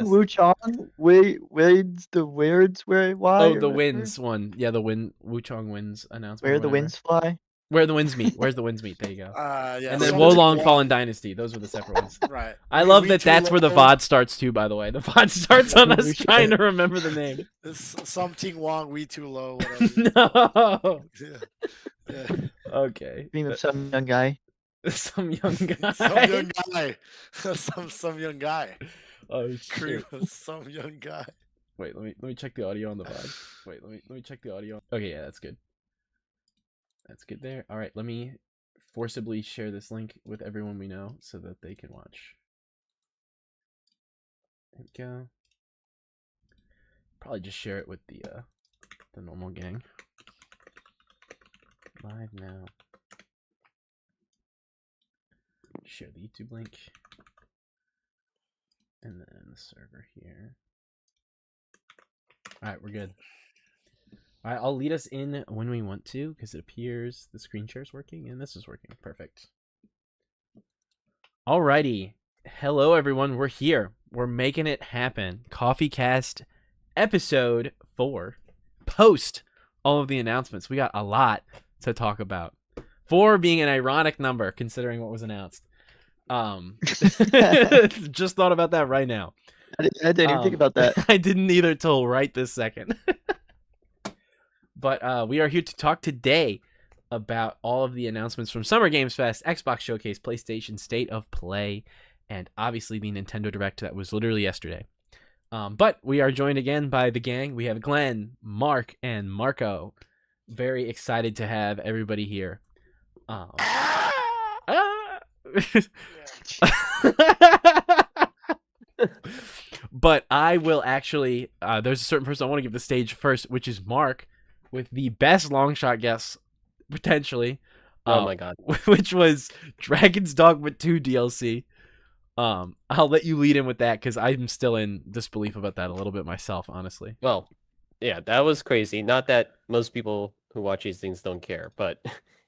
Wu Chong wins the words where why Oh, or the whatever? wins one. Yeah, the Wuchong wins announcement or Where the whatever. winds fly? Where the winds meet. Where's the winds meet? There you go. Yeah, And then something Wolong wrong. Fallen Dynasty. Those were the separate ones. Right. I love We that too that's where the low. VOD starts too, by the way. The VOD starts on us trying to remember the name. Something wrong. We too low. Whatever. No. Yeah. Okay. Dream of some young guy. Some young guy. Some young guy. some young guy. Oh Cream shit. of some young guy. Wait, let me check the audio on the VOD. Wait, let me check the audio. Okay, yeah, that's good. That's good there. All right, let me forcibly share this link with everyone we know so that they can watch. There we go. Probably just share it with the normal gang. Live now. Share the YouTube link. And then the server here. Alright, we're good. Alright, I'll lead us in when we want to, because it appears the screen share is working, and this is working. Perfect. Alrighty. Hello, everyone. We're here. We're making it happen. Coffee Cast episode 4. Post all of the announcements. We got a lot to talk about. 4 being an ironic number, considering what was announced. Just thought about that right now. I didn't even think about that. I didn't either till right this second. But we are here to talk today about all of the announcements from Summer Games Fest, Xbox Showcase, PlayStation State of Play, and obviously the Nintendo Direct that was literally yesterday. But we are joined again by the gang. We have Glenn, Mark, and Marco. Very excited to have everybody here. But I will actually, there's a certain person I want to give the stage first, which is Mark, with the best long shot guess, potentially. Oh my god. Which was Dragon's Dogma 2 DLC. I'll let you lead in with that because I'm still in disbelief about that a little bit myself, honestly. Well, yeah, that was crazy. Not that most people who watch these things don't care, but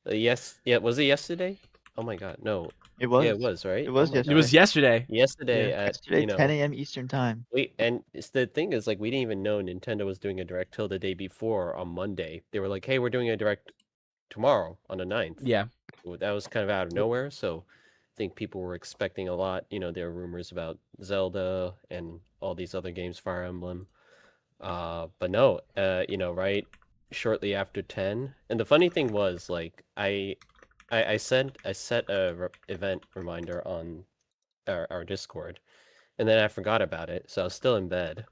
yes, yeah, was it yesterday? Oh my god, no. It was. Yeah, it was, right? It was Oh my yesterday. It was yesterday. Yesterday Yeah. at Yesterday, 10 a.m. Eastern time. and it's the thing is, like, we didn't even know Nintendo was doing a direct till the day before on Monday. They were like, "Hey, we're doing a direct tomorrow on the 9th." Yeah. Well, that was kind of out of nowhere, so I think people were expecting a lot. You know, there were rumors about Zelda and all these other games, Fire Emblem. But no, you know, right shortly after 10. And the funny thing was, like, I set a event reminder on our Discord, and then I forgot about it, so I was still in bed.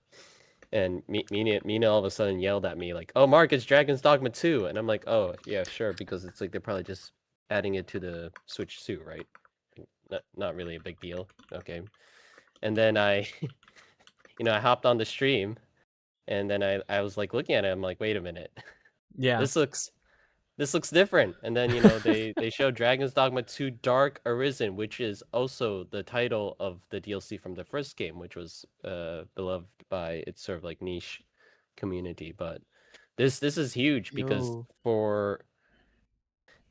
And Mina all of a sudden yelled at me like, "Oh, Mark, it's Dragon's Dogma 2," and I'm like, "Oh, yeah, sure," because it's like they're probably just adding it to the Switch 2, right? Not really a big deal. Okay. And then I, you know, I hopped on the stream, and then I was like looking at it. I'm like, wait a minute, Yeah. this looks different. And then, you know, they showed Dragon's Dogma 2 Dark Arisen, which is also the title of the DLC from the first game, which was beloved by its sort of like niche community. But this is huge because for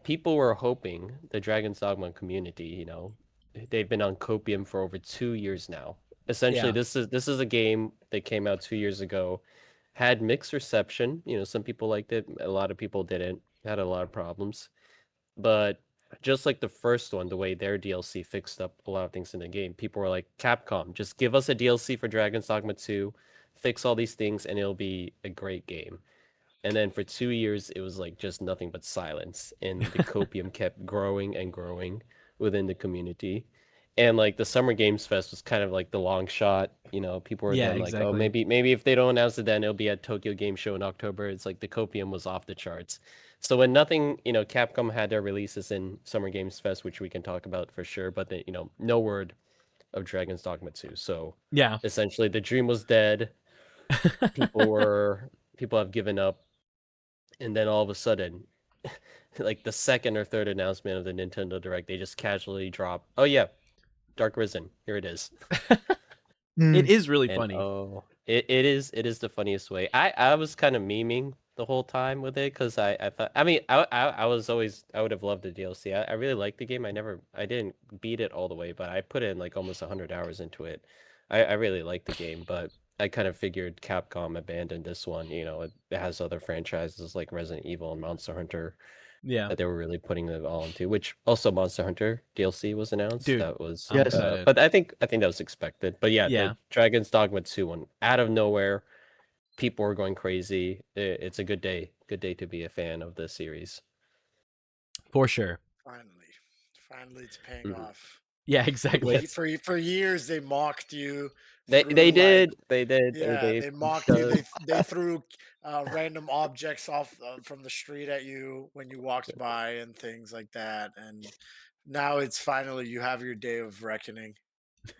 people were hoping, the Dragon's Dogma community, you know, they've been on Copium for over 2 years now. Essentially, Yeah. this is a game that came out 2 years ago, had mixed reception. You know, some people liked it, a lot of people didn't. Had a lot of problems, but just like the first one, the way their DLC fixed up a lot of things in the game, people were like, Capcom, just give us a DLC for Dragon's Dogma 2, fix all these things, and it'll be a great game. And then for 2 years, it was like just nothing but silence, and the copium kept growing and growing within the community. And like the Summer Games Fest was kind of like the long shot. You know, people were Yeah, then like, oh, exactly. maybe if they don't announce it, then it'll be at Tokyo Game Show in October. It's like the copium was off the charts. So when nothing, you know, Capcom had their releases in Summer Games Fest, which we can talk about for sure, but then, you know, no word of Dragon's Dogma 2. So Yeah. essentially, the dream was dead. People have given up, and then all of a sudden, like the second or third announcement of the Nintendo Direct, they just casually drop, "Oh yeah, Dark Risen, here it is." It is really And funny. oh, it is the funniest way. I was kind of memeing the whole time with it because I thought, I mean, I was always, I would have loved the DLC. I really liked the game. I didn't beat it all the way, but I put in like almost 100 hours into it. I really like the game, but I kind of figured Capcom abandoned this one. You know, it has other franchises like Resident Evil and Monster Hunter Yeah, that they were really putting it all into. Which also Monster Hunter DLC was announced. dude, That was, I'm Yes. excited. but I think that was expected. But yeah, Yeah, the Dragon's Dogma 2 one out of nowhere, people were going crazy. It's a good day to be a fan of the series. for sure. Finally, it's paying Mhm. off. Yeah, exactly. Yes. For years they mocked you They through they like did they did they mocked you. They threw random objects off from the street at you when you walked by and things like that. And now it's finally you have your day of reckoning.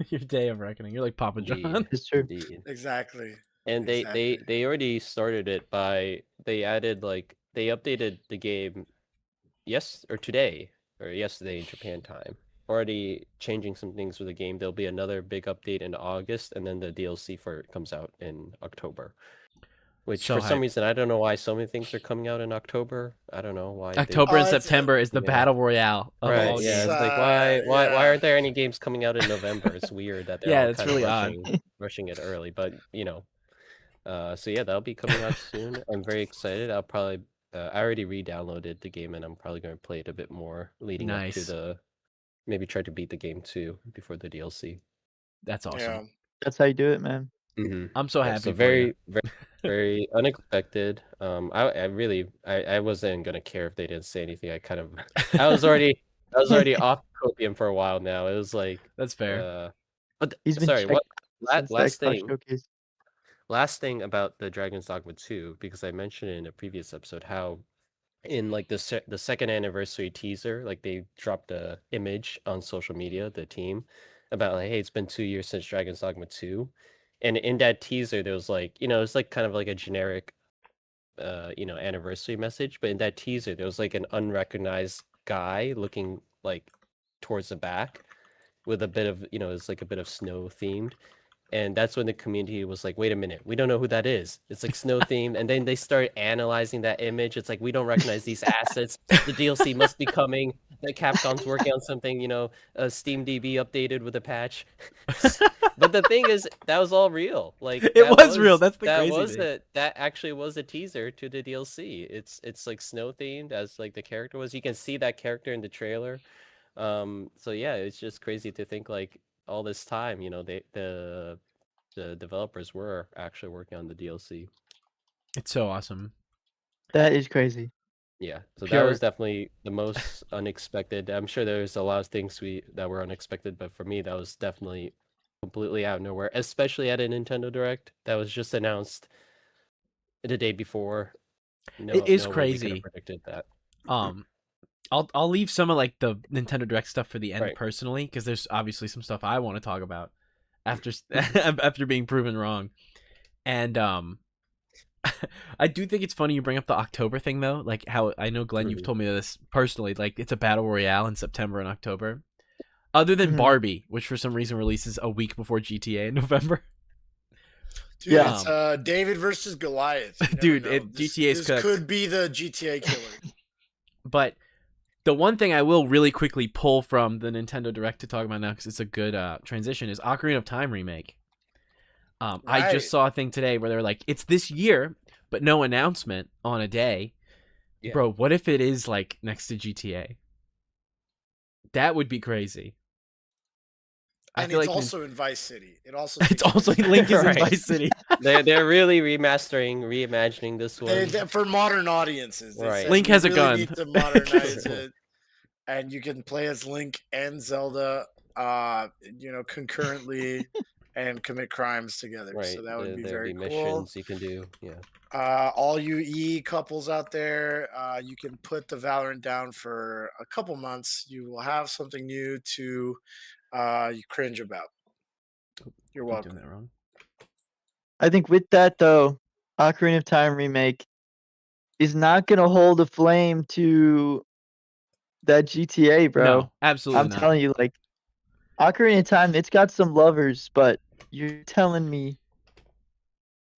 Your day of reckoning. You're like Papa indeed John. It's true. indeed. Exactly. And Exactly. they already started it by they added like they updated the game today or yesterday in Japan time. Already changing some things with the game. There'll be another big update in August, and then the DLC for it comes out in October. Which So for some hype. reason I don't know why so many things are coming out in October. I don't know why they. October and It's September is the Yeah. battle royale of Right, all yeah, games. it's like why yeah. aren't there any games coming out in November? It's weird that they're Yeah, all it's kind of really odd. rushing it early, but you know. So yeah, that'll be coming out soon. I'm very excited. I'll probably I already re-downloaded the game and I'm probably going to play it a bit more leading up to Nice. maybe try to beat the game too before the DLC. That's awesome. Yeah. That's how you do it, man. I'm so Yeah, happy so for you. very unexpected. I really I wasn't gonna care if they didn't say anything. I was already off Copium for a while now. It was like That's fair. but He's been sorry, checked what since the last Xbox thing showcase. last thing about the Dragon's Dogma 2, because I mentioned it in a previous episode how in like the second anniversary teaser, like they dropped a image on social media, the team, about like, hey, it's been 2 years since Dragon's Dogma 2. And in that teaser, there was like, it's like kind of like a generic anniversary message, but in that teaser, there was like an unrecognized guy looking like towards the back with a bit of, it's like a bit of snow themed. And that's when the community was like, wait a minute, we don't know who that is. It's like snow themed. And then they started analyzing that image. It's like, we don't recognize these assets. The DLC must be coming. The Capcom's working on something, Steam DB updated with a patch. But the thing is, that was all real. Like It that was real. That's the that crazy was thing. that actually was a teaser to the DLC. It's like snow themed as like the character was. You can see that character in the trailer. So yeah, it's just crazy to think like all this time, the developers were actually working on the DLC. It's so awesome. That is crazy. Yeah, so that Pure. was definitely the most unexpected. I'm sure there's a lot of things that were unexpected, but for me, that was definitely completely out of nowhere, especially at a Nintendo Direct that was just announced the day before. It is No way we could have crazy. predicted that. I'll leave some of like the Nintendo Direct stuff for the end Right. personally, because there's obviously some stuff I want to talk about after after being proven wrong. And I do think it's funny you bring up the October thing though, like how I know Glenn, you've Mhm. told me this personally, like it's a battle royale in September and October. Other than Mhm. Barbie, which for some reason releases a week before GTA in November. Dude, Yeah. it's David versus Goliath. You never Dude, know. GTA's this cooked. could be the GTA killer. But the one thing I will really quickly pull from the Nintendo Direct to talk about now, because it's a good transition, is Ocarina of Time remake. I Right. just saw a thing today where they're like, it's this year, but no announcement on a day. Yeah. Bro, what if it is like next to GTA? That would be crazy. I And feel it's like also in Vice City. It also it's takes also place- Link is in Right. Vice City. They're really reimagining this one. for modern audiences. They Right. said Link we has a really gun. Need to modernize it, and you can play as Link and Zelda, concurrently, and commit crimes together. Right. So that would be There'll very be cool. missions you can do. Yeah. All you couples out there, you can put the Valorant down for a couple months. You will have something new to you cringe about. You're Keep welcome. doing that wrong. I think with that though, Ocarina of Time remake is not gonna hold a flame to that GTA, bro. No, absolutely I'm not. telling you, like Ocarina of Time, it's got some lovers, but you're telling me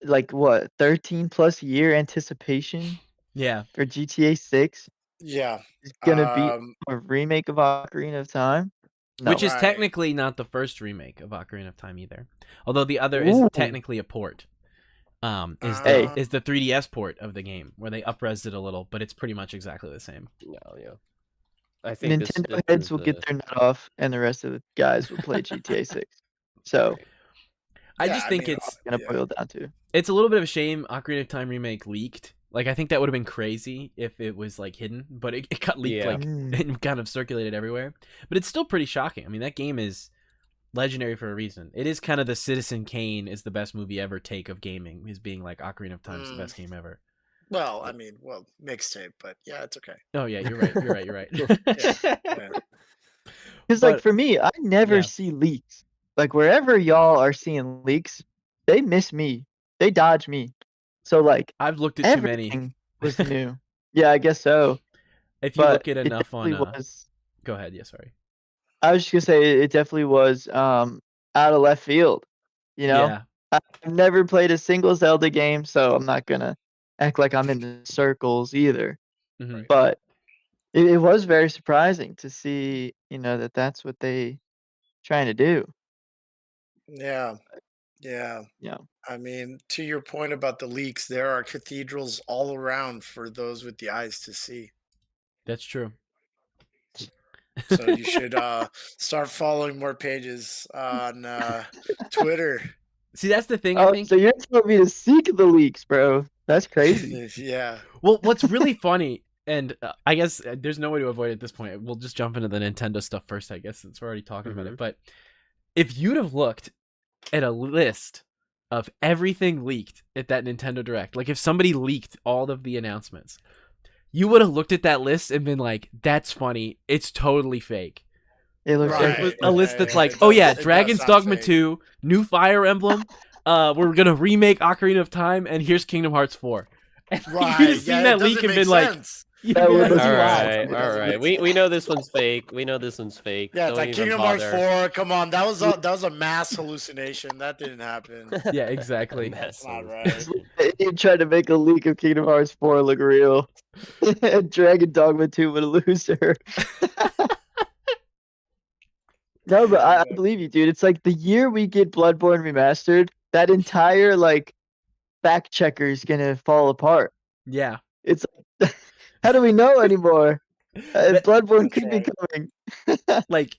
like what, 13 plus year anticipation Yeah. for GTA 6 Yeah. is gonna be a remake of Ocarina of Time? No. Which is Right. technically not the first remake of Ocarina of Time either. Although the other Ooh. is technically a port. Hey. Is the 3DS port of the game where they up-resed it a little, but it's pretty much exactly the same. No, yeah. I think this Nintendo heads is will get their nut off, and the rest of the guys will play GTA 6. So Right. I Yeah, just I think mean, it's gonna yeah. boil down to. it's a little bit of a shame Ocarina of Time remake leaked. Like I think that would have been crazy if it was like hidden, but it got leaked Yeah. like Mm. and kind of circulated everywhere. But it's still pretty shocking. I mean, that game is legendary for a reason. It is kind of the Citizen Kane is the best movie ever take of gaming, is being like Ocarina of Time's the best game ever. Well, I mean, mixtape, but yeah, it's okay. Oh yeah, you're right. You're right. You're right. Yeah. Because like But- for me, I never yeah. see leaks. Like wherever y'all are seeing leaks, they miss me. They dodge me. So like I've looked at too many. everything was new. Yeah, I guess so. If you But look at it enough on definitely was. go ahead, yeah, sorry. I was just gonna say it definitely was out of left field. You know, Yeah. I've never played a single Zelda game, so I'm not gonna act like I'm in the circles either. Mhm. But it was very surprising to see, you know, that that's what they trying to do. Yeah. Yeah. Yeah. I mean, to your point about the leaks, there are cathedrals all around for those with the eyes to see. That's true. So you should start following more pages on Twitter. See, that's the thing, I Oh, think. so you're telling me to seek the leaks, bro? That's crazy. Yeah. Well, what's really funny, and I guess there's no way to avoid it at this point. We'll just jump into the Nintendo stuff first, I guess, since we're already talking about it. But if you'd have looked at a list of everything leaked at that Nintendo Direct, like if somebody leaked all of the announcements, you would have looked at that list and been like, that's funny. It's totally fake. It looks Right. like A list that's It like, does- oh yeah, it does Dragon's sound Dogma fake. 2, new Fire Emblem. We're gonna remake Ocarina of Time, and here's Kingdom Hearts 4. And Right. you'd have seen yeah, that it leak doesn't and make been like, sense. you'd That be would like, look All wow. wild. right, It all doesn't right. make We know this one's fake. We know this one's fake. Yeah, it's Don't like even Kingdom Hearts bother. 4. Come on, that was a mass hallucination. That didn't happen. Yeah, exactly. That's not Hallucination. right. you tried to make a leak of Kingdom Hearts 4 look real. Dragon Dogma 2 would lose her. No, but I believe you, dude. It's like the year we get Bloodborne remastered, that entire like fact checker is gonna fall apart. Yeah. It's like, how do we know anymore? That- Bloodborne That's could be right. coming. Like,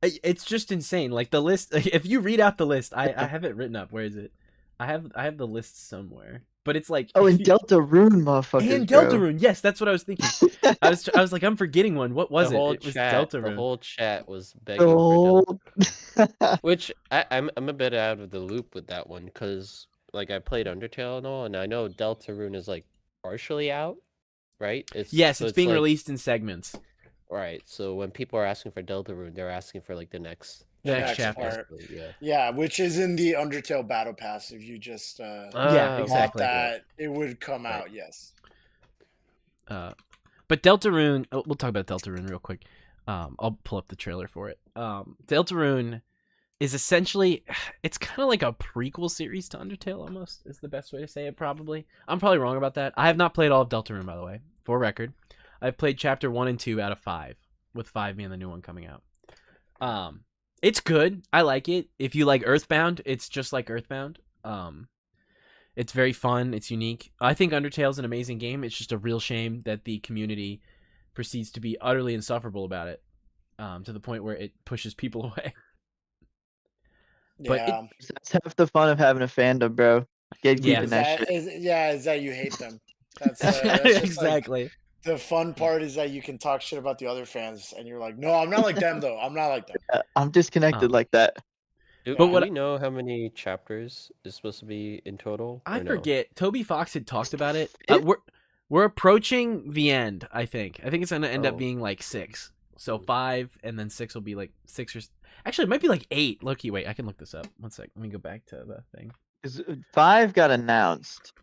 it's just insane. Like the list, if you read out the list, I have it written up. Where is it? I have the list somewhere. But it's like, Oh, if and you- Deltarune, motherfuckers, and bro. Deltarune. Yes, that's what I was thinking. I was like, I'm forgetting one. What was the it? whole It was chat, the Deltarune. whole chat was begging for Delta. Oh. Which I'm a bit out of the loop with that one because like I played Undertale and all, and I know Deltarune is like partially out, right? Yes, So it's being like, released in segments. right. So when people are asking for Deltarune, they're asking for like the next The next Next chapter. part. basically, yeah. Yeah, which is in the Undertale Battle Pass. If you just Yeah, Ah, bought exactly. that, it would come Right. out. Yes. But Deltarune, we'll talk about Deltarune real quick. I'll pull up the trailer for it. Deltarune is essentially, it's kind of like a prequel series to Undertale almost, is the best way to say it probably. I'm probably wrong about that. I have not played all of Deltarune, by the way, for record. I've played chapter 1 and 2 out of 5, with 5 being the new one coming out. It's good. I like it. If you like Earthbound, it's just like Earthbound. It's very fun. It's unique. I think Undertale's an amazing game. It's just a real shame that the community proceeds to be utterly insufferable about it, to the point where it pushes people away. But Yeah. That's half the fun of having a fandom, bro. Gatekeeping Yeah. that shit. Is that you hate them. That's just like, Exactly. the fun part is that you can talk shit about the other fans, and you're like, no, I'm not like them though. I'm not like them. I'm disconnected Oh. like that. Do, But do what we know how many chapters is supposed to be in total? I or no? forget. Toby Fox had talked about it. It- We're approaching the end. I think it's gonna end up Oh. being like 6. So 5, and then 6 will be like 6 or actually it might be like 8. Loki, wait, I can look this up. One sec. Let me go back to the thing. 'Cause 5 got announced.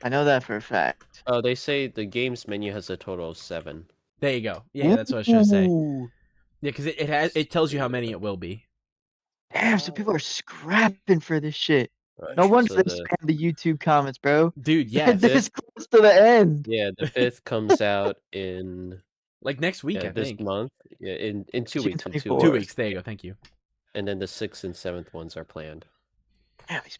I know that for a fact. Oh, they say the games menu has a total of 7. There you go. Yeah, that's what I was trying to say. Ooh. Yeah, because it tells you how many it will be. Damn, so people are scrapping for this shit. Right? No wonder So they the, spam the YouTube comments, bro. Dude, yeah. This close to the end. yeah, the 5th comes out in Like next week, Yeah, I this think. month. Yeah, in 2 June weeks. In 2 24th. 2 weeks. weeks. There you go. Thank you. And then the 6th and 7th ones are planned. Damn, these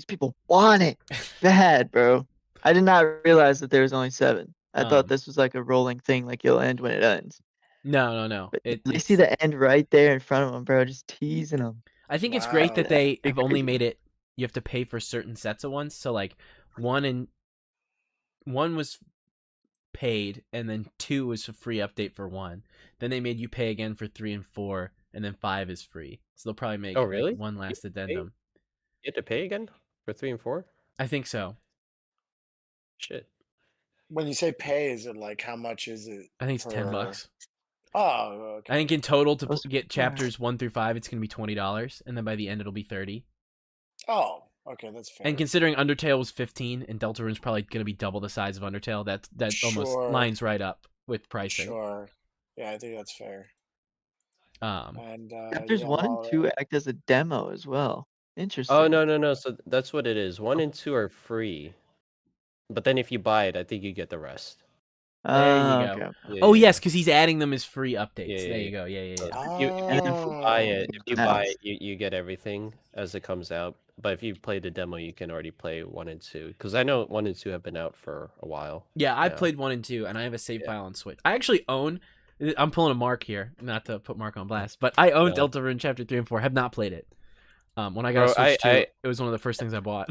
people want it bad, bro. I did not realize that there was only 7. I thought this was like a rolling thing, like you'll end when it ends. No. But I It's see the end right there in front of them, bro. Just teasing them. I think it's great that Wow. they They're have only crazy. made it. You have to pay for certain sets of ones. So like one was paid, and then 2 was a free update for 1. Then they made you pay again for 3 and 4, and then 5 is free. So they'll probably make Oh, like, really? one last addendum. You have to pay again for 3 and 4? I think so. Shit. When you say pay, is it like how much is it? I think it's per- $10. Oh, okay. I think in total to Those get are- chapters 1 through 5, it's gonna be $20, and then by the end it'll be $30. Oh, okay, that's fair. And considering Undertale was 15, and Deltarune's probably gonna be double the size of Undertale, that almost Sure. lines right up with pricing. Sure. Yeah, I think that's fair. And Chapters yeah, 1 and well, 2 act as a demo as well. Interesting. Oh, no. So that's what it is. 1 and 2 are free. But then if you buy it, I think you get the rest. There you go. Okay. Yeah, Oh yeah. yes, because he's adding them as free updates. Yeah, there yeah, you go. Yeah. So Oh. if you buy it, Nice. you get everything as it comes out. But if you play the demo, you can already play 1 and 2. Because I know 1 and 2 have been out for a while. Yeah, I've now. played 1 and 2, and I have a save Yeah. file on Switch. I actually own. I'm pulling a Mark here, not to put Mark on blast, but I own No. Deltarune Chapter 3 and 4. Have not played it. When I got Bro, a Switch 2, I- it was one of the first things I bought.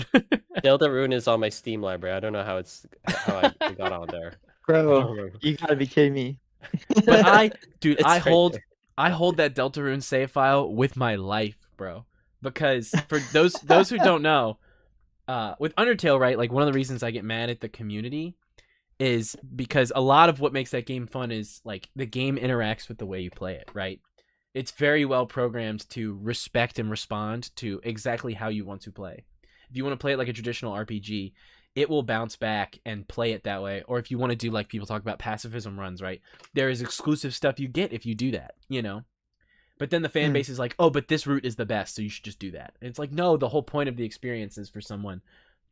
Deltarune is on my Steam library. I don't know how I got on there. I don't Bro, remember. you gotta be kidding me. But dude, It's I right hold there. I hold that Deltarune save file with my life, bro. Because for those who don't know, with Undertale, right? Like one of the reasons I get mad at the community is because a lot of what makes that game fun is like the game interacts with the way you play it, right? It's very well programmed to respect and respond to exactly how you want to play. If you want to play it like a traditional RPG, it will bounce back and play it that way. Or if you want to do like people talk about pacifism runs, right? There is exclusive stuff you get if you do that, you know? But then the fan base is like, oh, but this route is the best, so you should just do that. And it's like, no, the whole point of the experience is for someone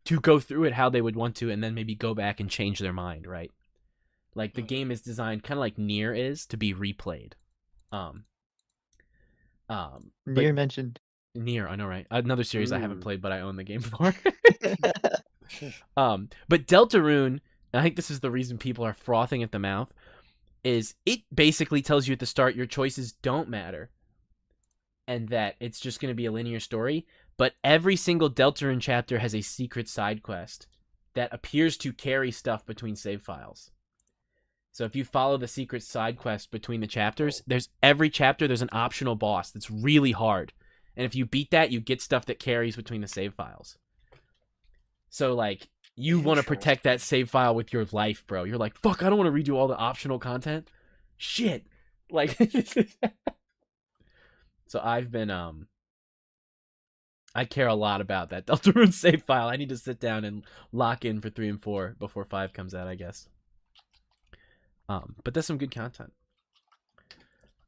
to go through it how they would want to and then maybe go back and change their mind, right? Like the game is designed kind of like Nier is to be replayed. Nier mentioned. Nier, I know, right? Another series I haven't Mm. played, but I own the game for. But Deltarune, and I think this is the reason people are frothing at the mouth, is it basically tells you at the start your choices don't matter, and that it's just going to be a linear story. But every single Deltarune chapter has a secret side quest that appears to carry stuff between save files. So if you follow the secret side quest between the chapters, every chapter there's an optional boss that's really hard. And if you beat that, you get stuff that carries between the save files. So like you want to protect that save file with your life, bro. You're like, fuck, I don't want to redo all the optional content. Shit. Like So I've been I care a lot about that Deltarune save file. I need to sit down and lock in for 3 and 4 before 5 comes out, I guess. But that's some good content.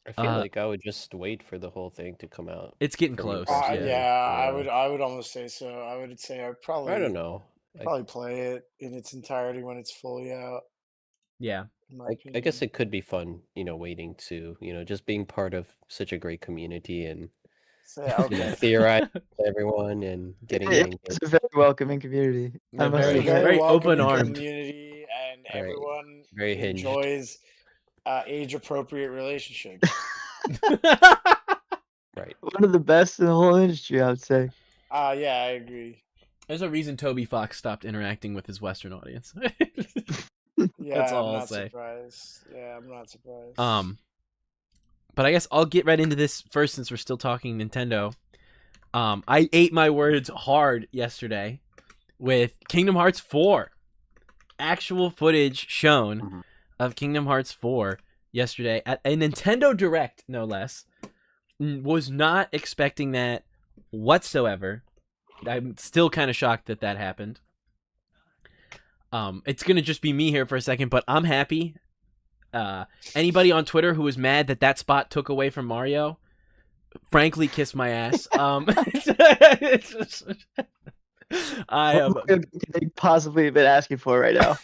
I feel like I would just wait for the whole thing to come out. It's getting for me close. personally. yeah, I would almost say so. I would say I'd probably I don't know. probably play it in its entirety when it's fully out. Yeah. in my I guess opinion. it could be fun, waiting to, just being part of such a great community and So, yeah, okay. theorize with everyone and getting It's a very welcoming community. I Yeah, must very- It's a admit. very welcoming open-armed. community, and Very- everyone very hinged. enjoys age-appropriate relationships. Right. One of the best in the whole industry, I would say. Yeah, I agree. There's a reason Toby Fox stopped interacting with his Western audience. Yeah, That's all I'm I'll not say. surprised. Yeah, I'm not surprised. But I guess I'll get right into this first since we're still talking Nintendo. I ate my words hard yesterday with Kingdom Hearts 4. Actual footage shown Mhm. of Kingdom Hearts 4 yesterday at a Nintendo Direct, no less. Was not expecting that whatsoever. I'm still kind of shocked that happened. It's going to just be me here for a second, but I'm happy. Anybody on Twitter who was mad that spot took away from Mario, frankly, kiss my ass. I am. What more could they possibly have been asking for right now?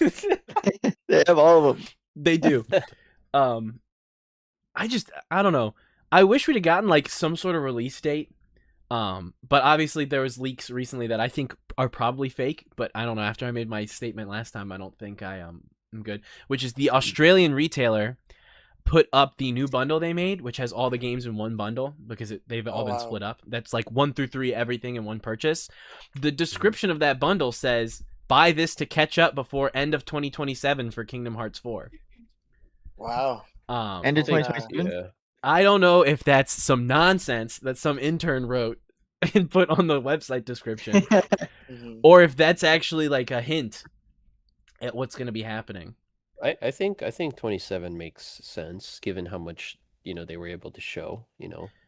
They have all of them. They do. I don't know. I wish we'd have gotten like some sort of release date. But obviously there was leaks recently that I think are probably fake, but I don't know. After I made my statement last time, I don't think I'm good. Which is the Australian retailer put up the new bundle they made, which has all the games in one bundle because they've all been split up. That's like 1 through 3, everything in one purchase. The description of that bundle says, "Buy this to catch up before end of 2027 for Kingdom Hearts 4." Wow. End of I think- 2027? Yeah. I don't know if that's some nonsense that some intern wrote and put on the website description, Mhm. or if that's actually like a hint at what's going to be happening. I think 27 makes sense given how much they were able to show.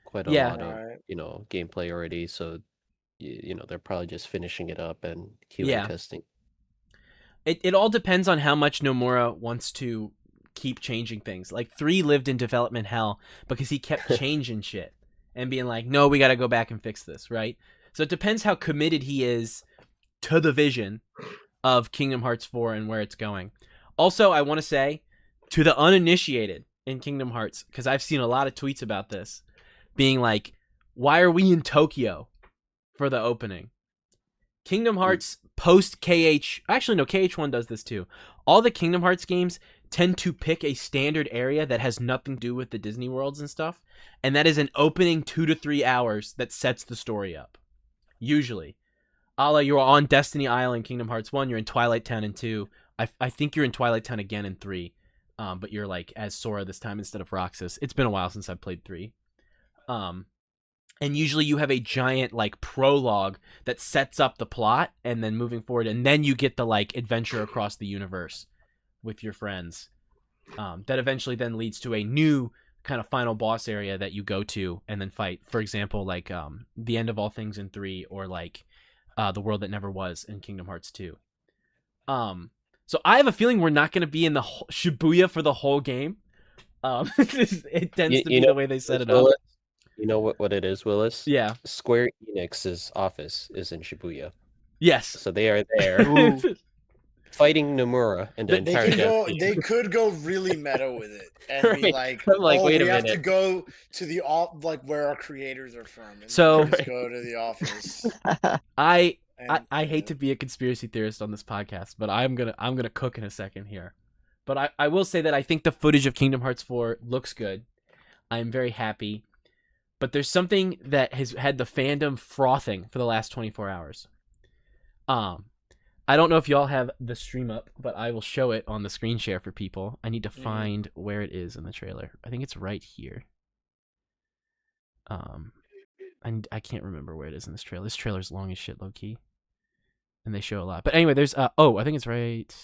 Quite a Yeah. lot of Right. gameplay already. So they're probably just finishing it up and QA Yeah. testing. It all depends on how much Nomura wants to keep changing things. Like 3 lived in development hell because he kept changing shit and being like, no, we got to go back and fix this, right? So it depends how committed he is to the vision of Kingdom Hearts 4 and where it's going. Also, I want to say to the uninitiated in Kingdom Hearts, because I've seen a lot of tweets about this, being like, why are we in Tokyo for the opening? Kingdom Hearts post KH, actually no, KH1 does this too. All the Kingdom Hearts games tend to pick a standard area that has nothing to do with the Disney worlds and stuff, and that is an opening 2 to 3 hours that sets the story up. Usually. A la you're on Destiny Isle in Kingdom Hearts 1, you're in Twilight Town in 2, I think you're in Twilight Town again in 3, but you're like as Sora this time instead of Roxas. It's been a while since I've played 3. And usually you have a giant like prologue that sets up the plot and then moving forward, and then you get the like adventure across the universe with your friends. That eventually then leads to a new kind of final boss area that you go to and then fight. For example, like the end of all things in 3, or like the world that never was in Kingdom Hearts 2. So I have a feeling we're not going to be in the Shibuya for the whole game. It tends to be the way they set it up. Willis, you know what it is, Willis? Yeah. Square Enix's office is in Shibuya. Yes. So they are there fighting Nomura and the entire dev team. They could go really meta with it and be Right. like, I'm like, wait a we have to minute. go to the like where our creators are from. And So- just go to the office. I And, hate to be a conspiracy theorist on this podcast, but I'm gonna cook in a second here. But I will say that I think the footage of Kingdom Hearts 4 looks good. I'm very happy. But there's something that has had the fandom frothing for the last 24 hours. I don't know if y'all have the stream up, but I will show it on the screen share for people. I need to find where it is in the trailer. I think it's right here. I can't remember where it is in this trailer. This trailer's long as shit, low key. And they show a lot. But anyway, there's I think it's right.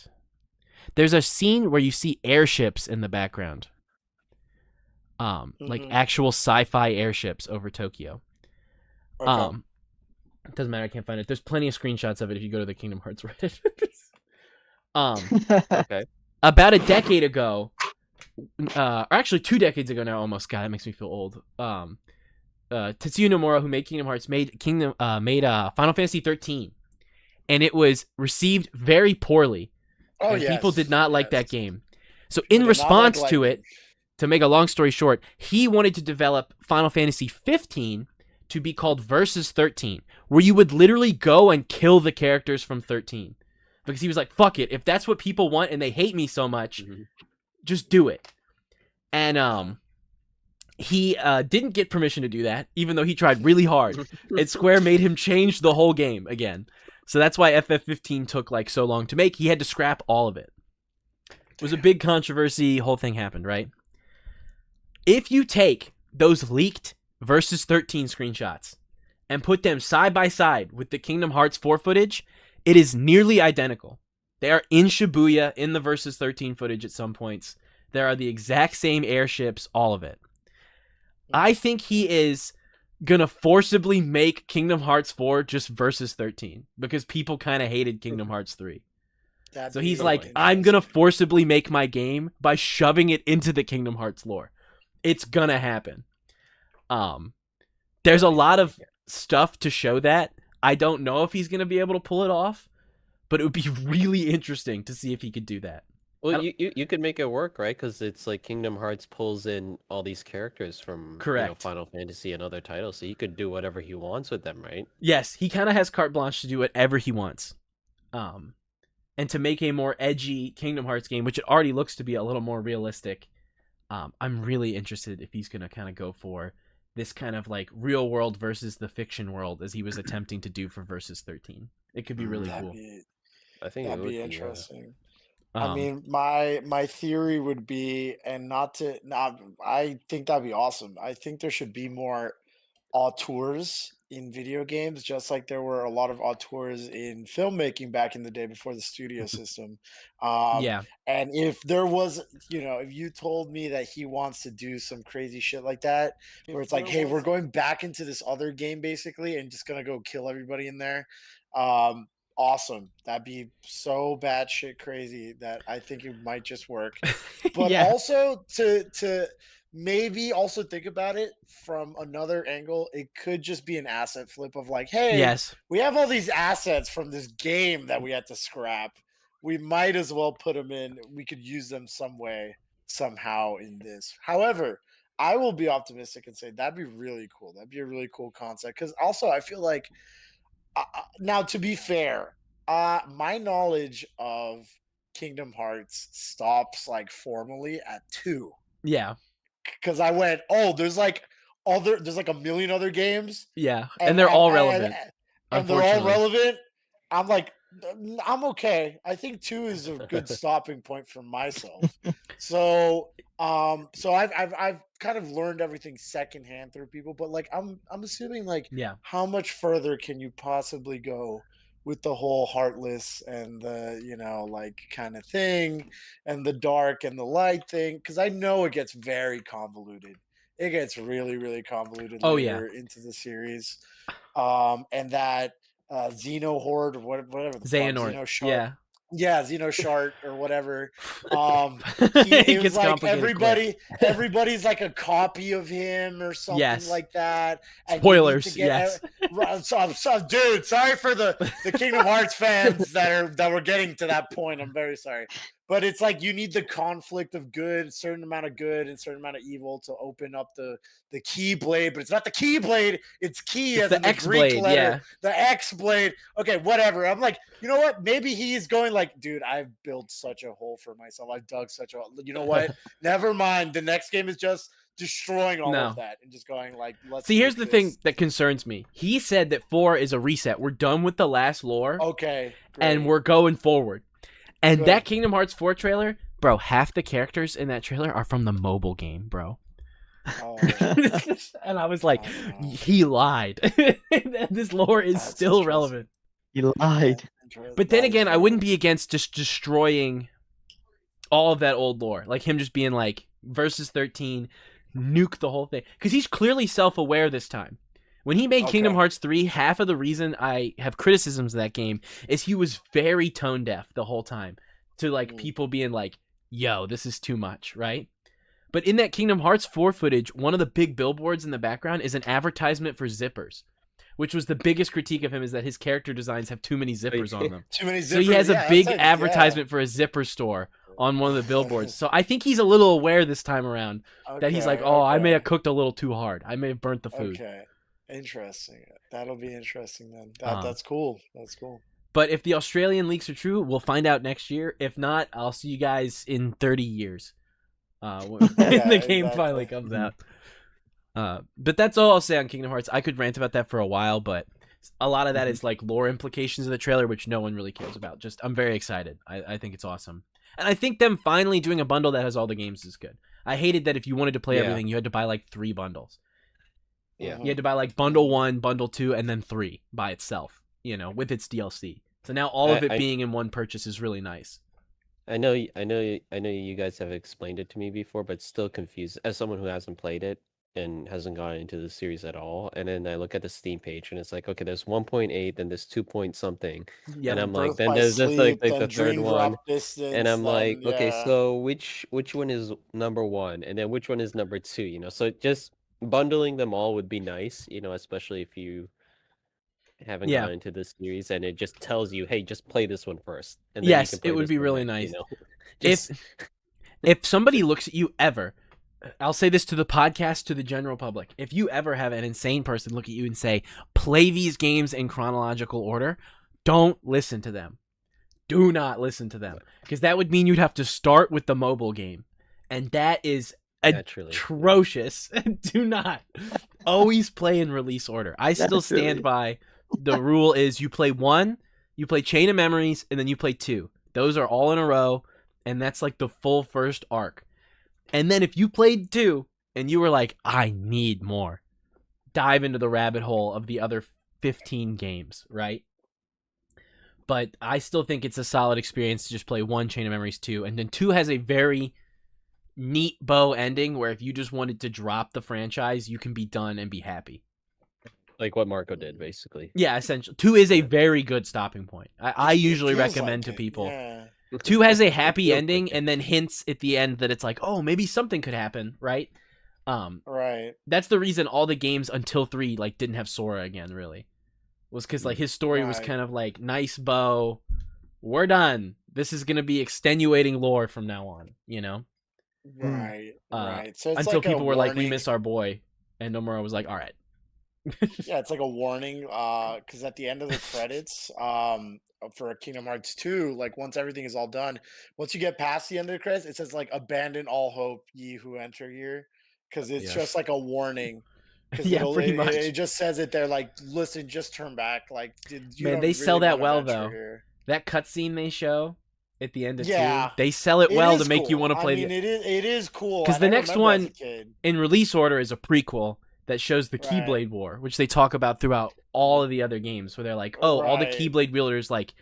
There's a scene where you see airships in the background. Like actual sci-fi airships over Tokyo. Okay. It doesn't matter, I can't find it. There's plenty of screenshots of it if you go to the Kingdom Hearts Reddit. Okay. About a decade ago, or actually 2 decades ago now almost, God, that makes me feel old. Tetsuya Nomura, who made Kingdom Hearts, made Final Fantasy 13. And it was received very poorly. Oh, and yes. people did not like that yes. game. So They in did not response like to it, language. to make a long story short, he wanted to develop Final Fantasy 15 to be called Versus 13, where you would literally go and kill the characters from 13. Because he was like, fuck it, if that's what people want and they hate me so much, just do it. And he didn't get permission to do that, even though he tried really hard. And Square made him change the whole game again. So that's why FF15 took like so long to make. He had to scrap all of it. It was a big controversy, whole thing happened, right? If you take those leaked Versus 13 screenshots and put them side by side with the Kingdom Hearts 4 footage, it is nearly identical. They are in Shibuya in the Versus 13 footage at some points. There are the exact same airships, all of it. I think he is gonna forcibly make Kingdom Hearts 4 just Versus 13 because people kind of hated Kingdom Hearts 3. That'd So be he's like, interesting. I'm gonna forcibly make my game by shoving it into the Kingdom Hearts lore. It's gonna happen. There's a lot of stuff to show that. I don't know if he's gonna be able to pull it off, but it would be really interesting to see if he could do that. Well, you could make it work, right? Because it's like Kingdom Hearts pulls in all these characters from Correct. Final Fantasy and other titles, so you could do whatever he wants with them, right? Yes, he kind of has carte blanche to do whatever he wants. And to make a more edgy Kingdom Hearts game, which it already looks to be a little more realistic, I'm really interested if he's going to kind of go for this kind of like real world versus the fiction world as he was attempting to do for Versus 13. It could be really cool. I think That'd it would be yeah. interesting. I mean, my theory would be, and I think that'd be awesome. I think there should be more auteurs in video games, just like there were a lot of auteurs in filmmaking back in the day before the studio system. Yeah. And if there was, if you told me that he wants to do some crazy shit like that, where it's like, hey, we're going back into this other game basically and just gonna go kill everybody in there. Awesome. That'd be so batshit crazy that I think it might just work. But Yeah. also to maybe also think about it from another angle, it could just be an asset flip of like, hey, Yes. we have all these assets from this game that we had to scrap. We might as well put them in. We could use them some way, somehow in this. However, I will be optimistic and say that'd be really cool. That'd be a really cool concept. Because also, I feel like now, to be fair, my knowledge of Kingdom Hearts stops like formally at 2. Yeah. Because I went, there's like a million other games. Yeah. And they're all relevant. And they're all relevant. I'm like, I'm okay. I think 2 is a good stopping point for myself. So I've kind of learned everything secondhand through people, but like I'm assuming like how much further can you possibly go with the whole heartless and the like kind of thing and the dark and the light thing, because I know it gets very convoluted. It gets really, really convoluted later into the series. And that Xenohorde or whatever the Xehanort. Xenoshard. Yeah, Xenoshard or whatever. It was like quick. everybody's like a copy of him or something like that. And spoilers, yes. Dude, sorry for the Kingdom Hearts fans that were getting to that point. I'm very sorry. But it's like you need the conflict of good, a certain amount of good and a certain amount of evil to open up the Keyblade, but it's not the Keyblade, it's key as in the Greek letter, the X blade. Okay, whatever. I'm like, you know what? Maybe he's going like, dude, I've built such a hole for myself. I've dug such a hole. You know what? Never mind. The next game is just destroying all of that and just going like, let's see. Here's the thing that concerns me. He said that 4 is a reset. We're done with the last lore. Okay, great. And we're going forward. And that Kingdom Hearts 4 trailer, bro, half the characters in that trailer are from the mobile game, bro. Oh. And I was like, he lied. This lore is still relevant. He lied. But then again, I wouldn't be against just destroying all of that old lore. Like him just being like, Versus 13, nuke the whole thing. Because he's clearly self-aware this time. When he made Kingdom Hearts 3, half of the reason I have criticisms of that game is he was very tone deaf the whole time to like people being like, yo, this is too much, right? But in that Kingdom Hearts 4 footage, one of the big billboards in the background is an advertisement for zippers, which was the biggest critique of him, is that his character designs have too many zippers on them. Too many zippers. So he has a big advertisement for a zipper store on one of the billboards. So I think he's a little aware this time around that he's like, I may have cooked a little too hard. I may have burnt the food. Okay. Interesting. That'll be interesting then. That's cool. That's cool. But if the Australian leaks are true, we'll find out next year. If not, I'll see you guys in 30 years when the game finally comes out. But that's all I'll say on Kingdom Hearts. I could rant about that for a while, but a lot of that is like lore implications of the trailer, which no one really cares about. Just I'm very excited. I think it's awesome. And I think them finally doing a bundle that has all the games is good. I hated that if you wanted to play everything, you had to buy like 3 bundles. Yeah. You had to buy like bundle 1, bundle 2, and then 3 by itself, with its DLC. So now all of it being in one purchase is really nice. I know you guys have explained it to me before, but still confused as someone who hasn't played it and hasn't gone into the series at all. And then I look at the Steam page and it's like, okay, there's 1.8, then there's 2 point something. Yep. And I'm like, then there's just like the third one. And I'm like, okay, so which one is number 1? And then which one is number 2, So just bundling them all would be nice, especially if you haven't gone into this series and it just tells you, hey, just play this one first. And then yes, you can play it would be really nice. Just If somebody looks at you ever, I'll say this to the podcast, to the general public. If you ever have an insane person look at you and say, play these games in chronological order, don't listen to them. Do not listen to them. Because that would mean you'd have to start with the mobile game. And that is naturally atrocious. Do not. Always play in release order. I still stand by the rule is you play 1, you play Chain of Memories, and then you play 2. Those are all in a row, and that's like the full first arc. And then if you played 2 and you were like, I need more, dive into the rabbit hole of the other 15 games, right? But I still think it's a solid experience to just play 1, Chain of Memories 2, and then 2 has a very neat bow ending where if you just wanted to drop the franchise, you can be done and be happy. like what Marco did, basically. Yeah, essentially. 2 is a very good stopping point. I usually recommend to people. Yeah. 2 has a happy ending and then hints at the end that it's like, oh, maybe something could happen, right? Right. That's the reason all the games until 3 like didn't have Sora again, really. Was because like his story was kind of like, nice bow, we're done. This is gonna be extenuating lore from now on, you know? Right. Right. So it's until like people were like, we warning. miss our boy, and Nomura was like, all right. Yeah, it's like a warning. Because at the end of the credits, for Kingdom Hearts 2, like once everything is all done, once you get past the end of the credits, it says like abandon all hope, ye who enter here. Because it's just like a warning. Because Yeah, pretty much. it just says it there, like, listen, just turn back. Like, you Man, don't they sell really that wanna well venture though. here. That cutscene they show at the end of 2, Yeah. they sell it It well is to make you cool. want to play I mean, it is cool. because and the I next remember as a one kid. in release order is a prequel that shows the Right. Keyblade War, which they talk about throughout all of the other games, where they're like, oh, all the Right. Keyblade wielders like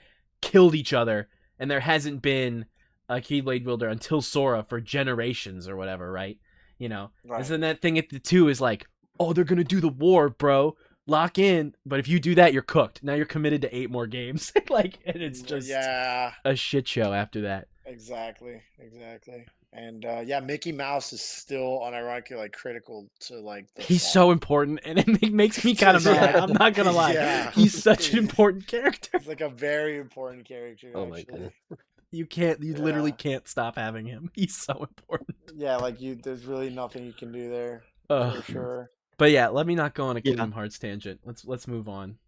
killed each other, and there hasn't been a Keyblade wielder until Sora for generations or whatever, right? You know, Right. and then that thing at the 2 is like, oh, they're gonna do the war, bro. Lock in. But if you do that, you're cooked. Now you're committed to 8 more games. Like, and it's just Yeah. a shit show after that. Exactly. And yeah, Mickey Mouse is still unironically like critical to like the He's plot. so important, and it makes me kind of mad. I'm not gonna lie. Yeah. He's such an important character. He's like a very important character. Oh my actually. goodness. You literally Yeah. can't stop having him. He's so important. Yeah, like there's really nothing you can do there Ugh. for sure. But yeah, let me not go on a Yeah. Kingdom Hearts tangent. Let's move on.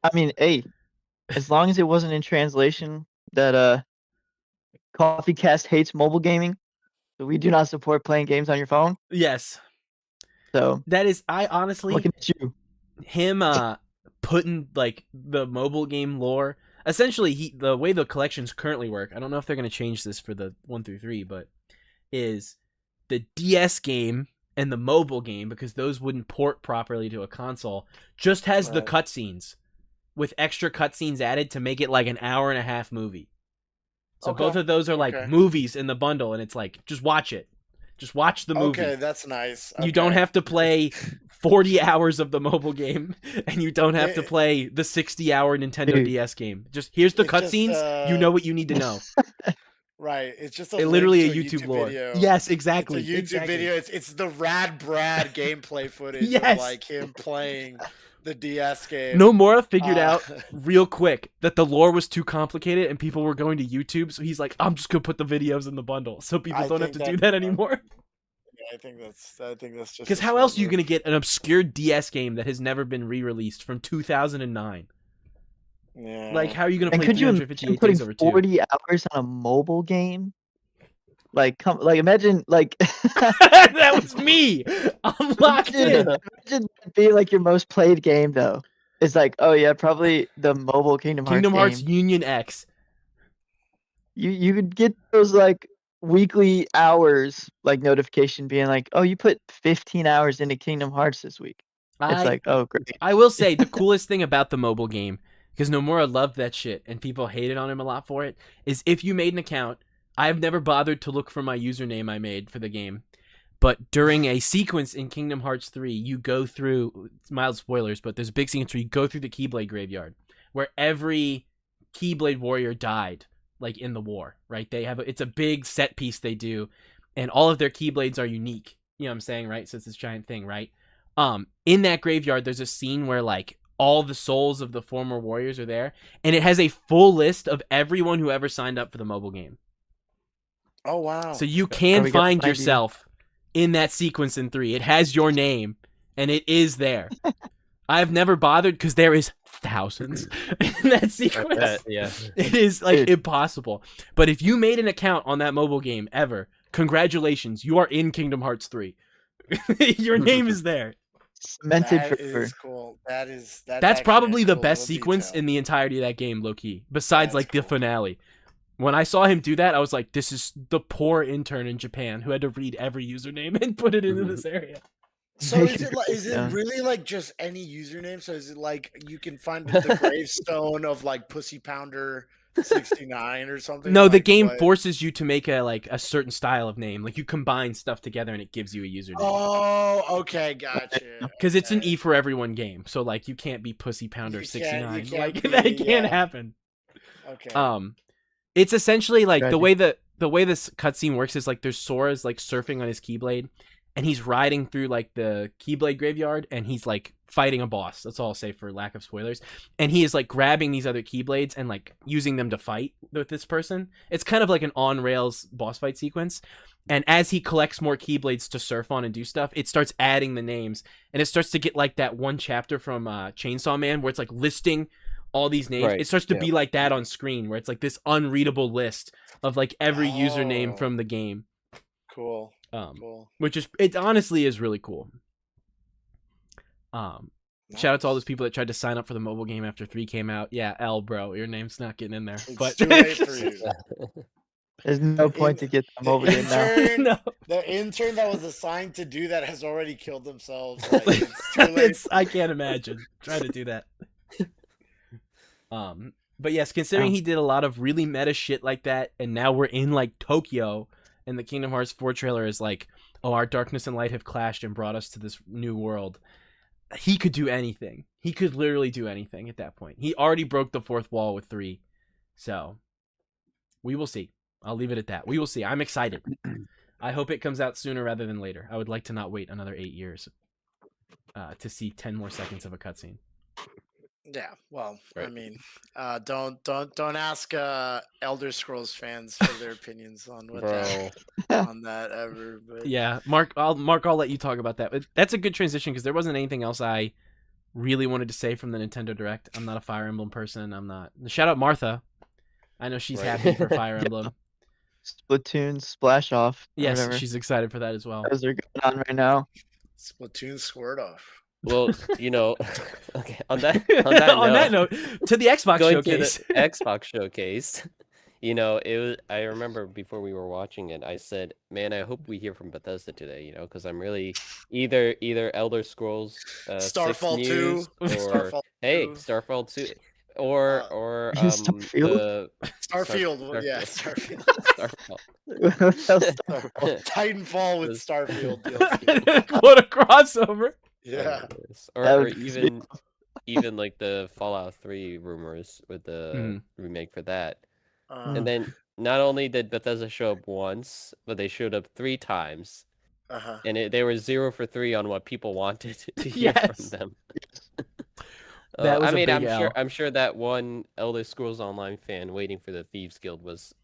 I mean, hey, as long as it wasn't in translation that Coffee Cast hates mobile gaming, so we do not support playing games on your phone. Yes, So that is. I honestly looking at you. him putting like the mobile game lore. Essentially, the way the collections currently work. I don't know if they're gonna change this for the 1 through 3, but is the DS game and the mobile game, because those wouldn't port properly to a console, just has the Right. cutscenes with extra cutscenes added to make it like an hour-and-a-half movie. So Okay, both of those are like okay. movies in the bundle, and it's like, just watch it. Just watch the movie. Okay, that's nice. You don't Okay. have to play 40 hours of the mobile game, and you don't have to Yeah. play the 60-hour Nintendo Dude. DS game. Just here's the It's just, cutscenes. You know what you need to know. Right. It's just a It literally a link to YouTube lore. video. Yes, exactly. It's a YouTube exactly. video. It's the Rad Brad gameplay footage Yes. of like him playing the DS game. Nomura figured out Uh, real quick that the lore was too complicated and people were going to YouTube, so he's like, I'm just gonna put the videos in the bundle so people I don't have to think do that- that anymore. I think that's just Because a how smart else are you move. gonna get an obscure DS game that has never been re-released from 2009? Yeah. Like, how are you gonna And play could you 358 imagine putting days over 2? 40 hours on a mobile game? Like, imagine like That was me. I'm locked in. Imagine that being like your most played game though. It's like, oh yeah, probably the mobile Kingdom Hearts Kingdom Hearts game. Union X. You could get those like weekly hours like notification being like, oh, you put 15 hours into Kingdom Hearts this week. It's like, oh great. I will say the coolest thing about the mobile game, because Nomura loved that shit and people hated on him a lot for it, is if you made an account. I've never bothered to look for my username I made for the game, but during a sequence in Kingdom Hearts 3, you go through, it's mild spoilers, but there's a big sequence where you go through the Keyblade graveyard, where every Keyblade warrior died, like in the war, right? It's a big set piece they do, and all of their Keyblades are unique. You know what I'm saying, right? So it's this giant thing, right? In that graveyard, there's a scene where like all the souls of the former warriors are there, and it has a full list of everyone who ever signed up for the mobile game. Oh wow. So you Okay. can we gotta find find you. yourself in that sequence in 3. It has your name, and it is there. I've never bothered because there is thousands in that sequence. Yeah. It is like Dude. impossible. But if you made an account on that mobile game ever, congratulations, you are in Kingdom Hearts 3. Your name is there. Cemented That forever. is cool. That's That's actually probably a the cool best little sequence detail. in the entirety of that game, low key. Besides That's like the cool. finale. When I saw him do that, I was like, this is the poor intern in Japan who had to read every username and put it into this area. So Make is it it like is it down. really like just any username? So is it like you can find the gravestone of like Pussy Pounder 69 or something? No, the Like game what? forces you to make a certain style of name. Like you combine stuff together and it gives you a username. Oh, okay, gotcha. Because it's an Okay. E for everyone game. So like you can't be Pussy Pounder You 69. can't Like be, that can't yeah. happen. Okay. It's essentially like the Tragic. way this cutscene works is like there's Sora's like surfing on his Keyblade, and he's riding through like the Keyblade graveyard, and he's like fighting a boss. That's all I'll say for lack of spoilers. And he is like grabbing these other Keyblades and like using them to fight with this person. It's kind of like an on rails boss fight sequence. And as he collects more Keyblades to surf on and do stuff, it starts adding the names, and it starts to get like that one chapter from Chainsaw Man where it's like listing all these names. Right, It starts to yeah. be like that on screen where it's like this unreadable list of like every username Oh. from the game. Cool. Cool. Which is it honestly is really cool. Shout out to all those people that tried to sign up for the mobile game after 3 came out. Yeah, L bro, your name's not getting in there. It's But too late for you. There's no point to get the mobile game now. no. The intern that was assigned to do that has already killed themselves. Like, it's too late. I can't imagine trying to do that. But yes, considering he did a lot of really meta shit like that, and now we're in like Tokyo, and the Kingdom Hearts 4 trailer is like, oh, our darkness and light have clashed and brought us to this new world. He could do anything. He could literally do anything at that point. He already broke the fourth wall with 3. So, we will see. I'll leave it at that. We will see. I'm excited. I hope it comes out sooner rather than later. I would like to not wait another 8 years to see 10 more seconds of a cutscene. Yeah, well, Right. I mean, don't ask Elder Scrolls fans for their opinions on what on that ever. But yeah, Mark, I'll let you talk about that. But that's a good transition because there wasn't anything else I really wanted to say from the Nintendo Direct. I'm not a Fire Emblem person. I'm not. Shout out Martha. I know she's happy for Fire Emblem. Splatoon Splash Off. Yes, whatever. she's excited for that as well. Those are going on right now. Splatoon squirt off. Well, okay. On that note, to the Xbox going showcase. to the Xbox showcase, it was. I remember before we were watching it, I said, "Man, I hope we hear from Bethesda today." Because I'm really either Elder Scrolls, Starfall 6 2, news, or Starfall hey, 2. Starfall 2, or Starfield? Starfield, yeah, Starfield. Starfall. Titanfall with This- Starfield DLC. What a crossover! Yeah. Or even like the Fallout 3 rumors with the remake for that. And then not only did Bethesda show up once, but they showed up 3 times. And they were 0 for 3 on what people wanted to hear from them. That was I mean, a big L. I'm sure that one Elder Scrolls Online fan waiting for the Thieves Guild was,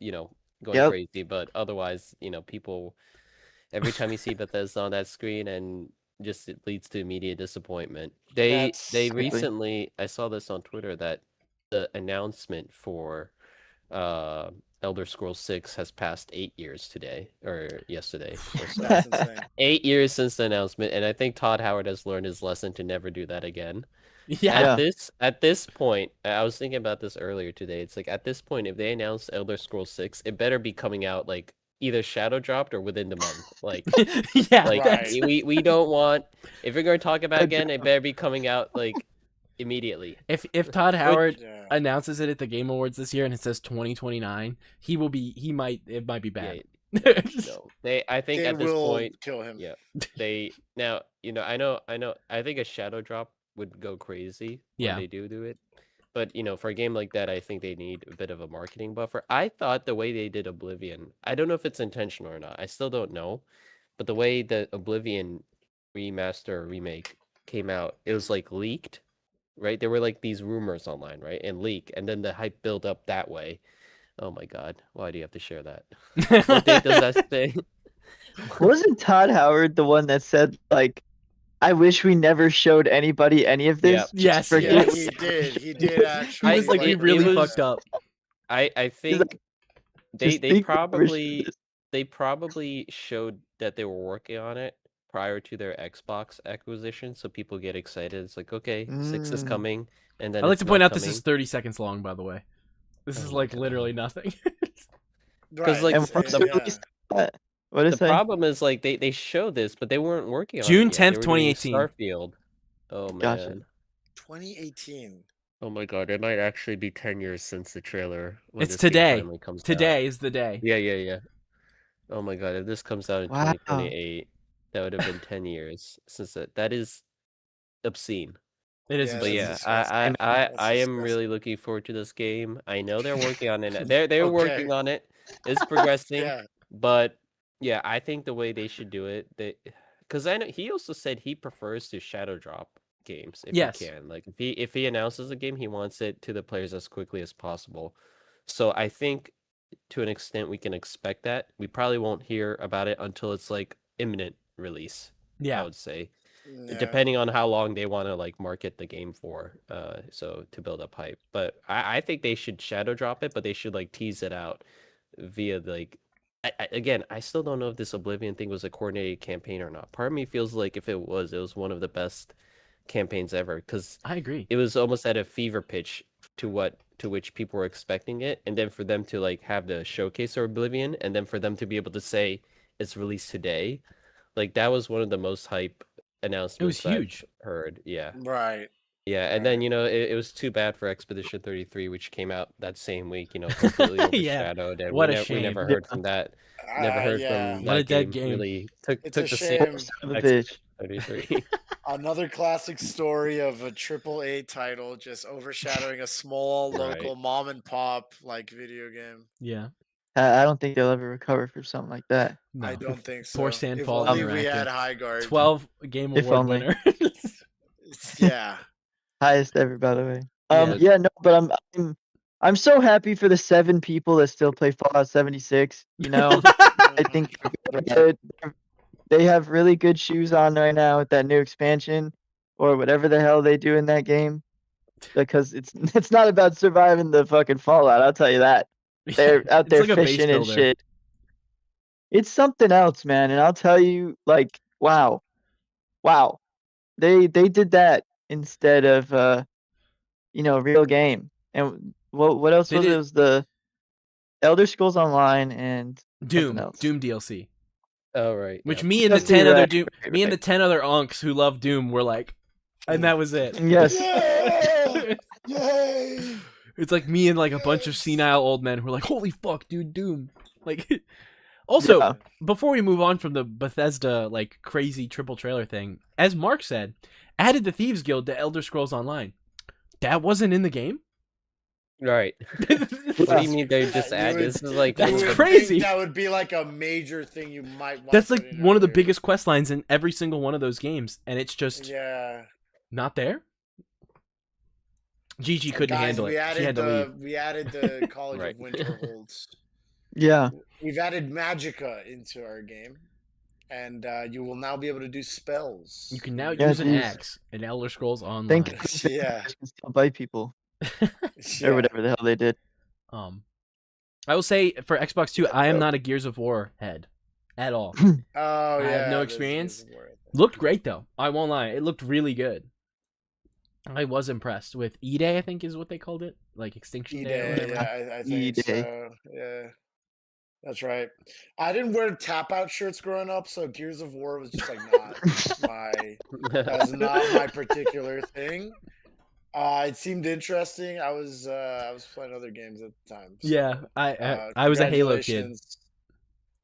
going crazy. But otherwise, people, every time you see Bethesda on that screen, and just it leads to immediate disappointment. They recently, I saw this on Twitter, that the announcement for Elder Scrolls 6 has passed 8 years today or yesterday. Or so. That's insane. 8 years since the announcement, and I think Todd Howard has learned his lesson to never do that again. Yeah. At this point, I was thinking about this earlier today. It's like at this point, if they announce Elder Scrolls 6, it better be coming out like either shadow dropped or within the month. Like, we don't want, if we're going to talk about it again, it better be coming out like immediately. If Todd Howard announces it at the Game Awards this year and it says 2029, it might be bad. Yeah, no, I think They at this will point, kill him. Yeah, I think a shadow drop would go crazy when they do it. But for a game like that, I think they need a bit of a marketing buffer. I thought the way they did Oblivion, I don't know if it's intentional or not. I still don't know. But the way the Oblivion remaster or remake came out, it was like leaked, right? There were like these rumors online, right? And leak, and then the hype built up that way. Oh my God, why do you have to share that? What date does that say? Wasn't Todd Howard the one that said like, "I wish we never showed anybody any of Yeah. this. Just Yes, Yeah, forget yes. he did. He we did He was actually like, we like really it was. fucked up. I He's think like, just they think we never showed probably this." they probably showed that they were working on it prior to their Xbox acquisition, so people get excited. It's like, okay, 6 is Mm. coming, and then I'd like it's to point not out this is coming. 30 seconds long, by the way. This Oh is my like God. literally nothing. Because right. like And It's when was the yeah. release? What did the it say? problem is like they showed this, but they weren't working on it June yet. They 10th, were doing 2018. Starfield. Oh Gotcha. man. 2018. Oh my God, it might actually be 10 years since the trailer when It's this game today. finally comes out. Today is the day. Yeah, yeah, yeah. Oh my God, if this comes out in Wow. 2028, that would have been 10 years since that is obscene. It is Yeah, But that's obscene. yeah, disgusting. That's I am disgusting. really looking forward to this game. I know they're working on it. They're Okay. working on it. It's progressing, Yeah. but yeah, I think the way they should do it, because I know he also said he prefers to shadow drop games if he Yes. can. Like if he announces a game, he wants it to the players as quickly as possible. So I think to an extent we can expect that. We probably won't hear about it until it's like imminent release, I Yeah. would say, Yeah. depending on how long they want to like market the game for, so to build up hype. But I think they should shadow drop it, but they should like tease it out via like again, I still don't know if this Oblivion thing was a coordinated campaign or not. Part of me feels like if it was one of the best campaigns ever, because I agree. it was almost at a fever pitch to which people were expecting it, and then for them to like have the showcase or Oblivion, and then for them to be able to say it's released today, like that was one of the most hype It was announcements I've huge. heard. Yeah. Right. Yeah, and then Right. it was too bad for Expedition 33, which came out that same week, completely Yeah. overshadowed, and What a we shame. never Yeah. heard from that. Never heard Yeah. from What a that dead game. game. Really It's a took the shame. same Son of a Expedition bitch. 33. Another classic story of a AAA title just overshadowing a small Right. local mom and pop like video game. Yeah. I don't think they'll ever recover from something like that. No. I don't think Poor so. If Sandfall only we had Interactive. High Guard. 12 Game If Award only. winner. Yeah. Highest ever, by the way. Yeah. Yeah, no, but I'm so happy for the 7 people that still play Fallout 76. I think they're good. They have really good shoes on right now with that new expansion or whatever the hell they do in that game. Because it's not about surviving the fucking Fallout, I'll tell you that. They're out It's there like a base fishing and builder. shit. It's something else, man, and I'll tell you, like, wow. Wow. They did that instead of real game. And what else They was it? did It was the Elder Scrolls Online and something else. Doom DLC. Oh right. Which Yeah. me and the DLC, 10 other right, Doom right, me and the right. 10 other unks who love Doom were like, and that was it. Yes. Yeah! Yay! It's like me and like a bunch of senile old men who are like, holy fuck, dude, Doom. Like also, Yeah. before we move on from the Bethesda like crazy triple trailer thing, as Mark said, added the Thieves Guild to Elder Scrolls Online. That wasn't in the game? Right. What do you mean they just You add? would- This is like That's You would crazy. think that would be like a major thing you might want. That's to like put in one of the earlier. biggest quest lines in every single one of those games, and it's just Yeah. not there. Gigi couldn't Guys, handle it. She had to leave. we added the College Right. of Winterholds. Yeah. We've added Magicka into our game, and you will now be able to do spells. You can now Yeah, use an geez. axe in Elder Scrolls Online. Thank God Yeah. can still bite people Yeah. or whatever the hell they did. I will say for Xbox 2, I am not a Gears of War head at all. Oh I yeah. have no there's experience. Gears of War. Looked great though. I won't lie. It looked really good. I was impressed with E-Day, I think is what they called it, like Extinction Day or E-Day, whatever. yeah, I think E-Day. so. Yeah. That's right. I didn't wear tap out shirts growing up, so Gears of War was just like that was not my particular thing. It seemed interesting. I was playing other games at the time. So, Yeah, I was a Halo kid. congratulations.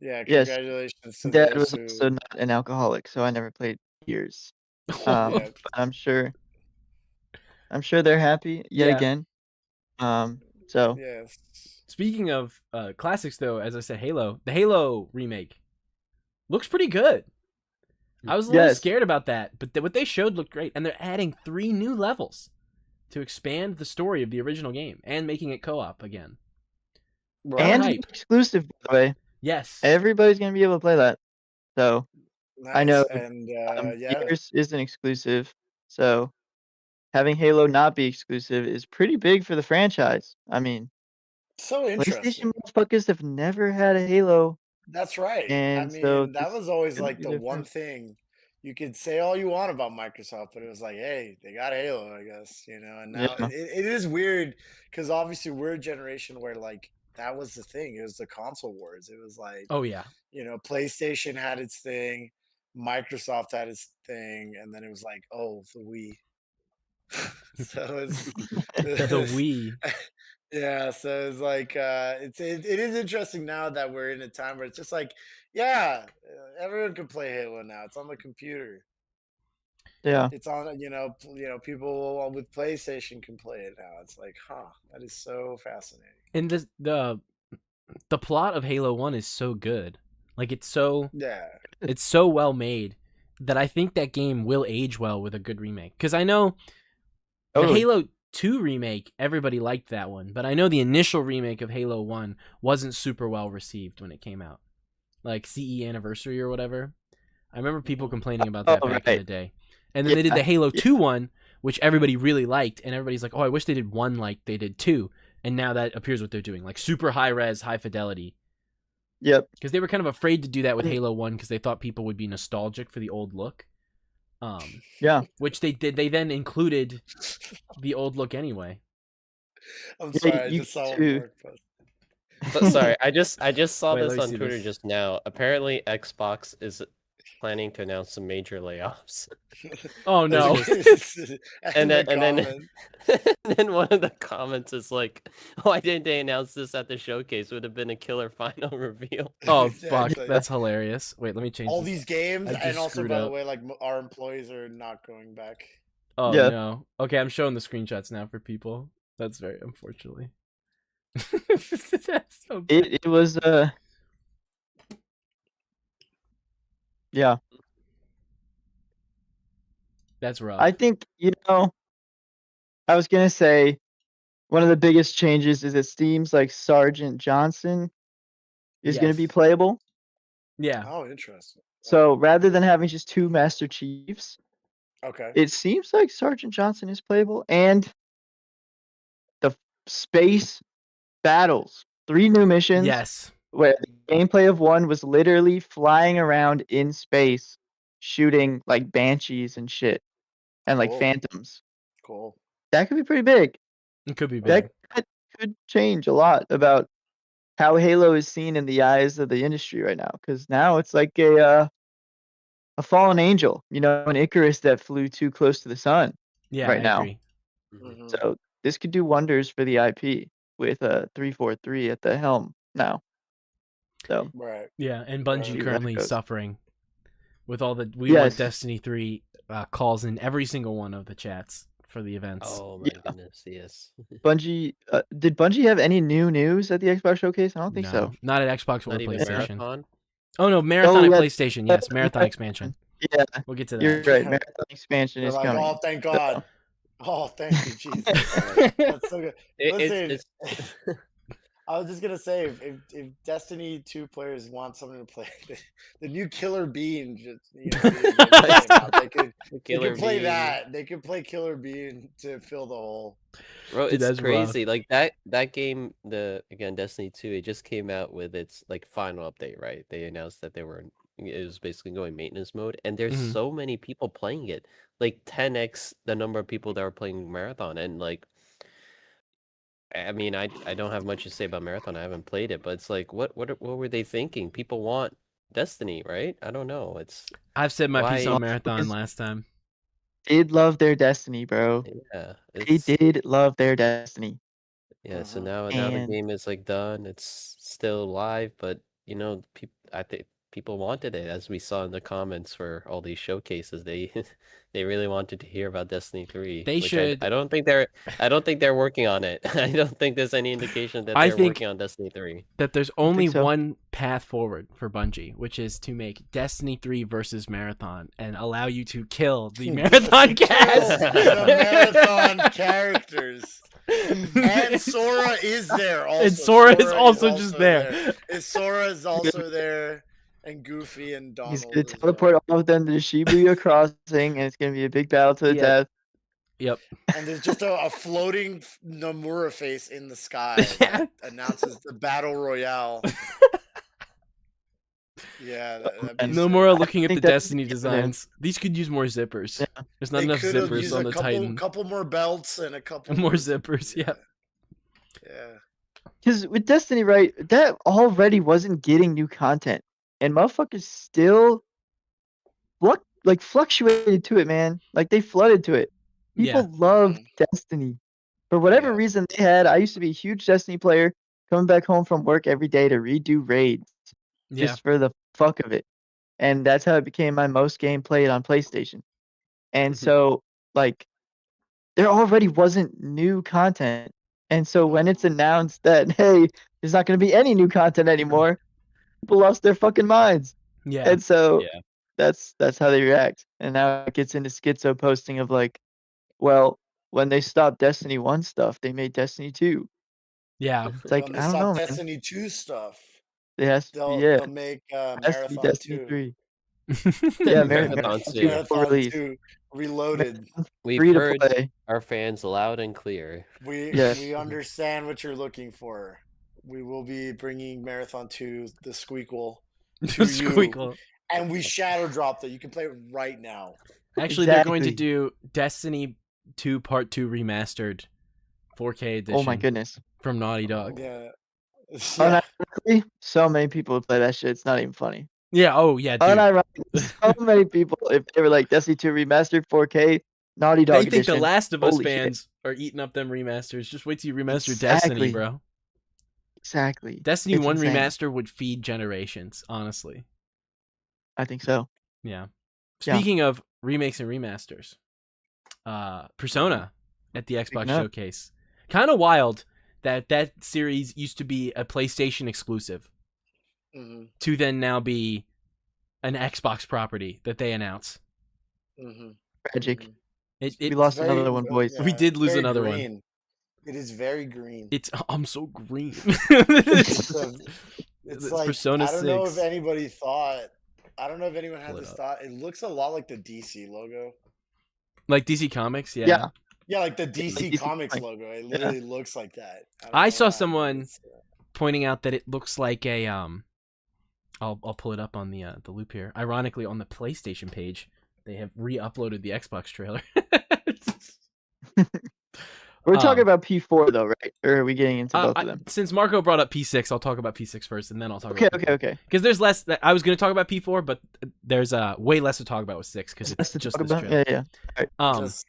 Yeah, Yes. congratulations to Dad those was who. also not an alcoholic, so I never played Gears. Yeah. But I'm sure they're happy yet Yeah. again. So Yes. Speaking of classics, though, as I said, Halo, the Halo remake looks pretty good. I was a little Yes. scared about that, but what they showed looked great, and they're adding 3 new levels to expand the story of the original game and making it co-op again. Hella and hype. exclusive, by the way. Yes. Everybody's gonna be able to play that. So I Nice. know And yeah, Gears isn't exclusive, so having Halo not be exclusive is pretty big for the franchise. I mean, so PlayStation interesting. motherfuckers have never had a Halo, That's right. I and so mean, that this was always could like be the one different. thing you could say all you want about Microsoft, but it was like, hey, they got Halo, I guess, And now Yeah. it is weird because obviously we're a generation where like that was the thing. It was the console wars. It was like, Oh yeah. PlayStation had its thing, Microsoft had its thing, and then it was like, oh, the Wii. So The it's Wii. yeah, so it's like it is interesting now that we're in a time where it's just like, yeah, everyone can play Halo now. It's on the computer. Yeah. It's on, people with PlayStation can play it now. It's like, huh, that is so fascinating. And the plot of Halo 1 is so good. Like it's so Yeah. well made that I think that game will age well with a good remake. Cuz I know the Totally. Halo 2 remake, everybody liked that one, but I know the initial remake of Halo 1 wasn't super well received when it came out. Like CE Anniversary or whatever. I remember people complaining about that Oh, back in right. the day. And then they did the Yeah, Halo 2 one, which everybody really liked, and everybody's like, "Oh, I wish they did one like they did 2." And now that appears what they're doing, like super high res, high fidelity. Yep. Because they were kind of afraid to do that with Mm. Halo 1 because they thought people would be nostalgic for the old look. Yeah. Which they did. They then included the old look anyway. I'm Yeah, sorry, I you just saw one too. more post. So, sorry, I just saw Wait, let this me on see Twitter this. just now. Apparently, Xbox is planning to announce some major layoffs. Oh no. And then the comment. and then one of the comments is like, "Why didn't they announce this at the showcase? Would have been a killer final reveal." Oh Yeah, fuck, it's like, that's hilarious. Wait, let me change all this. these games, I and just also screwed by the up. way, like our employees are not going back. Oh Yeah. no. Okay, I'm showing the screenshots now for people. That's very unfortunately. That's so bad. It was yeah. That's rough. I think, I was gonna say one of the biggest changes is it seems like Sergeant Johnson is gonna be Yes. playable. Yeah. Oh, interesting. So rather than having just 2 Master Chiefs, Okay. it seems like Sergeant Johnson is playable, and the space battles. 3 new missions Yes. where the gameplay of 1 was literally flying around in space, shooting, like, banshees and shit, and, like, Cool. phantoms. Cool. That could be pretty big. It could be That big. could change a lot about how Halo is seen in the eyes of the industry right now. Because now it's like a fallen angel, an Icarus that flew too close to the sun Yeah, right I now. agree. Mhm. So this could do wonders for the IP with 343 at the helm now. So Right. Yeah, and Bungie see where that currently goes. suffering with all the We Want Yes. Destiny 3 calls in every single one of the chats for the events. Oh my goodness, yes. Bungie, did Bungie have any new news at the Xbox showcase? I don't think No, so. not at Xbox or Not even PlayStation. Marathon. Oh no, Marathon Oh, at yeah, PlayStation. Yes, Marathon expansion. Yeah, We'll get to you're that. right. Marathon expansion They're is like, coming. oh, thank God. Oh, thank you, Jesus. That's so good. Listen, It's I was just gonna say, if Destiny 2 players want something to play, the new Killer Bean, just be a game that came out. They Killer could play Bean. that. They could play Killer Bean to fill the hole. Bro, Dude, it's that's rough. crazy. Like that game, again Destiny 2, it just came out with its like final update, right? They announced that it was basically going maintenance mode, and there's Mhm. so many people playing it, like 10x the number of people that are playing Marathon, and like, I mean, I don't have much to say about Marathon. I haven't played it, but it's like, what were they thinking? People want Destiny, right? I don't know. It's I've said my piece why, on Marathon Is- last time. Did love their Destiny, bro. yeah, They it's did love their Destiny. yeah. So Mhm. now the And game is like done. It's still live, but people, I think people wanted it, as we saw in the comments for all these showcases. They they really wanted to hear about Destiny 3, They which should. I don't think they're working on it. I don't think there's any indication that I they're think working on Destiny 3. that there's think only so. one path forward for Bungie, which is to make Destiny 3 versus Marathon and allow you to kill the Marathon Kill cast. the Marathon characters. And Sora is there also. And Sora is also just there. Sora is also there, and Goofy and Donald. He's gonna as well. teleport all of them to Shibuya Crossing, and it's gonna be a big battle to the Yeah. death. Yep. And there's just a floating Nomura face in the sky Yeah. that announces the battle royale. Yeah, that'd be And No sick. more looking at the think that's Destiny the designs. These could use more zippers. Yeah. There's not They enough could've zippers used on a the couple, Titan. couple more belts and a couple More zippers, yeah. Yeah. Because with Destiny, right, that already wasn't getting new content, and motherfuckers still fluctuated to it, man. Like they flooded to it. People loved Destiny for whatever Yeah. reason they had. I used to be a huge Destiny player, coming back home from work every day to redo raids Yeah. just for the fuck of it, and that's how it became my most game played on PlayStation. And so, like, there already wasn't new content. And so when it's announced that, hey, there's not going to be any new content anymore, people lost their fucking minds. Yeah. And so Yeah. that's how they react. And now it gets into schizo posting of like, well, when they stopped Destiny 1 stuff, they made Destiny 2. Yeah. It's like, When they I don't stop know, man. Destiny 2 stuff, It has to be, they'll make it has to be Marathon Destiny 2. 3. Yeah, Marathon Marathon 2. 2 full Marathon release. 2 Reloaded. We've Free to heard play. our fans loud and clear. Yes. We understand what you're looking for. We will be bringing Marathon 2, the Squeakle, to you. Squeakle. And we shadow dropped it. You can play it right now. Actually, they're going to Exactly. do Destiny 2 Part 2 remastered 4K edition. Oh my goodness. From Naughty Dog. Yeah. Unironically, so many people would play that shit. It's not even funny. Yeah. Oh yeah, dude. Unironically, so many people, if they were like Destiny 2 remastered 4K, Naughty Dog They think edition. the Last of Us Holy shit. fans are eating up them remasters. Just wait till you remaster Destiny, Exactly. bro. Exactly. Destiny It's 1 insane. remaster would feed generations, honestly. I think so. Yeah. Yeah. Speaking of remakes and remasters, Persona at the Xbox Speaking of. Showcase. Kind of wild that series used to be a PlayStation exclusive Mm-hmm. to then now be an Xbox property that they announce. Mm-hmm. Tragic. It We lost another one, boys. We did lose very another one. green. It is very green. It's I'm so green. It's It's like Persona I don't know if 6. anyone had Pull it this up. thought. It looks a lot like the DC logo. Like DC Comics, yeah. Yeah. Yeah, like the DC DC Comics Comics. logo. It literally looks like that. don't I know saw why, someone it's, pointing out that it looks like a I'll pull it up on the loop here. Ironically, on the PlayStation page, they have re-uploaded the Xbox trailer. We're talking about P4 though, right? Or are we getting into both of them? Since Marco brought up P6, I'll talk about P6 first, and then I'll talk Okay, about P4. okay. Because there's less. I was going to talk about P4, but there's way less to talk about with 6 because That's it's to just talk this about. trailer. Yeah. just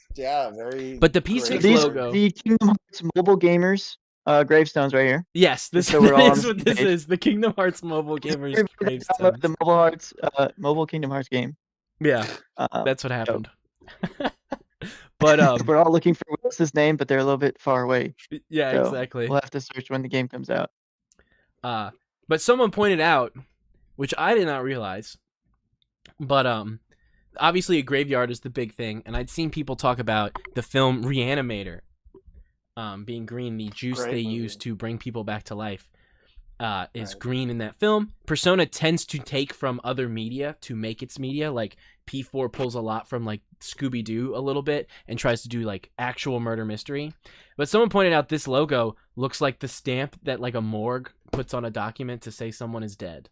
very. But the P6 great. logo. The Kingdom Hearts mobile gamers gravestones right here. Yes, this so we're all on is the what same this page. is. The Kingdom Hearts mobile gamers Everybody download gravestones. the mobile Kingdom Hearts game. Yeah, Uh, that's what happened. But we're all looking for Willis's name, but they're a little bit far away. yeah, So exactly. We'll have to search when the game comes out. But someone pointed out, which I did not realize, but obviously a graveyard is the big thing, and I'd seen people talk about the film Reanimator, being green, the juice Great they movie. use to bring people back to life, is Right. green in that film. Persona tends to take from other media to make its media, like P4 pulls a lot from like Scooby-Doo a little bit and tries to do like actual murder mystery. But someone pointed out this logo looks like the stamp that like a morgue puts on a document to say someone is dead.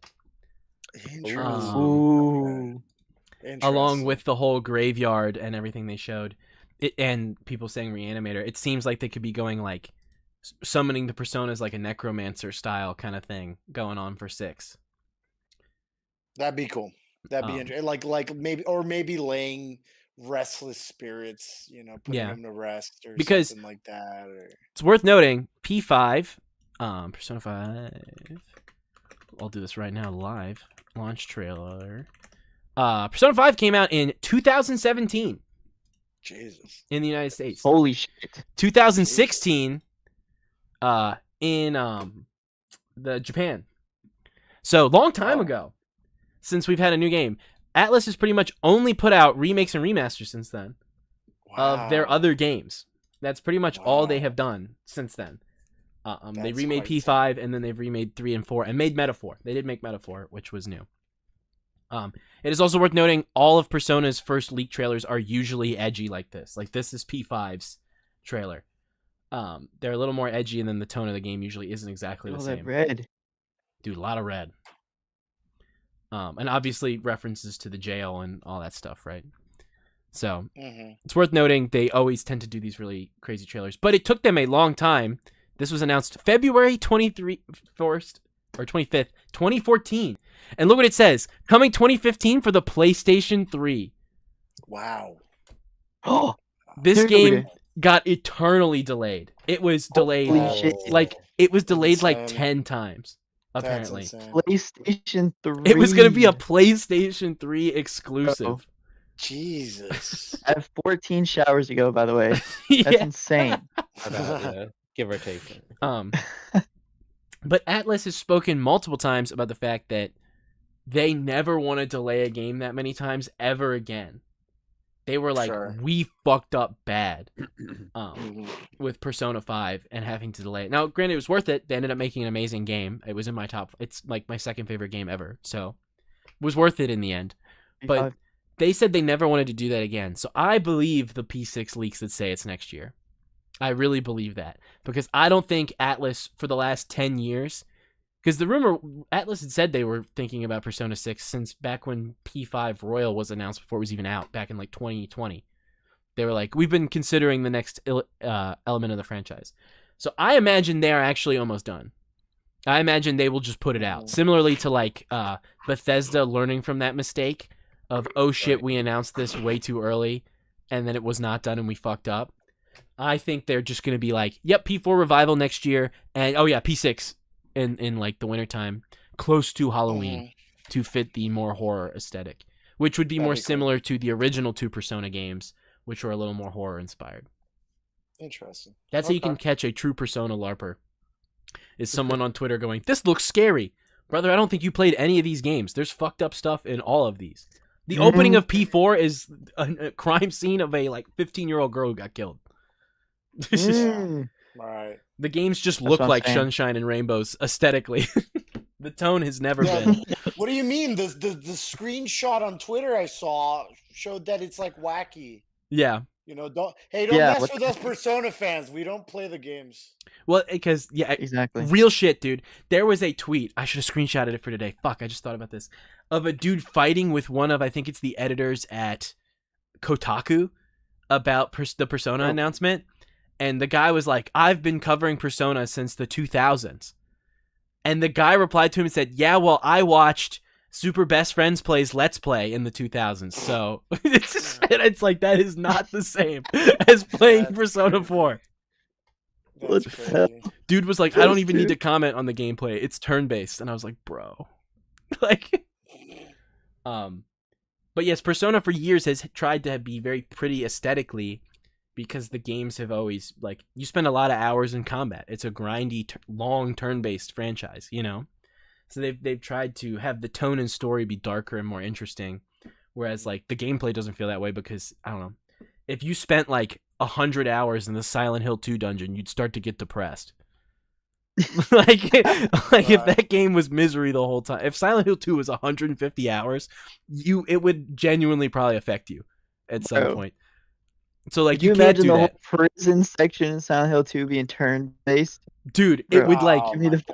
Interesting. Ooh. Along with the whole graveyard and everything they showed. And people saying Reanimator, it seems like they could be going like summoning the personas like a necromancer style kind of thing going on for 6. That'd be cool. That'd be interesting. Like maybe laying restless spirits, putting Yeah. them to rest or Because- something like that. Or It's worth noting, P5, Persona 5, I'll do this right now live. launch trailer. Persona 5 came out in 2017 Jesus. in the United States. Holy shit. 2016 in the Japan. So long time ago since we've had a new game. Atlas has pretty much only put out remakes and remasters since then of their other games. That's pretty much all they have done since then. They That's remade quite P5 and then they've remade 3 and 4 and made Metaphor. They did make Metaphor, which was new. It is also worth noting all of Persona's first leak trailers are usually edgy like this. Like this is P5's trailer. They're a little more edgy, and then the tone of the game usually isn't exactly the All same. that red. Dude, a lot of red. And obviously references to the jail and all that stuff, right? So it's worth noting they always tend to do these really crazy trailers, but it took them a long time. This was announced February 25th, 2014. And look what it says. Coming 2015 for the PlayStation 3. Wow. Oh, This dude. game got eternally delayed. It was delayed. Holy shit. Like, it was delayed like Insane. 10 times, apparently. That's insane. PlayStation 3. It was going to be a PlayStation 3 exclusive. Jesus. I have 14 showers to go, by the way. That's Yeah. insane. About, give or take. But Atlas has spoken multiple times about the fact that they never want to delay a game that many times ever again. They were like, Sure. we fucked up bad Mhm. with Persona 5 and having to delay it. Now, granted, it was worth it. They ended up making an amazing game. It was in my top. It's like my second favorite game ever. So it was worth it in the end. But they said they never wanted to do that again. So I believe the P6 leaks that say it's next year. I really believe that. Because I don't think Atlas, for the last 10 years... Because the rumor, Atlas had said they were thinking about Persona 6 since back when P5 Royal was announced before it was even out, back in like 2020. They were like, we've been considering the next element of the franchise. So I imagine they are actually almost done. I imagine they will just put it out. Similarly to like Bethesda learning from that mistake of, oh shit, we announced this way too early and then it was not done and we fucked up. I think they're just going to be like, yep, P4 revival next year. And oh yeah, P6 in like the wintertime, close to Halloween to fit the more horror aesthetic, which would be more similar to the original two Persona games, which were a little more horror inspired. Interesting. That's how you can catch a true Persona LARPer. Is someone on Twitter going, this looks scary. Brother, I don't think you played any of these games. There's fucked up stuff in all of these. The opening of P4 is a crime scene of a like 15-year-old girl who got killed. Right. The games just look like sunshine and rainbows aesthetically. The tone has never been. What do you mean? The screenshot on Twitter I saw showed that it's like wacky. Yeah. You know, don't mess with us Persona fans. We don't play the games. Well, because exactly. Real shit, dude. There was a tweet. I should have screenshotted it for today. Fuck, I just thought about this. Of a dude fighting with one of, I think it's the editors at Kotaku about the Persona announcement. And the guy was like, I've been covering Persona since the 2000s. And the guy replied to him and said, yeah, well, I watched Super Best Friends Plays Let's Play in the 2000s. So it's like, that is not the same as playing Persona 4. That's crazy. Dude was like, I don't even need to comment on the gameplay. It's turn-based. And I was like, bro. Like, but yes, Persona for years has tried to be very pretty aesthetically, because the games have always, like, you spend a lot of hours in combat. It's a grindy, long turn-based franchise, you know? So they've tried to have the tone and story be darker and more interesting, whereas, like, the gameplay doesn't feel that way because, I don't know, if you spent, like, 100 hours in the Silent Hill 2 dungeon, you'd start to get depressed. like if that game was misery the whole time, if Silent Hill 2 was 150 hours, it would genuinely probably affect you at some point. So like, Could you can't imagine do the that. whole prison section in Silent Hill 2 being turn based? Dude, it would like Oh give me my the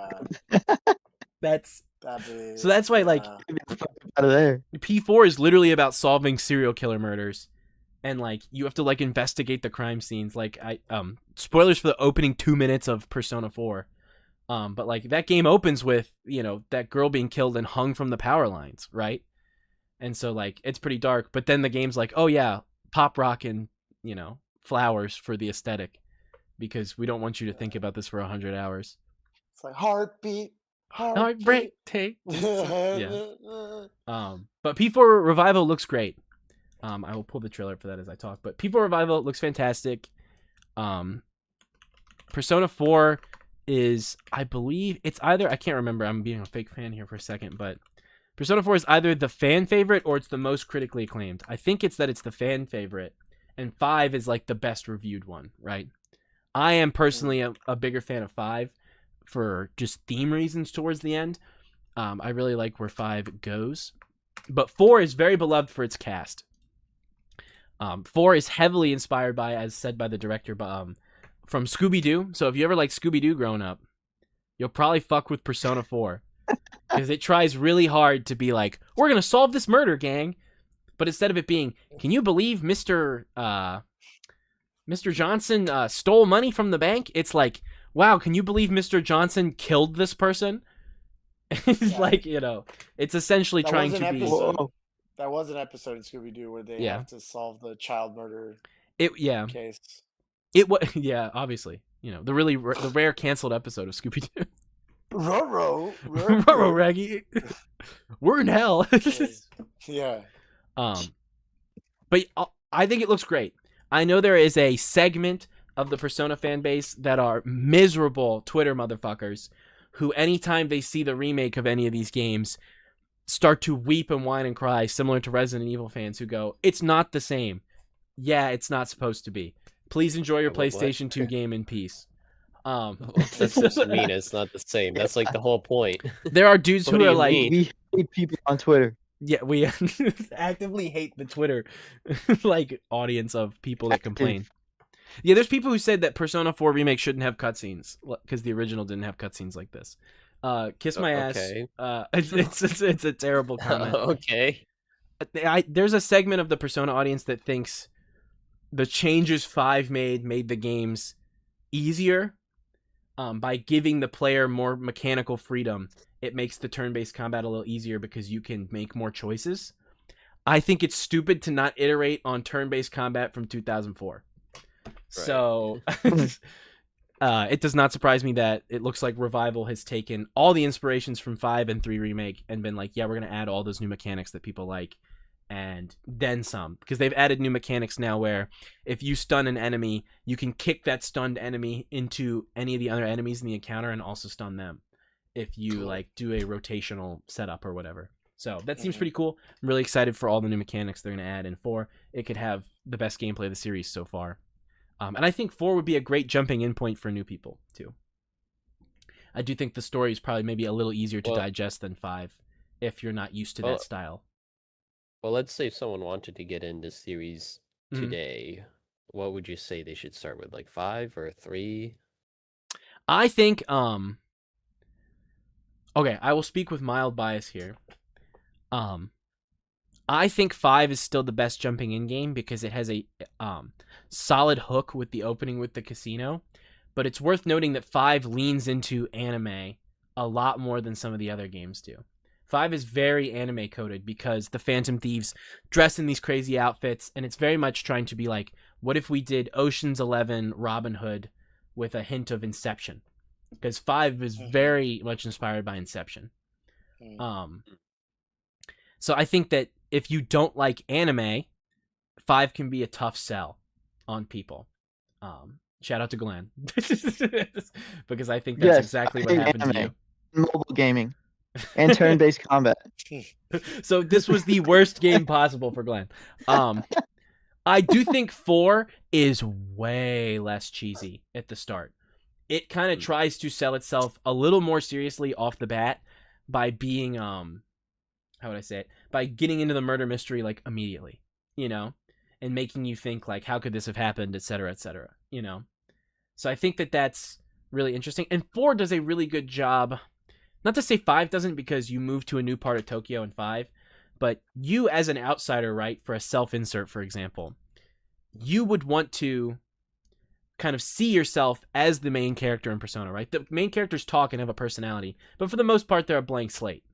God. that's That'd so that's why like get me the fuck out of there. P4 is literally about solving serial killer murders, and like you have to like investigate the crime scenes. Like spoilers for the opening 2 minutes of Persona 4. But like that game opens with, you know, that girl being killed and hung from the power lines, right? And so like it's pretty dark, but then the game's like, oh yeah, pop rock and, you know, flowers for the aesthetic, because we don't want you to think about this for 100 hours. It's like heartbeat, Heartbreak take. Yeah. But P4 Revival looks great. I will pull the trailer for that as I talk. But P4 Revival looks fantastic. Persona 4 is, I believe, it's either, I can't remember, I'm being a fake fan here for a second, but Persona 4 is either the fan favorite or it's the most critically acclaimed. I think it's that it's the fan favorite, and 5 is like the best reviewed one, right? I am personally a bigger fan of 5 for just theme reasons towards the end. I really like where 5 goes. But 4 is very beloved for its cast. 4 is heavily inspired by, as said by the director, from Scooby-Doo. So if you ever liked Scooby-Doo growing up, you'll probably fuck with Persona 4. Because it tries really hard to be like, we're going to solve this murder, gang. But instead of it being, can you believe Mr. Johnson stole money from the bank? It's like, wow, can you believe Mr. Johnson killed this person? It's like, it's essentially trying to be... That was an episode in Scooby-Doo where they have to solve the child murder case. It was, obviously. The rare canceled episode of Scooby-Doo. Ruh-roh, Raggy. We're in hell. Yeah. But I think it looks great. I know there is a segment of the Persona fan base that are miserable Twitter motherfuckers who, anytime they see the remake of any of these games, start to weep and whine and cry, similar to Resident Evil fans who go, it's not the same. Yeah, it's not supposed to be. Please enjoy your PlayStation 2 game in peace. That's just mean. It's not the same. That's like the whole point. There are dudes who are like, we hate people on Twitter. Yeah, we actively hate the Twitter like audience of people that complain. Yeah, there's people who said that Persona 4 Remake shouldn't have cutscenes because the original didn't have cutscenes like this. Kiss my ass. It's a terrible comment. Okay. There's a segment of the Persona audience that thinks the changes 5 made the games easier by giving the player more mechanical freedom. It makes the turn-based combat a little easier because you can make more choices. I think it's stupid to not iterate on turn-based combat from 2004. Right. So it does not surprise me that it looks like Revival has taken all the inspirations from 5 and 3 Remake and been like, yeah, we're going to add all those new mechanics that people like and then some. Because they've added new mechanics now where if you stun an enemy, you can kick that stunned enemy into any of the other enemies in the encounter and also stun them if you like do a rotational setup or whatever. So that seems pretty cool. I'm really excited for all the new mechanics they're going to add in 4. It could have the best gameplay of the series so far. And I think 4 would be a great jumping in point for new people too. I do think the story is probably maybe a little easier to digest than 5 if you're not used to that style. Well, let's say someone wanted to get into series today. What would you say they should start with, like 5 or 3? I think okay, I will speak with mild bias here. I think 5 is still the best jumping in game because it has a solid hook with the opening with the casino. But it's worth noting that 5 leans into anime a lot more than some of the other games do. 5 is very anime coded because the Phantom Thieves dress in these crazy outfits, and it's very much trying to be like, what if we did Ocean's 11 Robin Hood with a hint of Inception? Because 5 is very much inspired by Inception. So I think that if you don't like anime, 5 can be a tough sell on people. Shout out to Glenn. Because I think that's exactly what happened to you. Mobile gaming and turn-based combat. So this was the worst game possible for Glenn. I do think 4 is way less cheesy at the start. It kind of tries to sell itself a little more seriously off the bat by being how would I say it? By getting into the murder mystery like immediately, and making you think like, how could this have happened, et cetera, So I think that that's really interesting. And 4 does a really good job. Not to say 5 doesn't, because you move to a new part of Tokyo in 5, but you as an outsider, right, for a self-insert, for example, you would want to kind of see yourself as the main character in Persona, right? The main characters talk and have a personality, but for the most part, they're a blank slate.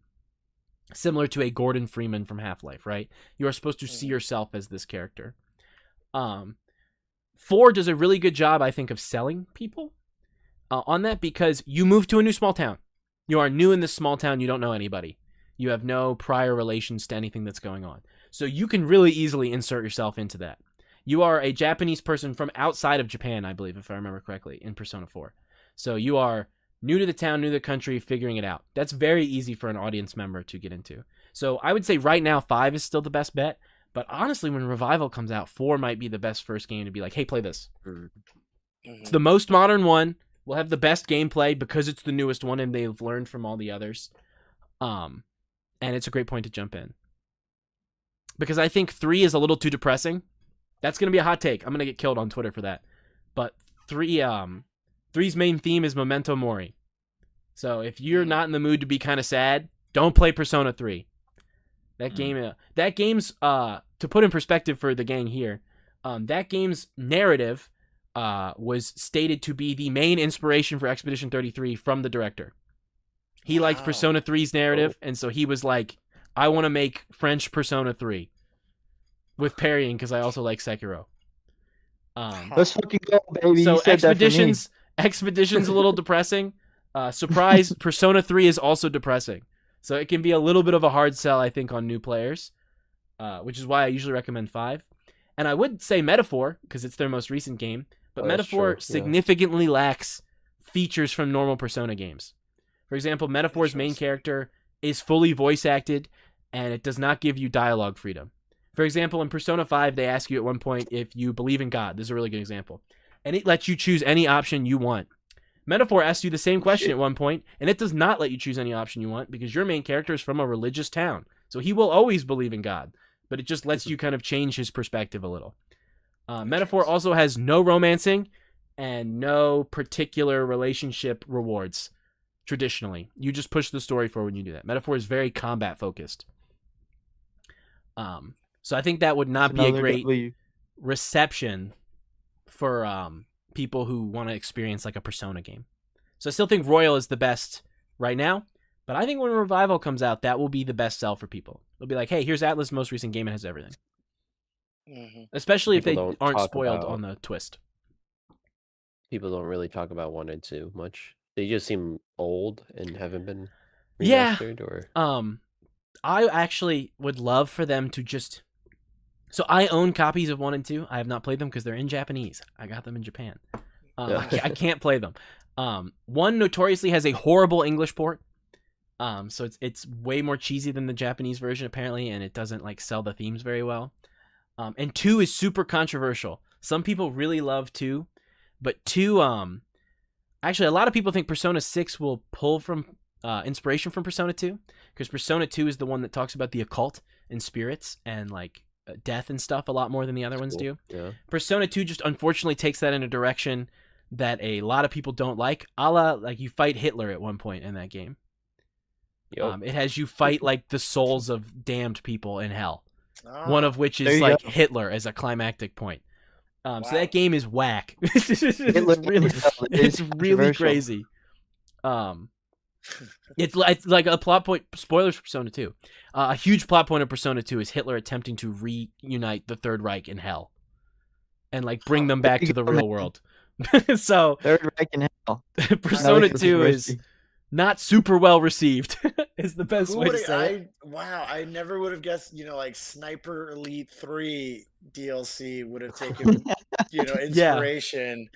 Similar to a Gordon Freeman from Half-Life, right? You are supposed to see yourself as this character. 4 does a really good job, I think, of selling people on that, because you move to a new small town. You are new in this small town. You don't know anybody. You have no prior relations to anything that's going on. So you can really easily insert yourself into that. You are a Japanese person from outside of Japan, I believe, if I remember correctly, in Persona 4. So you are new to the town, new to the country, figuring it out. That's very easy for an audience member to get into. So I would say right now 5 is still the best bet. But honestly, when Revival comes out, 4 might be the best first game to be like, hey, play this. It's the most modern one. We'll have the best gameplay because it's the newest one and they've learned from all the others. And it's a great point to jump in. Because I think 3 is a little too depressing. That's going to be a hot take. I'm going to get killed on Twitter for that. But 3's main theme is Memento Mori. So if you're not in the mood to be kind of sad, don't play Persona 3. That game's to put in perspective for the gang here, that game's narrative was stated to be the main inspiration for Expedition 33 from the director. He liked Persona 3's narrative, and so he was like, I want to make French Persona 3 with parrying because I also like Sekiro. Let's fucking go, baby. So You said that for me. Expedition's a little depressing. Surprise, Persona 3 is also depressing. So it can be a little bit of a hard sell, I think, on new players, which is why I usually recommend 5. And I would say Metaphor, because it's their most recent game, but Metaphor significantly lacks features from normal Persona games. For example, Metaphor's main character is fully voice acted, and it does not give you dialogue freedom. For example, in Persona 5, they ask you at one point if you believe in God. This is a really good example. And it lets you choose any option you want. Metaphor asks you the same question at one point, and it does not let you choose any option you want because your main character is from a religious town. So he will always believe in God, but it just lets you kind of change his perspective a little. Metaphor also has no romancing and no particular relationship rewards, traditionally. You just push the story forward when you do that. Metaphor is very combat focused. So I think that would not be a great reception for people who want to experience like a Persona game. So I still think Royal is the best right now, but I think when Revival comes out, that will be the best sell for people. It'll be like, hey, here's Atlas' most recent game. It has everything. Especially if they aren't spoiled on the twist. People don't really talk about 1 and 2 much. They just seem old and haven't been remastered. Or I actually would love for them to just... So I own copies of 1 and 2. I have not played them because they're in Japanese. I got them in Japan. I can't play them. 1 notoriously has a horrible English port. So it's way more cheesy than the Japanese version apparently, and it doesn't like sell the themes very well. And 2 is super controversial. Some people really love 2, but 2 actually a lot of people think Persona 6 will pull from inspiration from Persona 2 because Persona 2 is the one that talks about the occult and spirits and like death and stuff a lot more than the other ones do. Yeah. Persona 2 just unfortunately takes that in a direction that a lot of people don't like. A la, like you fight Hitler at one point in that game. It has you fight like the souls of damned people in hell. One of which is like Hitler as a climactic point. So that game is whack. It's really crazy. It's like a plot point. Spoilers for Persona 2. A huge plot point of Persona 2 is Hitler attempting to reunite the Third Reich in hell, and like bring them back to the real world. So Third Reich in hell. Persona 2 is not super well received. Is the best way to say it. I never would have guessed. Like Sniper Elite 3 DLC would have taken inspiration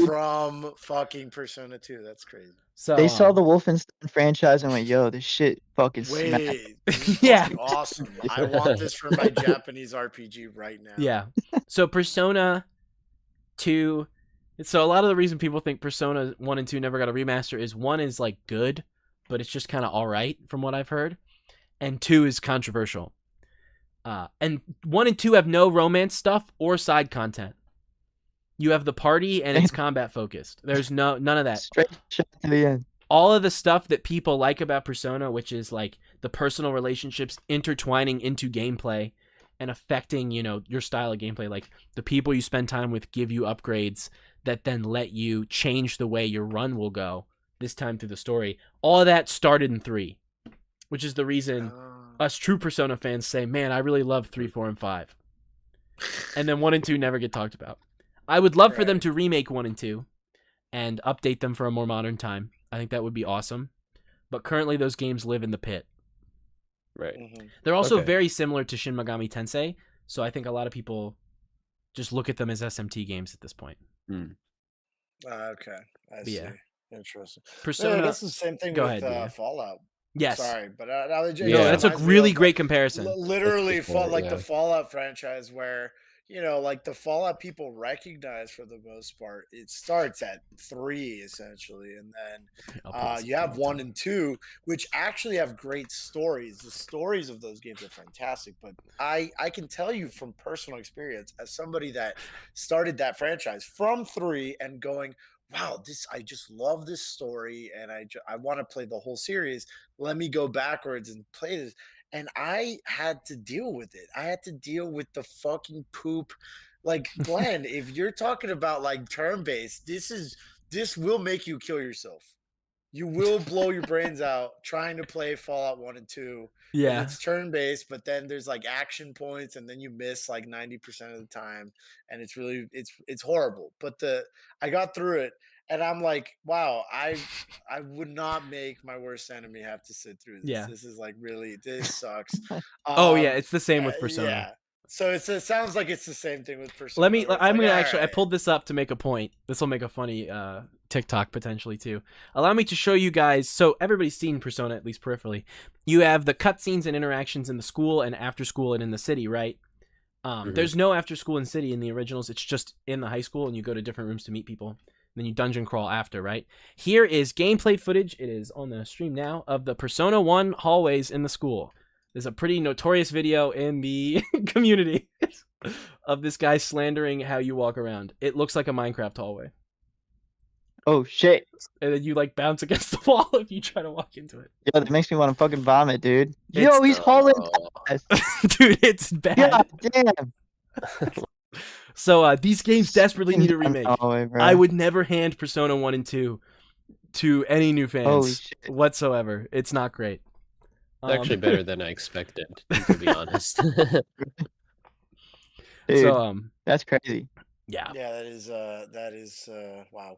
from fucking Persona 2. That's crazy. So they saw the Wolfenstein franchise and went, "Yo, this shit fucking smacked." Yeah, awesome. I want this for my Japanese RPG right now. Yeah. So Persona 2. So a lot of the reason people think Persona 1 and 2 never got a remaster is 1 is like good, but it's just kind of all right from what I've heard, and 2 is controversial. And 1 and 2 have no romance stuff or side content. You have the party and it's combat focused. There's none of that. Straight shot to the end. All of the stuff that people like about Persona, which is like the personal relationships intertwining into gameplay and affecting, your style of gameplay. Like the people you spend time with give you upgrades that then let you change the way your run will go this time through the story. All of that started in 3, which is the reason us true Persona fans say, man, I really love 3, 4, and 5. And then 1 and 2 never get talked about. I would love for them to remake 1 and 2 and update them for a more modern time. I think that would be awesome. but currently those games live in the pit. Right. Mhm. They're also Okay. very similar to Shin Megami Tensei, so I think a lot of people just look at them as SMT games at this point. Okay, I But see. yeah, Interesting. Yeah, I Persona. guess the same thing Go with ahead, yeah. Fallout. Yes. Sorry, but now it No, just Yeah. that's a reminds me really of great comparison. literally point, like the yeah. Fallout franchise, where like the Fallout people recognize for the most part, it starts at 3 essentially, and then I'll put this you up have one 1 more and 2, which actually have great stories. The stories of those games are fantastic, but I can tell you from personal experience, as somebody that started that franchise from 3 and going, wow, this I just love this story, and I want to play the whole series. Let me go backwards and play this. And I had to deal with it. I had to deal with the fucking poop. Like, Glenn, if you're talking about like turn based, this will make you kill yourself. You will blow your brains out trying to play Fallout 1 and 2 because Yeah. it's turn based, but then there's like action points and then you miss like 90% of the time, and it's really it's horrible. But I got through it, and I'm like, wow, I would not make my worst enemy have to sit through this. Yeah. This is like really, this sucks. Oh yeah, it's the same with Persona. Yeah. So it sounds like it's the same thing with Persona. Let me. where it's I'm like, gonna all actually. I right. pulled this up to make a point. This will make a funny TikTok potentially too. Allow me to show you guys. So everybody's seen Persona, at least peripherally. You have the cutscenes and interactions in the school and after school and in the city, right? There's no after school and city in the originals. It's just in the high school, and you go to different rooms to meet people. Then you dungeon crawl after, right? Here is gameplay footage. It is on the stream now of the Persona 1 hallways in the school. There's a pretty notorious video in the community of this guy slandering how you walk around. It looks like a Minecraft hallway. Oh shit. And then you like bounce against the wall if you try to walk into it. Yeah, that makes me want to fucking vomit, dude. Yo, It's- he's hauling ass. Dude, it's bad. God damn. So these games desperately need a Down remake. hallway, bro. I would never hand Persona 1 and 2 to any new Holy fans shit. whatsoever. It's not great. It's actually better than I expected, to be honest. Dude, So that's crazy. yeah, Yeah, that is wow.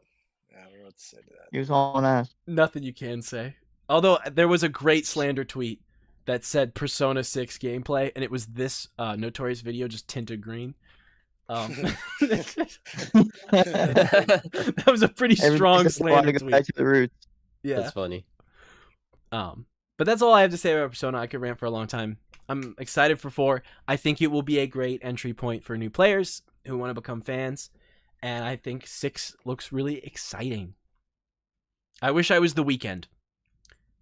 Yeah, I don't know what to say to that. He was hauling ass. nothing you can say. Although there was a great slander tweet that said Persona 6 gameplay, and it was this notorious video just tinted green. That was a pretty strong Everybody's like, "I wanna slander go tweet. back to the roots." Yeah. That's funny. But that's all I have to say about Persona. I could rant for a long time. I'm excited for 4. I think it will be a great entry point for new players who want to become fans, and I think 6 looks really exciting. I wish I was The Weeknd,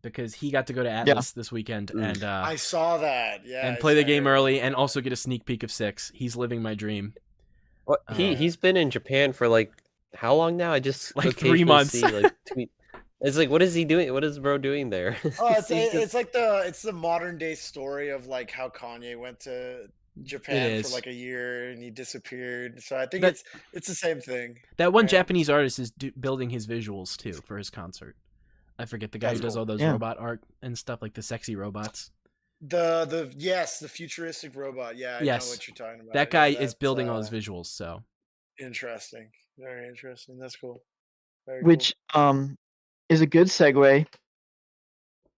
because he got to go to Atlas this weekend and I saw that. Yeah, and I play the saw game it. early and also get a sneak peek of 6. He's living my dream. What he's been in Japan for like how long now? I just Like 3 occasionally months. See, like, tweet. It's like, what is he doing? What is bro doing there? Oh, See, 'cause- it's like the modern day story of like how Kanye went to Japan for is. like a year and he disappeared. So I think That- it's the same thing. That one Right. Japanese artist is building his visuals too for his concert. I forget the guy That's who does cool. all those Yeah. robot art and stuff, like the sexy robots. The futuristic robot. Yeah, I Yes. know what you're talking about. That Yeah, guy is that's, building all his visuals. So Interesting. Very interesting. That's cool. Very Which is a good segue.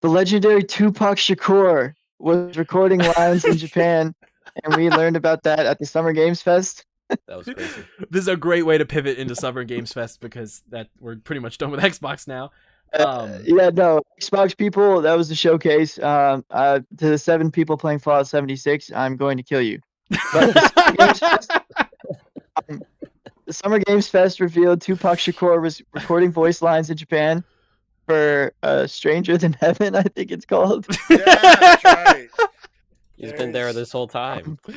The legendary Tupac Shakur was recording lines in Japan, and we learned about that at the Summer Games Fest. that was crazy. this is a great way to pivot into Summer Games Fest because that we're pretty much done with Xbox now. Yeah, no, Xbox people, that was the showcase. To the 7 people playing Fallout 76, I'm going to kill you. But the Summer Games Fest revealed Tupac Shakur was recording voice lines in Japan for Stranger Than Heaven, I think it's called. cool. Yeah, that's right. He's been there There's- this whole time. Because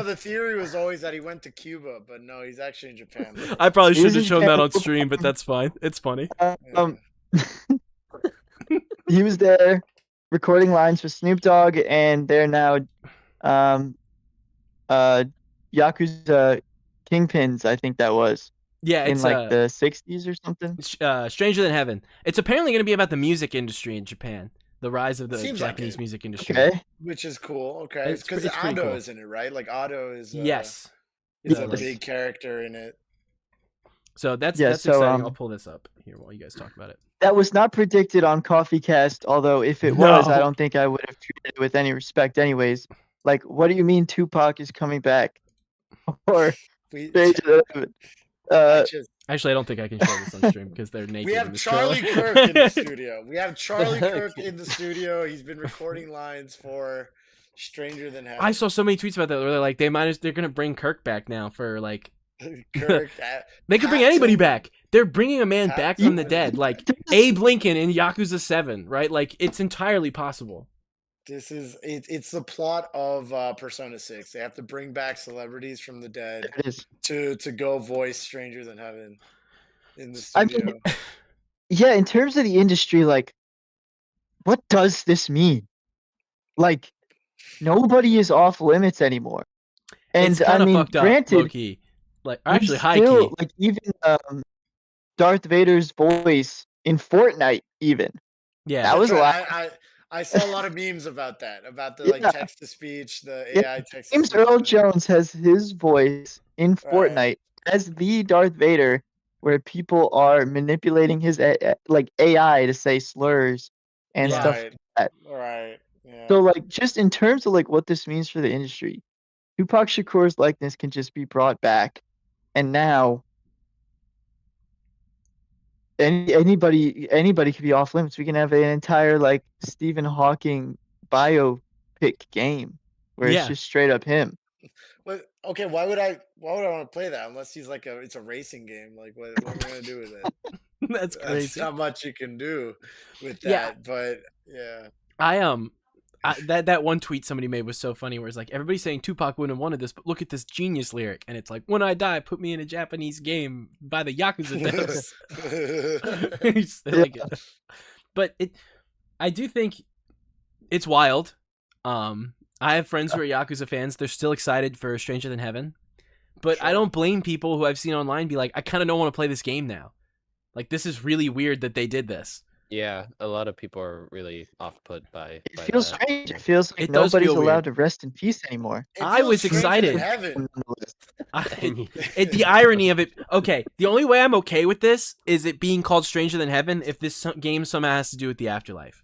the theory was always that he went to Cuba, but no, he's actually in Japan. I probably He was should have in shown that Japan. on stream, but that's fine. It's funny. Um, he was there recording lines for Snoop Dogg, and they're now Yakuza kingpins, I think that was, Yeah, in it's like the 60s or something. Stranger Than Heaven. It's apparently going to be about the music industry in Japan, the rise of the Seems like Japanese it. music industry. Okay. Which is cool. Okay, It's because pretty Ado cool. is in it, right? Like Ado is Yes. is Yeah, a like- big character in it. So that's Yeah, that's so, exciting. I'll pull this up here while you guys talk about it. that was not predicted on Coffee Cast, although if it was, I No. don't think I would have treated it with any respect anyways. Like, what do you mean Tupac is coming back? Or We, I uh just Actually, I don't think I can show this on stream because they're naked. we in have this Charlie trailer. Kirk in the studio. We have Charlie Kirk in the studio. He's been recording lines for Stranger Than Heaven. I saw so many tweets about that where they're like, they're gonna bring Kirk back now for like. Kirk. They could bring Pat anybody Tillman. back. They're bringing a man Pat back from the Tillman. dead, like Abe Lincoln in Yakuza 7, right? Like it's entirely possible. This is it's the plot of Persona 6. They have to bring back celebrities from the dead it is. to go voice Stranger Than Heaven in the I studio. mean, yeah, in terms of the industry, like, what does this mean? Like, nobody is off limits anymore. And It's I kind of mean, fucked up, granted, low key. Like we actually high still key. like even Darth Vader's voice in Fortnite even. Yeah. That was That's a right. lot. I saw a lot of memes about that, about the like Yeah. text to speech, the Yeah, AI text to James speech Earl thing. Jones has his voice in Right. Fortnite as the Darth Vader, where people are manipulating his like AI to say slurs and stuff Right. like that. Right. Yeah. So like just in terms of like what this means for the industry, Tupac Shakur's likeness can just be brought back, and now anybody could be off limits. We can have an entire like Stephen Hawking biopic game where it's Yeah. just straight up him. But okay, why would I want to play that unless he's like it's a racing game? Like what am I gonna do with it? That's That's crazy. not much you can do with Yeah. that. But yeah. That one tweet somebody made was so funny where it's like everybody's saying Tupac wouldn't have wanted this, but look at this genius lyric, and it's like, when I die, put me in a Japanese game by the Yakuza devs. Like, but I do think it's wild. I have friends who are Yakuza fans. They're still excited for Stranger Than Heaven, but I Sure. don't blame people who I've seen online be like, I kind of don't want to play this game now. Like, this is really weird that they did this. Yeah, a lot of people are really off-put by It feels that. strange. It feels like It does nobody's feel allowed weird. to rest in peace anymore. It I feels was Stranger Than excited. Heaven. The irony of it. Okay, the only way I'm okay with this is it being called Stranger Than Heaven if this game somehow has to do with the afterlife.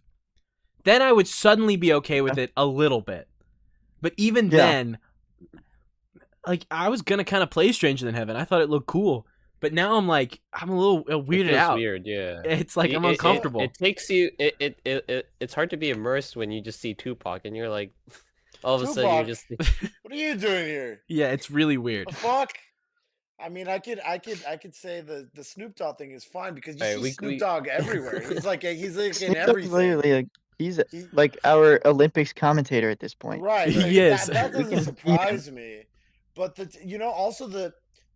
Then I would suddenly be okay with it a little bit. But even then, like, I was gonna kind of play Stranger Than Heaven. I thought it looked cool. But now I'm like, I'm a little weirded out. Weird, yeah. It's like I'm uncomfortable. It takes you. It's hard to be immersed when you just see Tupac and you're like, all of a sudden you're just. What are you doing here? Yeah, it's really weird. The fuck? I mean, I could say the Snoop Dogg thing is fine because you Alright, see Snoop Dogg everywhere. He's like he's like in Snoop Dogg's everything. literally like he's He- like our Olympics commentator at this point. Right. He like, is. That We doesn't can- surprise me. But also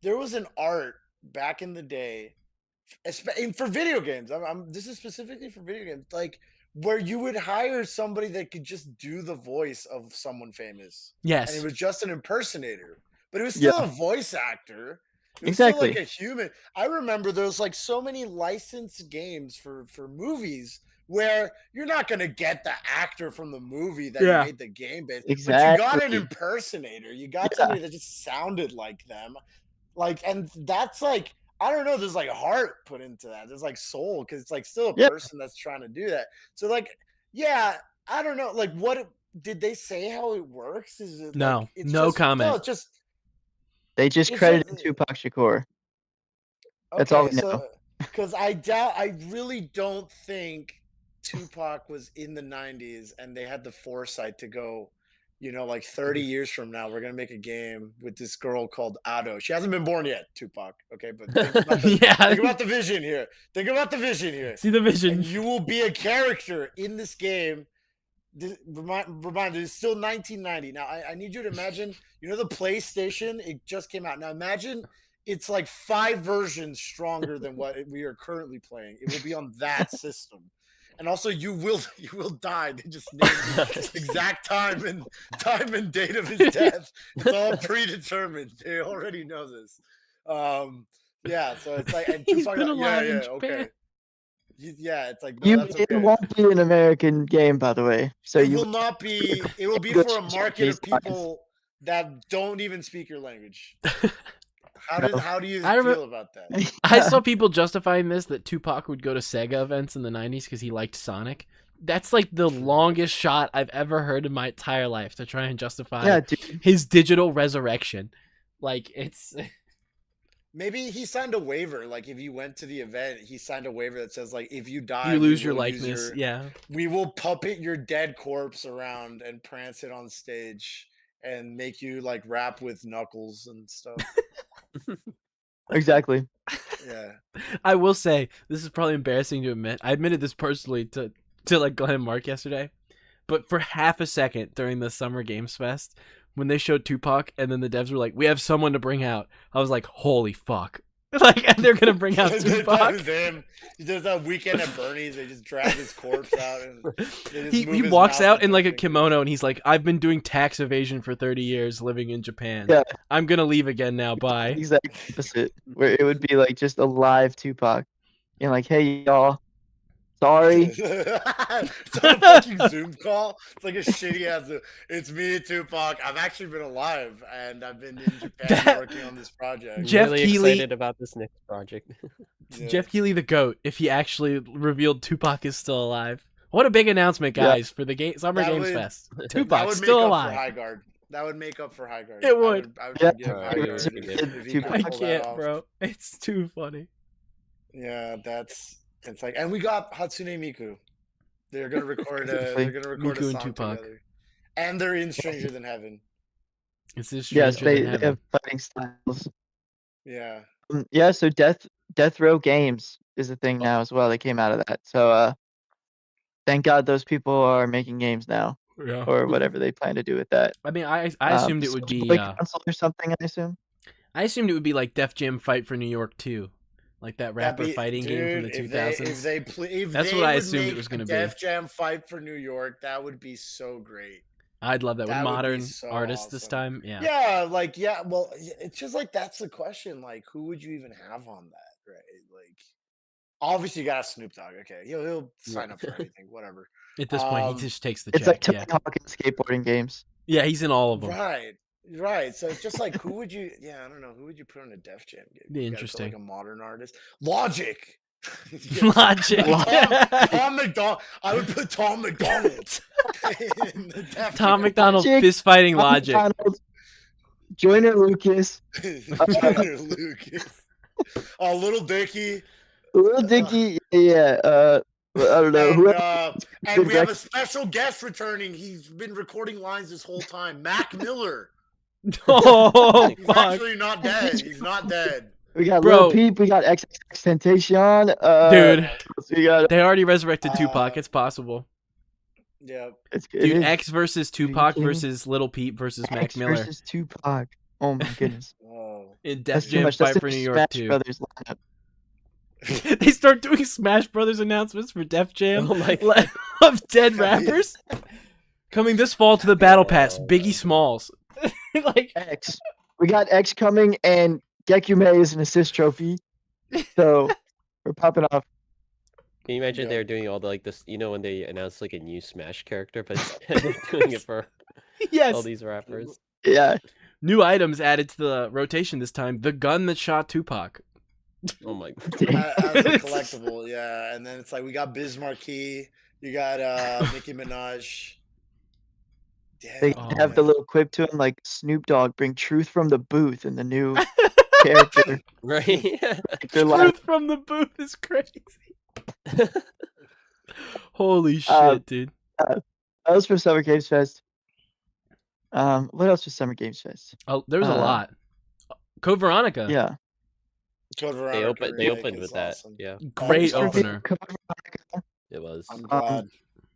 there was an art back in the day, for video games. This is specifically for video games, like where you would hire somebody that could just do the voice of someone famous, and Yes. it was just an impersonator, but it was still a voice actor. It was Exactly. still like a human. I remember there was like so many licensed games for movies where you're not gonna get the actor from the movie that Yeah. made the game based, but you got an Exactly. impersonator. You got Yeah. somebody that just sounded like them, like, and that's like, I don't know. There's like heart put into that. There's like soul because it's like still a Yeah. person that's trying to do that. So like, yeah, I don't know. Like, did they say how it works? Is it No. like, it's No just, comment. No, it's just. They just It's credited just- Tupac Shakur. That's all we know. So because I really don't think Tupac was in the 90s and they had the foresight to go, like 30 years from now, we're gonna make a game with this girl called Ado. She hasn't been born yet, Tupac. Okay, but think about think about the vision here. Think about the vision here. See the vision. And you will be a character in this game. Remind it's still 1990. Now I need you to imagine, the PlayStation, it just came out. Now imagine it's like 5 versions stronger than what we are currently playing. It will be on that system. And also you will die. They just named the exact time and date of his death. It's all predetermined. They already know this. Yeah, so it's like, and He's Tupac, been alive in yeah, Japan. okay. Yeah, it's like, no, that's It okay. won't be an American game, by the way. So It you will not be. It will be Good for a market of Japanese lines. people that don't even speak your language. How do you I remember- feel about that? I saw people justifying this that Tupac would go to Sega events in the 90s because he liked Sonic. That's like the longest shot I've ever heard in my entire life to try and justify Yeah, dude. his digital resurrection. Like, it's. Maybe he signed a waiver. Like if you went to the event, he signed a waiver that says like if you die, You we lose your will use likeness. Yeah. we will puppet your dead corpse around and prance it on stage and make you like rap with Knuckles and stuff. Exactly. Yeah. I will say, this is probably embarrassing to admit. I admitted this personally to like Glenn and Mark yesterday. But for half a second during the Summer Games Fest, when they showed Tupac and then the devs were like, we have someone to bring out, I was like, holy fuck. Like, and they're going to bring out They thought it Tupac. was him. He does that weekend at Bernie's. They just drag his corpse out and they just He move his walks mouth out and in like a everything. kimono and he's like, I've been doing tax evasion for 30 years living in Japan. Yeah. I'm going to leave again now. Bye. Exact opposite. Where it would be like just a live Tupac. And like, hey y'all. Sorry. It's on a fucking Zoom call. It's like a shitty ass. It's me, Tupac. I've actually been alive, and I've been in Japan That- working on this project. I'm Jeff really Keighley- excited about this next project. Yeah. Jeff Keighley the GOAT, if he actually revealed Tupac is still alive. What a big announcement, Yeah. guys, for the Summer That Games would- Fest. That Tupac's would still make up for alive. High Guard. That would make up for High Guard. It would. I would Yeah. forgive High I Guard would if he could Tupac. I pull that can't, off. bro. It's too funny. Yeah, it's like, and we got Hatsune Miku. They're gonna record a. Exactly. They're gonna record Miku a and song Tupac. together. And they're in Stranger Than Heaven. It's this Yes, stranger they than have heaven. fighting styles. Yeah. Yeah, so Death Row Games is a thing now as well. They came out of that. So thank God those people are making games now, Yeah. or whatever they plan to do with that. I mean, I assumed it would be Switch console or something. I assume. I assumed it would be like Def Jam Fight for New York 2. Like that rapper fighting game from the 2000s. That's what I assumed it was going gonna to be. Def Jam Fight for New York, that would be so great. I'd love that, That with would be modern so artists this awesome. time. Yeah. Yeah, well, it's just like that's the question. Like, who would you even have on that, right? Like, obviously, you got Snoop Dogg. Okay, he'll sign up for anything, whatever. At this point, Um, he just takes the It's like check. Yeah. Tony Hawk and skateboarding games. Yeah, he's in all of them. Right. So it's just like, who would you? Yeah, I don't know. Who would you put on a Def Jam game? Be You gotta put, interesting. like a modern artist. Logic. Logic. Tom McDonald. I would put Tom McDonald. in the Def Tom Jam. McDonald Logic. fist fighting Tom Logic. McDonald, Joyner Lucas, Junior Lucas. Little Dicky. Lil Dicky. Yeah. I don't know. And, Whoever. and we have a special guest returning. He's been recording lines this whole time. Mac Miller. Oh, He's fuck. actually not dead. He's not dead. We got Bro. Lil Peep. We got XXXTentacion. Dude, We got. they already resurrected Tupac. It's possible. Yeah. It Dude, is X versus you Tupac kidding me? versus Little Peep versus Mac X Miller. versus Tupac. Oh my goodness. Oh. In That's Def too Jam much. Fight That's for the New York Smash 2. Brothers lineup. They start doing Smash Brothers announcements for Def Jam Oh my of dead rappers. Coming this fall to the Battle Pass, Biggie Smalls. Like, X. We got X coming, and Gekume is an assist trophy. So we're popping off. Can you imagine Yeah. they're doing all the like this? You know when they announce like a new Smash character, but instead they're doing it for yes. all these rappers. Yeah. New items added to the rotation this time. The gun that shot Tupac. Oh my! As a collectible, yeah. And then it's like we got Biz Markie, you got Nicki Minaj. They Oh, have the man. little quip to him like Snoop Dogg, bring truth from the booth, and the new character. Right? They're like, Truth from the booth is crazy. Holy shit, Um, dude. that was for Summer Games Fest. What else was Summer Games Fest? Oh, there was a uh, lot. Code Veronica. Yeah. Code They Veronica opened. They remake opened is with that. awesome. Yeah, Great Thanks for opener. it was. I'm glad.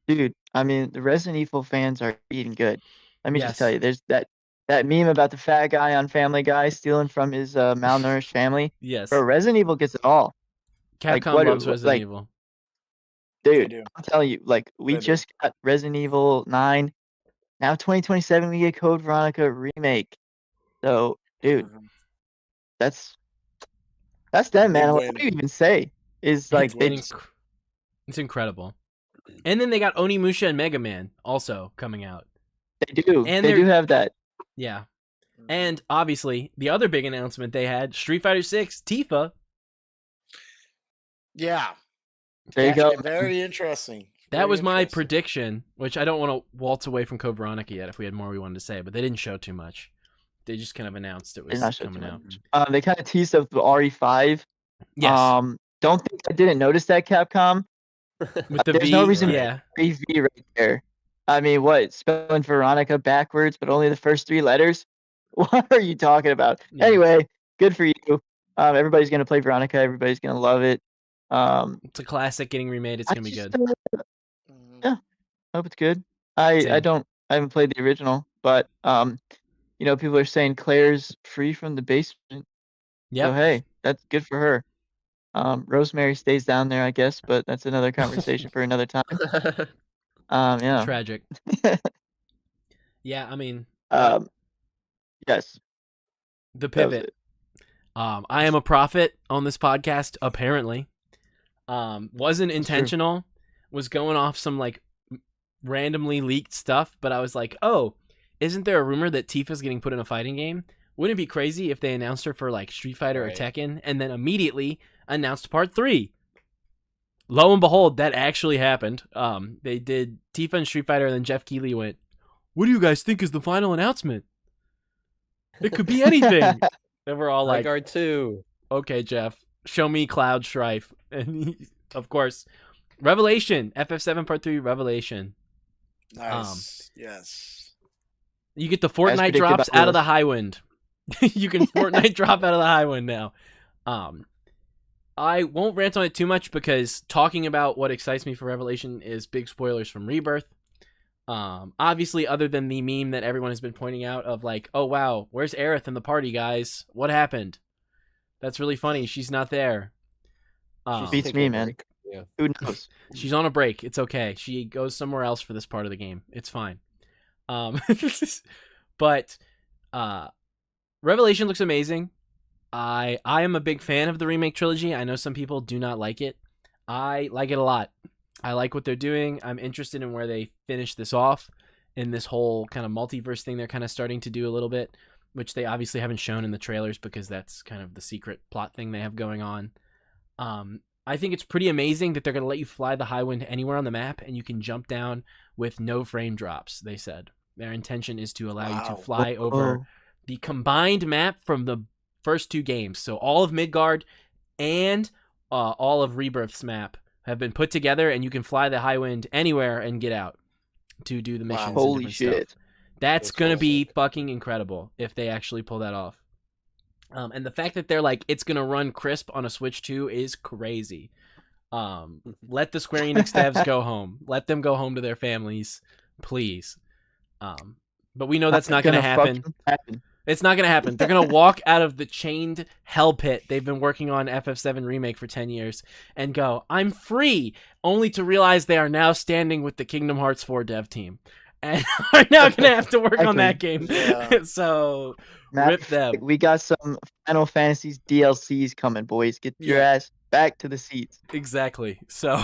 Dude, I mean, the Resident Evil fans are eating good. Let me just tell Yes. you, there's that meme about the fat guy on Family Guy stealing from his malnourished family. Yes. Bro, Resident Evil gets it all. Capcom what- loves Resident like- Evil. They Dude, do. I'm telling you, like, we They do. just got Resident Evil 9. Now 2027, we get Code Veronica remake. So, dude, Mhm. that's them, Big man. What win. do you even say? Is like It's, they it's inc- it's incredible. And then they got Onimusha and Mega Man also coming out. do and they they're- do have that. Yeah. And obviously, the other big announcement they had, Street Fighter 6 Tifa. Yeah. There you go. Actually, very interesting. That Very was my interesting. prediction, which I don't want to waltz away from Code Veronica yet if we had more we wanted to say, but they didn't show too much. They just kind of announced it Did was not show coming too out. much. They kind of teased up the RE5. Yes. Don't think I didn't notice that, Capcom. With the There's V, no reason yeah. to V right there. I mean, what? Spelling Veronica backwards, but only the first 3 letters? What are you talking about? Yeah. Anyway, good for you. Everybody's gonna play Veronica. Everybody's gonna love it. It's a classic getting remade. It's I gonna be just, good. yeah, hope it's good. I Same. haven't played the original, but people are saying Claire's free from the basement. Yep. So hey, that's good for her. Rosemary stays down there, I guess, but that's another conversation for another time. Yeah. Tragic. Yeah, I mean, Yes. the That was pivot. it. I am a prophet on this podcast, apparently. Wasn't That's true. intentional. Was going off some like randomly leaked stuff, but I was like, oh, isn't there a rumor that Tifa's getting put in a fighting game? Wouldn't it be crazy if they announced her for like Street Fighter or Right. Tekken and then immediately announced part 3? Lo and behold, that actually happened. They did Tifa and Street Fighter, and then Jeff Keighley went, "What do you guys think is the final announcement? It could be anything." And we're all like, Guard 2. "Okay, Jeff, show me Cloud Strife." And of course, Revelation, FF7 Part 3 Revelation. Nice. Yes. You get the As Fortnite predicted drops by out of the Willis. high wind. You can Fortnite drop out of the high wind now. I won't rant on it too much because talking about what excites me for Revelation is big spoilers from Rebirth. Obviously, other than the meme that everyone has been pointing out of like, oh wow, where's Aerith in the party, guys? What happened? That's really funny. She's not there. She's Beats taking me, a man. break. Yeah. Who knows? She's on a break. It's okay. She goes somewhere else for this part of the game. It's fine. But Revelation looks amazing. I am a big fan of the remake trilogy. I know some people do not like it. I like it a lot. I like what they're doing. I'm interested in where they finish this off in this whole kind of multiverse thing they're kind of starting to do a little bit, which they obviously haven't shown in the trailers because that's kind of the secret plot thing they have going on. I think it's pretty amazing that they're going to let you fly the Highwind anywhere on the map and you can jump down with no frame drops, they said. Their intention is to allow you to Wow. fly over the combined map from the first 2 games. So all of Midgard and all of Rebirth's map have been put together, and you can fly the Highwind anywhere and get out to do the missions. And Holy different shit. stuff. That's That's going to be awesome. fucking incredible if they actually pull that off. And the fact that they're like, it's going to run crisp on a Switch 2 is crazy. Let the Square Enix devs go home. Let them go home to their families, please. But we know that's not going to happen. It's not going to happen. They're going to walk out of the chained hell pit they've been working on FF7 Remake for 10 years and go, I'm free, only to realize they are now standing with the Kingdom Hearts 4 dev team. And are now going to have to work on that game. Yeah. So, Matter rip of them. fact, we got some Final Fantasy's DLCs coming, boys. Get your Yeah. ass back to the seats. Exactly. So,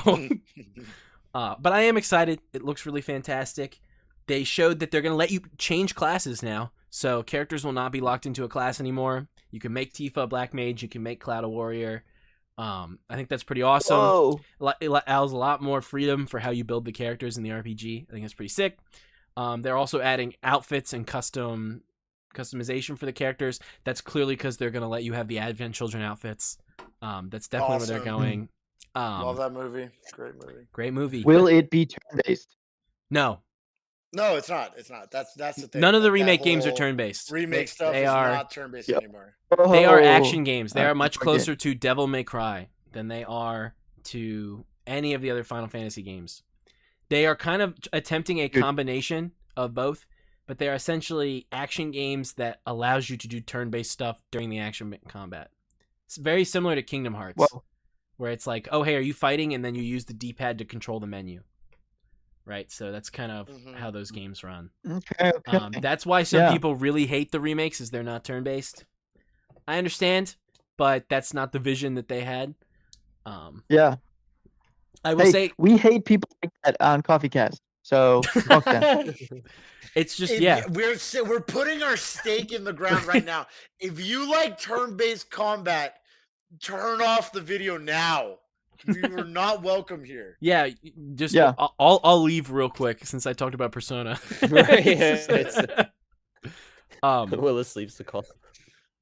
but I am excited. It looks really fantastic. They showed that they're going to let you change classes now. So characters will not be locked into a class anymore. You can make Tifa a Black Mage. You can make Cloud a Warrior. I think that's pretty awesome. Whoa. It allows a lot more freedom for how you build the characters in the RPG. I think that's pretty sick. They're also adding outfits and customization for the characters. That's clearly because they're going to let you have the Advent Children outfits. That's definitely where they're Awesome. going. Love that movie. Great movie. Great movie. Will it be turn-based? No, No, it's not. It's not. That's the thing. none of the Like, that remake games are whole turn-based. Remake stuff they is are not turn-based Yep. anymore. they are Oh, action games. They I are much forget. closer to Devil May Cry than they are to any of the other Final Fantasy games. They are kind of attempting a Good. combination of both, but they are essentially action games that allows you to do turn-based stuff during the action combat. It's very similar to Kingdom Hearts, Whoa. where it's like, oh, hey, are you fighting? And then you use the D-pad to control the menu. Right? So that's kind of Mhm. how those games run. Okay. That's why some Yeah. people really hate the remakes, is they're not turn-based. I understand, but that's not the vision that they had. Yeah. I will Hey, say, we hate people like that on Coffee Cast. So fuck them. It's just We're putting our stake in the ground right now. If you like turn-based combat, turn off the video now. We were not welcome here. Yeah, just Yeah. I'll leave real quick since I talked about Persona. Right, yeah, Willis leaves the call.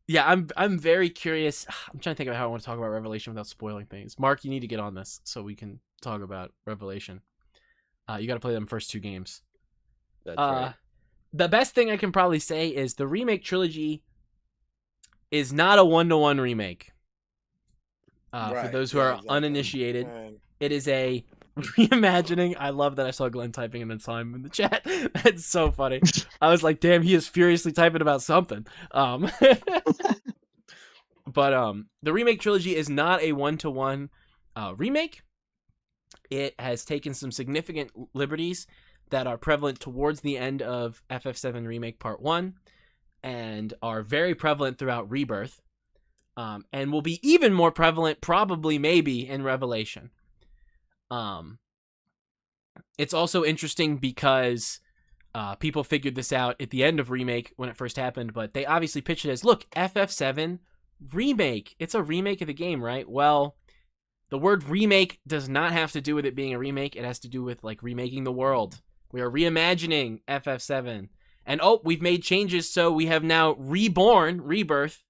Yeah, I'm very curious. I'm trying to think about how I want to talk about Revelation without spoiling things. Mark, you need to get on this so we can talk about Revelation. You got to play them first 2 games. That's right. The best thing I can probably say is the remake trilogy is not a 1-to-1 remake. For those who are uninitiated, it is a reimagining. I love that I saw Glenn typing and then saw him in the chat. That's so funny. I was like, damn, he is furiously typing about something. But the remake trilogy is not a 1-to-1 remake. It has taken some significant liberties that are prevalent towards the end of FF7 Remake Part 1 and are very prevalent throughout Rebirth, and will be even more prevalent probably maybe in Revelation. It's also interesting because people figured this out at the end of Remake when it first happened, but they obviously pitched it as, look, FF7 Remake. It's a remake of the game, right? Well, the word remake does not have to do with it being a remake. It has to do with like remaking the world. We are reimagining FF7. And we've made changes, so we have now Rebirth,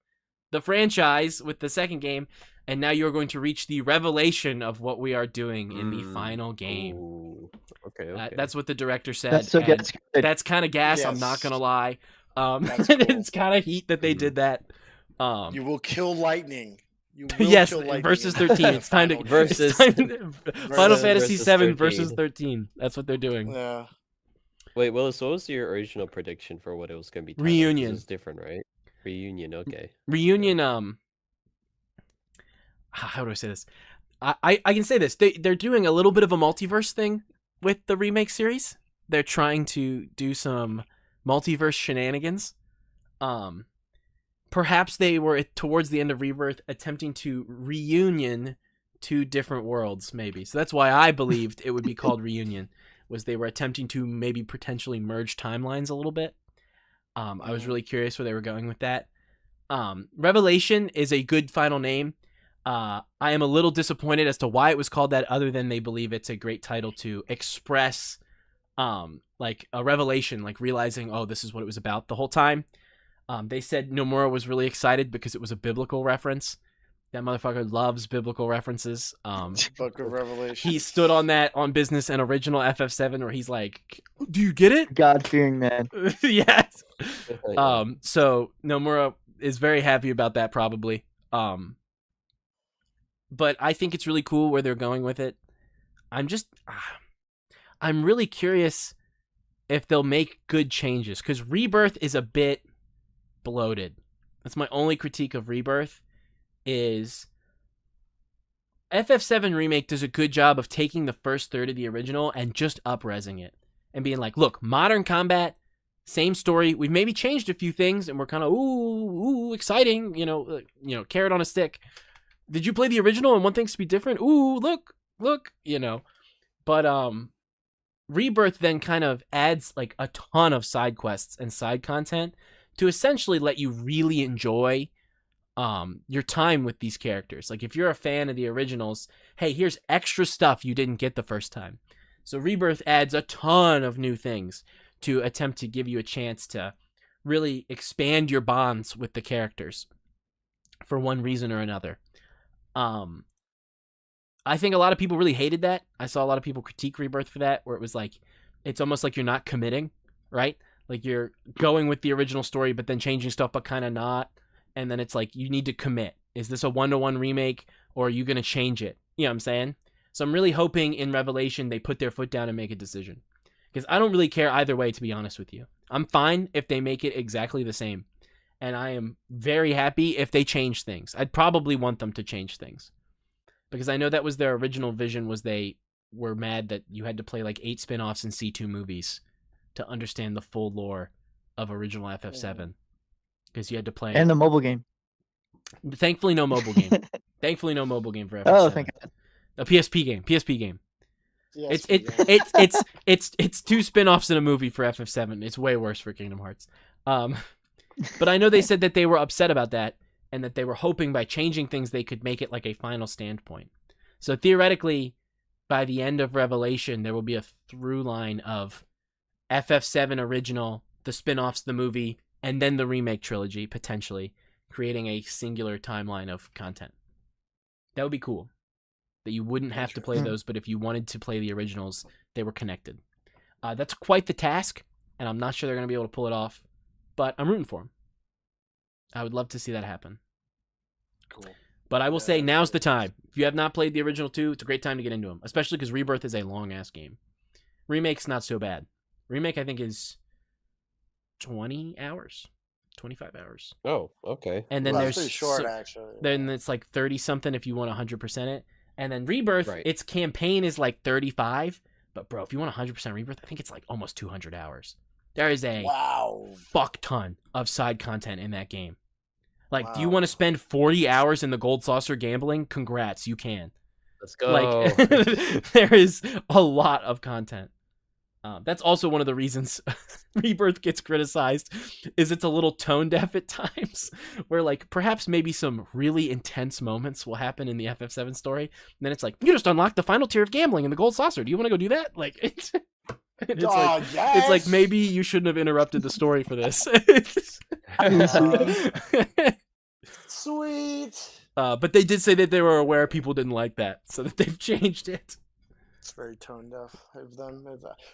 the franchise with the second game, and now you're going to reach the revelation of what we are doing in the final game. Ooh. Okay. That's what the director said. That's so good. That's kind of gas, I'm not going to lie. It's kind of heat that they did that. You will kill lightning. Yes, versus 13. It's time to versus Final Fantasy versus 7 13. versus 13. That's what they're doing. Yeah. Wait, Willis, what was your original prediction for what it was going to be? Reunion. It's different, right? Reunion. Okay. Reunion. How do I say this? I can say this. They're doing a little bit of a multiverse thing with the remake series. They're trying to do some multiverse shenanigans. Perhaps they were towards the end of Rebirth attempting to reunion 2 different worlds, maybe. So that's why I believed it would be called Reunion, was they were attempting to maybe potentially merge timelines a little bit. I was really curious where they were going with that. Revelation is a good final name. I am a little disappointed as to why it was called that, other than they believe it's a great title to express like a revelation, like realizing, oh, this is what it was about the whole time. They said Nomura was really excited because it was a biblical reference. That motherfucker loves biblical references. Book of Revelation. He stood on that on business and original FF7 where he's like, do you get it? God-fearing man. Yes. So Nomura is very happy about that probably. But I think it's really cool where they're going with it. I'm really curious if they'll make good changes, because Rebirth is a bit bloated. That's my only critique of Rebirth. Is FF7 Remake does a good job of taking the first third of the original and just up-resing it and being like, look, modern combat, same story. We've maybe changed a few things and we're kind of ooh exciting, carrot on a stick. Did you play the original and want things to be different? Ooh, look, But Rebirth then kind of adds like a ton of side quests and side content to essentially let you really enjoy your time with these characters. Like if you're a fan of the originals, hey, here's extra stuff you didn't get the first time. So Rebirth adds a ton of new things to attempt to give you a chance to really expand your bonds with the characters for one reason or another. I think a lot of people really hated that. I saw a lot of people critique Rebirth for that, where it was like, it's almost like you're not committing, right? Like you're going with the original story, but then changing stuff, but kind of not. And then it's like, you need to commit. Is this a 1-to-1 remake, or are you going to change it? You know what I'm saying? So I'm really hoping in Revelation they put their foot down and make a decision. Because I don't really care either way, to be honest with you. I'm fine if they make it exactly the same. And I am very happy if they change things. I'd probably want them to change things. Because I know that was their original vision, was they were mad that you had to play like 8 spin-offs and C2 movies to understand the full lore of original FF7. Because you had to play... And the mobile game. Thankfully, no mobile game. Thankfully, no mobile game for FF7. Oh, thank God. A PSP game. It's ESP game. it's two spin-offs in a movie for FF7. It's way worse for Kingdom Hearts. But I know they said that they were upset about that and that they were hoping by changing things they could make it like a final standpoint. So theoretically, by the end of Revelation, there will be a through line of FF7 original, the spin-offs, the movie, and then the remake trilogy, potentially, creating a singular timeline of content. That would be cool. That you wouldn't have to play those, but if you wanted to play the originals, they were connected. That's quite the task, and I'm not sure they're going to be able to pull it off, but I'm rooting for them. I would love to see that happen. Cool. But I will say, now's the time. If you have not played the original two, it's a great time to get into them, especially because Rebirth is a long-ass game. Remake's not so bad. Remake, I think, is 20 hours, 25 hours. Oh, okay. And then That's there's pretty short, actually. Then it's like 30-something if you want 100% it. And then Rebirth, Right. its campaign is like 35. But, bro, if you want 100% Rebirth, I think it's like almost 200 hours. There is a fuck ton of side content in that game. Like, do you want to spend 40 hours in the Gold Saucer gambling? Congrats, you can. Let's go. Like, there is a lot of content. That's also one of the reasons Rebirth gets criticized, is it's a little tone deaf at times, where like perhaps maybe some really intense moments will happen in the FF7 story, and then it's like, you just unlocked the final tier of gambling in the Gold Saucer. Do you want to go do that? Like, it's like, yes! it's like maybe you shouldn't have interrupted the story for this. Sweet. But they did say that they were aware people didn't like that, so that they've changed it. It's very tone deaf of them.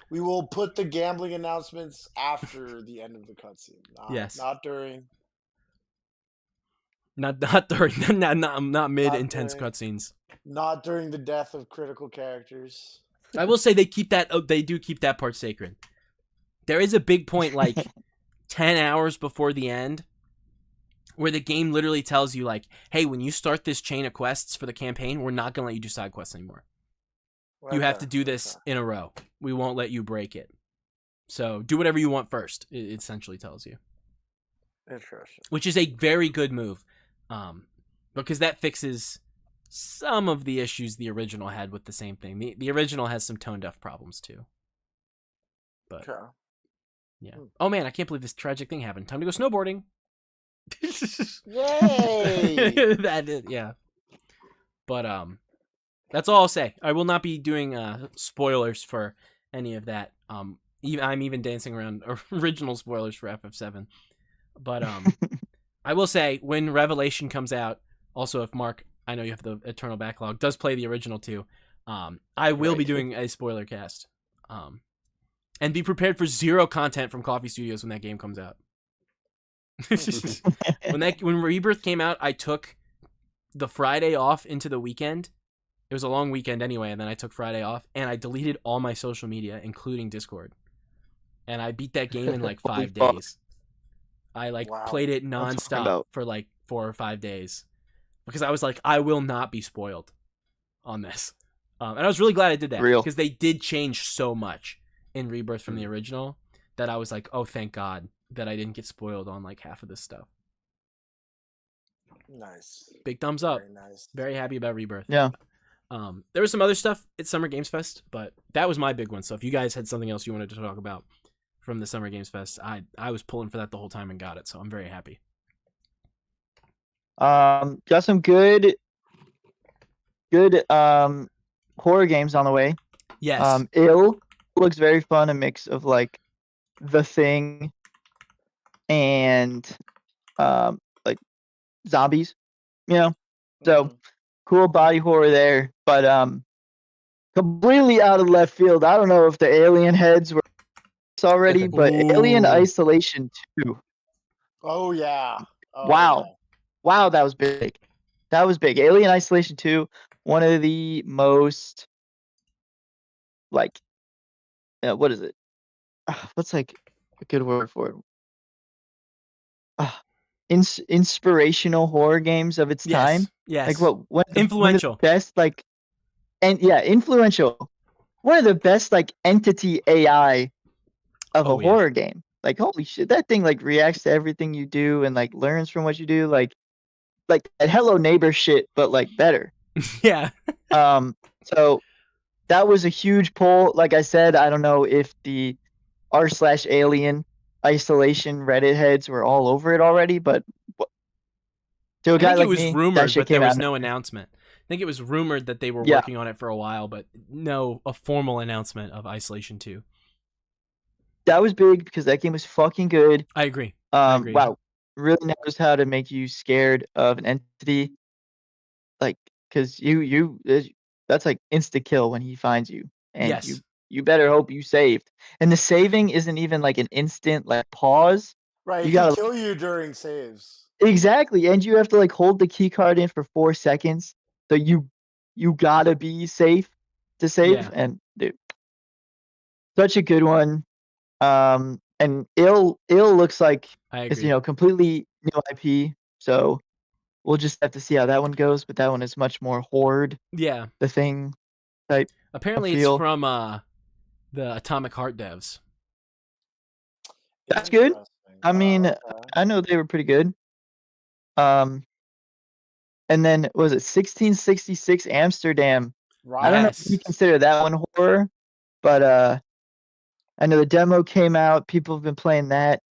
We will put the gambling announcements after the end of the cutscene. Yes. Not during. Not during, not mid intense cutscenes. Not during the death of critical characters. I will say they do keep that part sacred. There is a big point like 10 hours before the end where the game literally tells you like, hey, when you start this chain of quests for the campaign, we're not going to let you do side quests anymore. You have to do this in a row. We won't let you break it. So do whatever you want first, it essentially tells you. Interesting. Which is a very good move. Because that fixes some of the issues the original had with the same thing. The original has some tone deaf problems too. But yeah. Oh man, I can't believe this tragic thing happened. Time to go snowboarding. Yay! That is, yeah. But that's all I'll say. I will not be doing spoilers for any of that. I'm even dancing around original spoilers for FF7. But I will say when Revelation comes out, also if Mark, I know you have the Eternal Backlog, does play the original too, I will be doing a spoiler cast. And be prepared for zero content from COFY Studios when that game comes out. When Rebirth came out, I took the Friday off into the weekend. It was a long weekend anyway, and then I took Friday off, and I deleted all my social media, including Discord. And I beat that game in like 5 days. I played it nonstop for like 4 or 5 days. Because I was like, I will not be spoiled on this. And I was really glad I did that. Because they did change so much in Rebirth from the original that I was like, oh, thank God that I didn't get spoiled on like half of this stuff. Nice. Big thumbs up. Very nice. Very happy about Rebirth. Yeah. There was some other stuff at Summer Games Fest, but that was my big one. So if you guys had something else you wanted to talk about from the Summer Games Fest, I was pulling for that the whole time and got it. So I'm very happy. Got some good horror games on the way. Yes. Ill looks very fun, a mix of like The Thing and like zombies, you know. So cool body horror there, but completely out of left field. I don't know if the alien heads were already, but Alien Isolation 2. Oh yeah. Wow. Wow, that was big. That was big. Alien Isolation 2, one of the most like what is it? What's like a good word for it? Inspirational horror games of its time. Yes. Like what influential. One of the best like influential. One of the best like entity AI of a horror game. Like holy shit, that thing like reacts to everything you do and like learns from what you do, like that Hello Neighbor shit, but like better. Yeah. So that was a huge pull. Like I said, I don't know if the r/alien isolation Reddit heads were all over it already, but to a I guy think it like was me, that rumored, shit but there came was out. no announcement. I think it was rumored that they were Yeah. working on it for a while, but no a formal announcement of Isolation 2. That was big because that game was fucking good. I agree. I agree. Wow, really knows how to make you scared of an entity. Like, cause that's like insta kill when he finds you, and Yes. you better hope you saved. And the saving isn't even like an instant like pause. Right, You he can gotta kill you during saves. exactly, and you have to like hold the key card in for 4 seconds. So you gotta be safe to save. Yeah. And dude, such a good one. And ill looks like I it's agree. completely new IP. So we'll just have to see how that one goes. But that one is much more horde, Yeah. the thing type Apparently it's feel. from the Atomic Heart devs. That's good. Interesting. I mean, Okay. I know they were pretty good. And then was it 1666 Amsterdam? I don't know if you Yes. consider that one horror, but I know the demo came out. People have been playing that,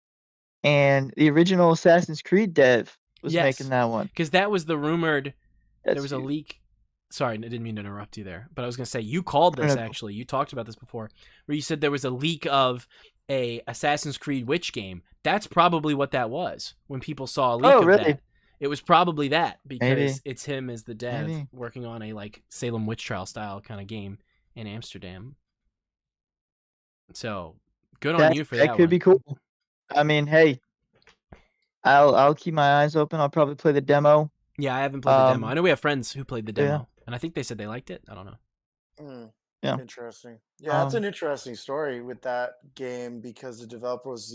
and the original Assassin's Creed dev was making Yes. that one. Because that was the rumored. That's There was a huge. leak. Sorry, I didn't mean to interrupt you there, but I was gonna say you called this No. actually. You talked about this before, where you said there was a leak of a Assassin's Creed Witch game. That's probably what that was. When people saw a leak Oh, of really? that, it was probably that because Maybe. it's him as the dev Maybe. working on a like Salem witch trial style kind of game in Amsterdam. So good on you for that That could one. be cool. I mean, hey, I'll keep my eyes open. I'll probably play the demo. Yeah, I haven't played the demo. I know we have friends who played the Yeah. demo, and I think they said they liked it. I don't know. Yeah. Interesting. Yeah, that's Um, an interesting story with that game because the developer was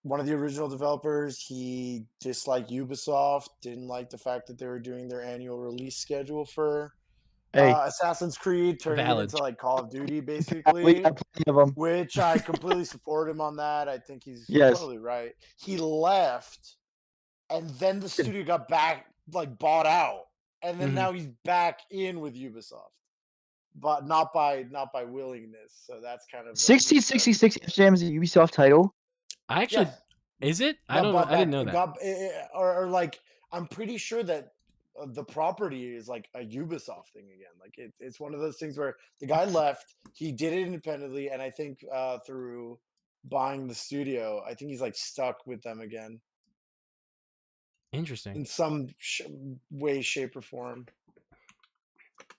one of the original developers. He disliked Ubisoft, didn't like the fact that they were doing their annual release schedule for Hey, Assassin's Creed, turning it Valid. into like Call of Duty, we basically. got plenty of them. Which I completely support him on that. I think he's Yes. totally right. He left, and then the studio got bought out, and then Mhm. now he's back in with Ubisoft, but not by willingness. So that's kind of 1666 Amsterdam is a Ubisoft title. I actually Yes. is it? I Got don't know. bought I didn't back. know that. Or like I'm pretty sure that the property is like a Ubisoft thing again. Like it's one of those things where the guy left, he did it independently, and I think through buying the studio, I think he's like stuck with them again Interesting. in some way, shape, or form.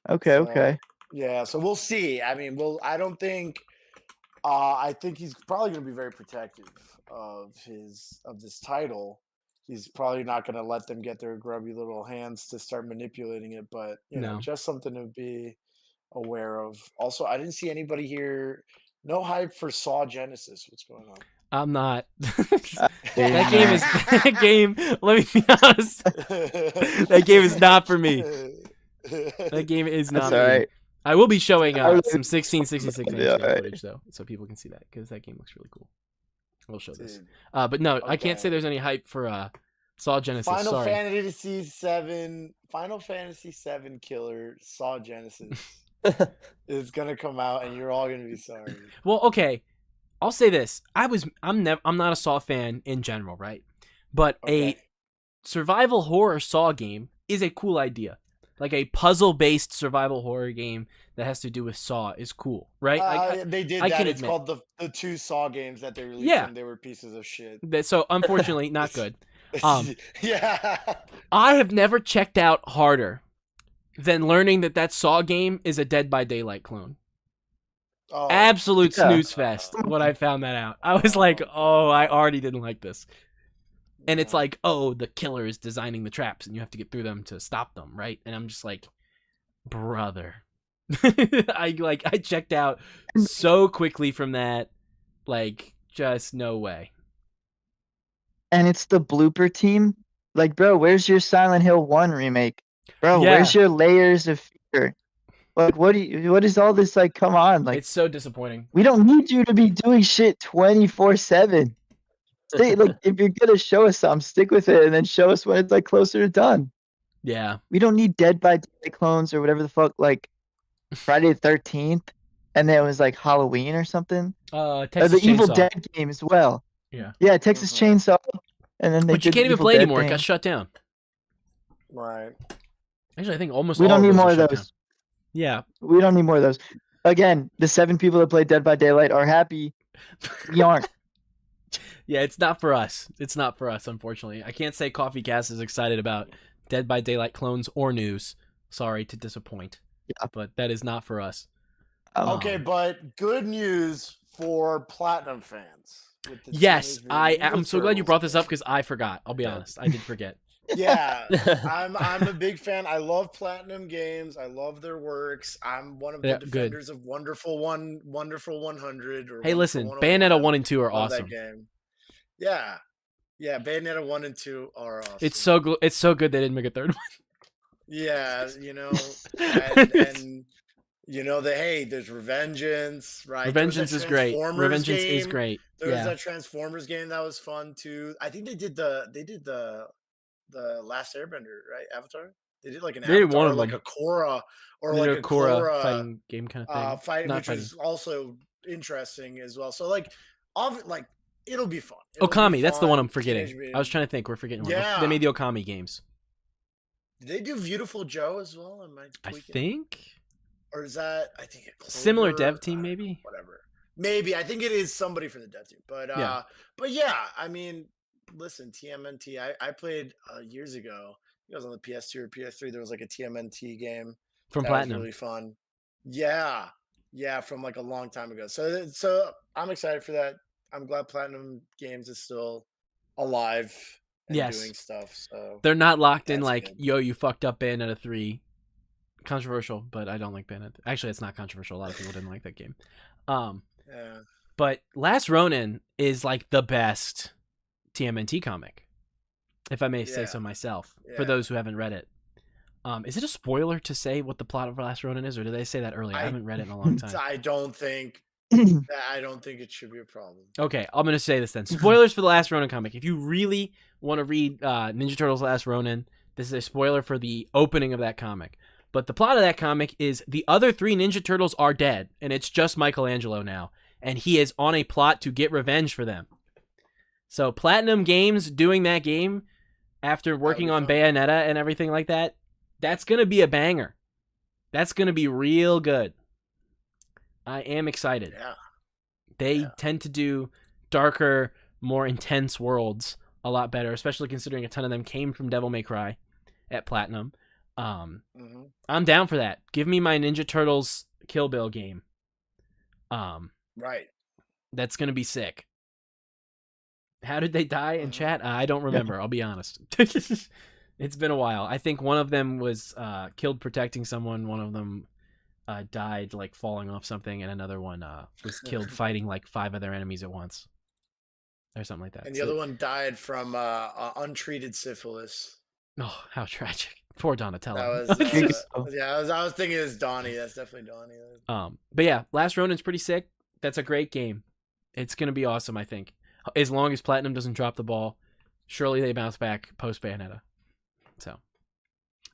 Okay, So, okay. yeah, so we'll see. I mean, I don't think. I think he's probably going to be very protective of this title. He's probably not going to let them get their grubby little hands to start manipulating it. But No. just something to be aware of. Also, I didn't see anybody here. No hype for Saw Genesis. What's going on? I'm not. That That game is that game. Let me be honest. That game is not for me. That game is That's not all for me. right. I will be showing I would- some 1666 Yeah, Amsterdam alright. footage though, so people can see that because that game looks really cool. We'll show this. Dude, But no, I can't say okay. there's any hype for Saw Genesis. Final Sorry. Fantasy 7 killer Saw Genesis is gonna come out, and you're all gonna be sorry. Well, okay. I'll say this. I'm not a Saw fan in general, right? But Okay. a survival horror Saw game is a cool idea. Like a puzzle-based survival horror game that has to do with Saw is cool, right? They did I that. can It's admit. called the 2 Saw games that they released, Yeah. and they were pieces of shit. So unfortunately, not good. Yeah. I have never checked out harder than learning that Saw game is a Dead by Daylight clone. Oh, Absolute Yeah. snooze fest when I found that out. I was like, oh, I already didn't like this. And it's yeah. like, oh, the killer is designing the traps and you have to get through them to stop them, right? And I'm just like, brother. I checked out so quickly from that. Like, just no way. And it's the blooper team. Like, bro, where's your Silent Hill 1 remake? Bro, Yeah. where's your Layers of Fear? Like, what is all this, like, come on? Like, It's so disappointing. we don't need you to be doing shit 24/7. Stay, like, if you're gonna show us something, stick with it, and then show us when it's, like, closer to done. Yeah. We don't need Dead by Daylight clones or whatever the fuck. Like, Friday the 13th, and then it was like Halloween or something. Texas The Evil Chainsaw. Dead game as well. Yeah. Yeah, Texas Mhm. Chainsaw, and then they But you did the can't even Evil play Dead anymore. It thing. got shut down. Right. Actually, I think almost We all don't of need those more are of shut those. down. Yeah. We don't need more of those. Again, the 7 people that played Dead by Daylight are happy. We aren't. Yeah, it's not for us. It's not for us, unfortunately. I can't say Coffee Cast is excited about Dead by Daylight clones or news. Sorry to disappoint. Yeah. But that is not for us. Okay, but good news for Platinum fans. With the Yes, Teenage Mutant Ninja I'm so glad you Turtles brought this up game. because I forgot. I'll be Yeah. honest. I did forget. Yeah, I'm a big fan. I love Platinum games. I love their works. I'm one of the Yeah, good. defenders of Wonderful 100 or Hey, Wonderful listen, 101. Bayonetta 1 and 2 are Love awesome. that game. Yeah. Yeah, Bayonetta 1 and 2 are awesome. It's so good they didn't make a third one. Yeah, and hey, there's Revengeance, right? There was that Revengeance is great. Transformers Revengeance is game. great. There was Yeah. that Transformers game that was fun too. I think they did the Last Airbender, right? Avatar. They did like an They did Avatar one or of like them. a Korra or They did like a a Korra Korra fighting game kind of thing. fight, Not which fighting. was also interesting as well. So like, it'll be fun. Okami, that's the one I'm Teenage forgetting. Mutant- I was trying to think. We're forgetting one. Yeah. They made the Okami games. Did they do Beautiful Joe as well? Am I I tweaking? think. Or is that I think a Similar Clover? dev team, maybe? Whatever. Maybe. I think it is somebody from the dev team. But yeah, I mean, listen, TMNT. I played years ago. It was on the PS2 or PS3. There was like a TMNT game From that Platinum. was really fun. Yeah. Yeah, from like a long time ago. So I'm excited for that. I'm glad Platinum Games is still alive and Yes. doing stuff. So They're not locked in That's like, good. yo, you fucked up Bayonetta 3. Controversial, but I don't like Bayonetta. Actually, it's not controversial. A lot of people didn't like that game. yeah. But Last Ronin is like the best TMNT comic, if I may say Yeah. so myself, Yeah. for those who haven't read it. Is it a spoiler to say what the plot of Last Ronin is, or did they say that earlier? I haven't read it in a long time. I don't think it should be a problem. Okay, I'm going to say this then. Spoilers for the Last Ronin comic. If you really want to read Ninja Turtles Last Ronin, this is a spoiler for the opening of that comic. But the plot of that comic is the other 3 Ninja Turtles are dead, and it's just Michelangelo now. And he is on a plot to get revenge for them. So Platinum Games doing that game after working on fun. Bayonetta and everything like that, that's going to be a banger. That's going to be real good. I am excited. Yeah. They tend to do darker, more intense worlds a lot better, especially considering a ton of them came from Devil May Cry at Platinum. I'm down for that. Give me my Ninja Turtles Kill Bill game. Right. That's going to be sick. How did they die in chat? I don't remember. I'll be honest. It's been a while. I think one of them was killed protecting someone. One of them died like falling off something, and another one was killed fighting like 5 other enemies at once, or something like that. And the other one died from untreated syphilis. Oh, how tragic! Poor Donatello. That was I was thinking it was Donnie. That's definitely Donnie. But yeah, Last Ronin's pretty sick. That's a great game. It's gonna be awesome, I think. As long as Platinum doesn't drop the ball, surely they bounce back post Bayonetta. So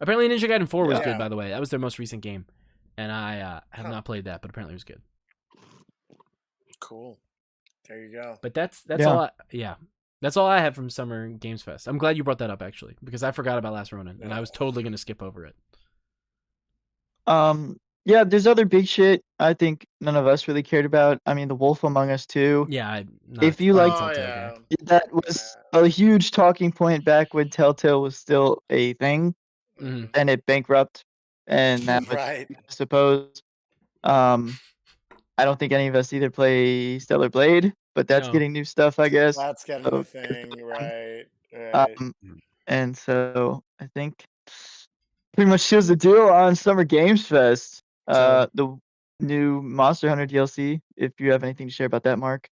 apparently Ninja Gaiden 4 was good, by the way. That was their most recent game. And I have not played that, but apparently it was good. Cool. There you go. But that's all. That's all I have from Summer Games Fest. I'm glad you brought that up actually, because I forgot about Last Ronin, and I was totally gonna skip over it. Yeah, there's other big shit I think none of us really cared about. I mean, The Wolf Among Us 2. Yeah, if you like, that was a huge talking point back when Telltale was still a thing, and it bankrupt, and now I suppose. I don't think any of us either play Stellar Blade, but that's getting new stuff, I guess. That's getting a new thing, right? And so I think pretty much seals the deal on Summer Games Fest. The new Monster Hunter DLC. If you have anything to share about that, Mark.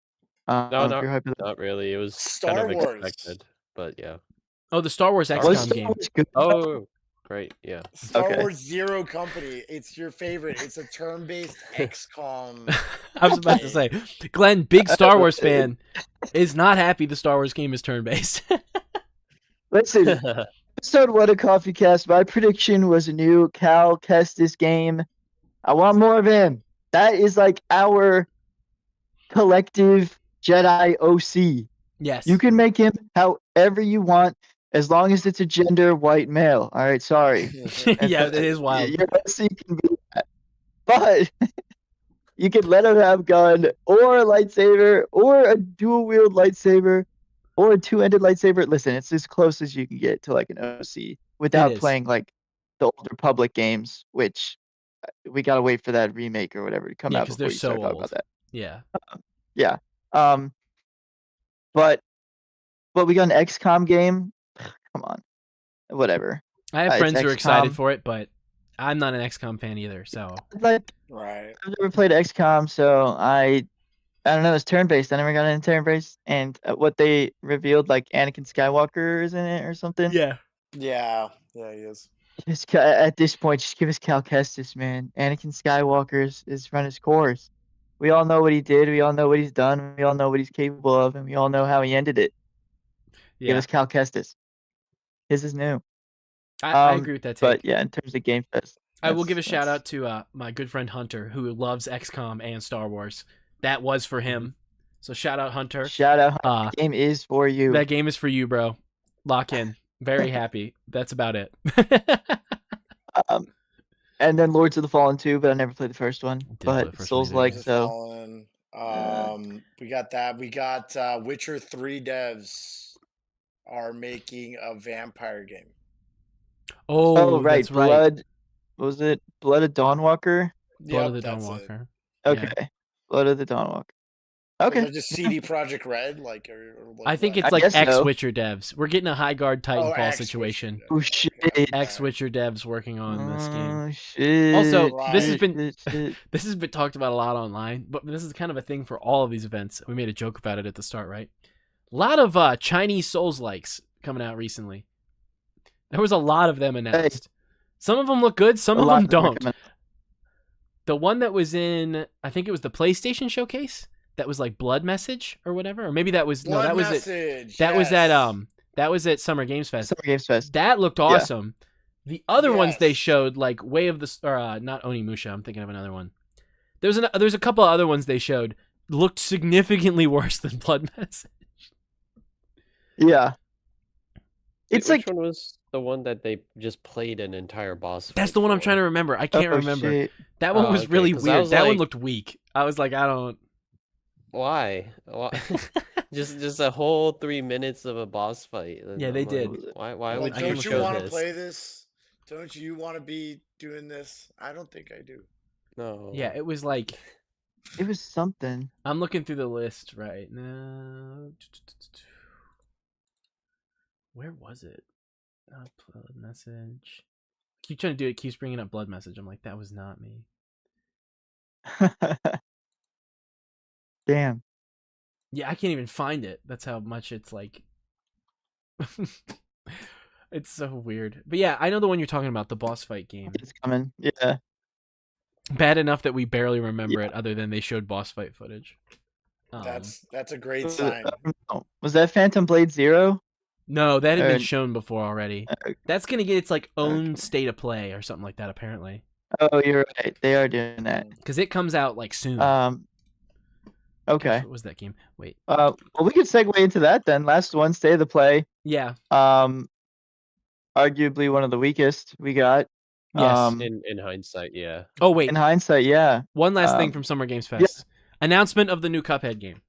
No, not really. It was Star kind of Wars. expected, but yeah. Oh, the Star Wars XCOM game. Oh, great, yeah. Star Wars Zero Company. It's your favorite. It's a turn-based XCOM. I was about to say, Glenn, big Star Wars fan, is not happy the Star Wars game is turn-based. Listen, episode 1 of Coffee Cast, my prediction was a new Cal Kestis game. I want more of him. That is like our collective Jedi OC. Yes. You can make him however you want, as long as it's a gender white male. All right, sorry. Yeah, it is wild. Your OC can be that. But you can let him have gun or a lightsaber or a dual wield lightsaber or a two-ended lightsaber. Listen, it's as close as you can get to like an OC without is. playing like the Old Republic games, which we gotta wait for that remake or whatever to come Yeah, out 'cause before they're you start so talking old. about that. Yeah. Yeah. But we got an XCOM game. Come on, whatever. I have It's friends who are excited XCOM. for it, but I'm not an XCOM fan either. So Like Right. I've never played XCOM, so I don't know. It's turn-based. I never got into turn-based, and what they revealed, like Anakin Skywalker is in it or something. yeah. Yeah, he is. Just at this point, just give us Cal Kestis, man. Anakin Skywalker is run his course. We all know what he did. We all know what he's done. We all know what he's capable of, and we all know how he ended it. Give Yeah. us Cal Kestis. His is new. I agree with that take. But yeah, in terms of Game Fest, I will give a that's- shout out to my good friend Hunter, who loves XCOM and Star Wars. That was for him. So shout out Hunter. Shout out, the game is for you. That game is for you, bro. Lock in. Very happy. That's about it. And then Lords of the Fallen 2, but I never played the first one. Didn't play But the first Souls one either. like Lords of so. Fallen. We got that. We got Witcher 3 devs are making a vampire game. Oh right, that's right. Blood. What was it? Blood of Dawnwalker. Blood of the that's it. Dawnwalker. Okay, Blood of the Dawnwalker. So Okay. they're just CD Project Red, like, or I think what? it's I like guess so. X-Witcher devs. We're getting a high guard Titanfall X-Witcher situation. devs. Oh shit. Okay. X-Witcher devs working on this game. Oh shit. Also, this has shit, been shit. this has been talked about a lot online, but this is kind of a thing for all of these events. We made a joke about it at the start, right? A lot of Chinese Souls likes coming out recently. There was a lot of them announced. Some of them look good, some of them don't. The one that was in, I think it was the PlayStation showcase, that was like Blood Message or whatever, or maybe that was Blood that was it. Message, That was at yes. that was at Summer Games Fest. Summer Games Fest. That looked awesome. The other ones they Yes. showed, like Way of the or not Onimusha, I'm thinking of another one. There's a couple of other ones they showed looked significantly worse than Blood Message. Yeah. Wait, It's which like one was the one that they just played an entire boss That's fight the one I'm for? trying to remember. I can't remember. Shit. That one Oh, was okay, really 'cause I weird. was That one like- looked weak. I was like, I don't. Why? just a whole 3 minutes of a boss fight. and Yeah, they I'm like, did. Why Like, would I you can don't you show want to this? play this? Don't you want to be doing this? I don't think I do. No. Yeah, it was like It was something. I'm looking through the list right now. Where was it? Blood Message. Keep trying to do it. Keeps bringing up Blood Message. I'm like, that was not me. Damn. Yeah, I can't even find it. That's how much it's like. It's so weird. But yeah, I know the one you're talking about, the boss fight game. It's coming. Yeah. Bad enough that we barely remember it, other than they showed boss fight footage. That's a great sign. Oh, was that Phantom Blade Zero? No, that had been Uh, shown before already. That's gonna get its like own state of play or something like that, apparently. Oh, you're right. They are doing that. Because it comes out like soon. Okay. What was that game? Wait. Well, we could segue into that then. Last one, State of the Play. Yeah. Arguably one of the weakest we got. Yes. In hindsight, yeah. Oh wait. In hindsight, yeah. One last thing from Summer Games Fest. Announcement of the new Cuphead game.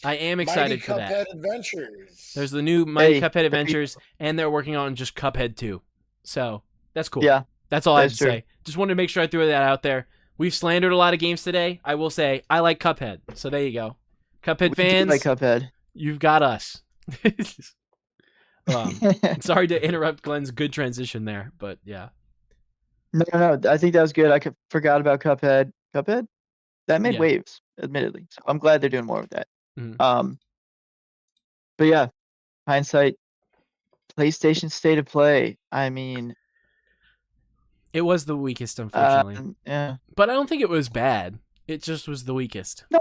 I am excited Mighty for that. Cuphead Adventures. There's the new Mighty Hey, Cuphead Adventures, and they're working on just Cuphead 2. So that's cool. Yeah. That's all I have to That's true. say. Just wanted to make sure I threw that out there. We've slandered a lot of games today. I will say I like Cuphead. So there you go. Cuphead We do fans, like Cuphead. you've got us. Sorry to interrupt Glenn's good transition there, but yeah. No. I think that was good. Forgot about Cuphead. Cuphead? That made Yeah. waves, admittedly. So I'm glad they're doing more of that. Mhm. But yeah, hindsight, PlayStation State of Play. I mean, It was the weakest, unfortunately. yeah. But I don't think it was bad. It just was the weakest. No.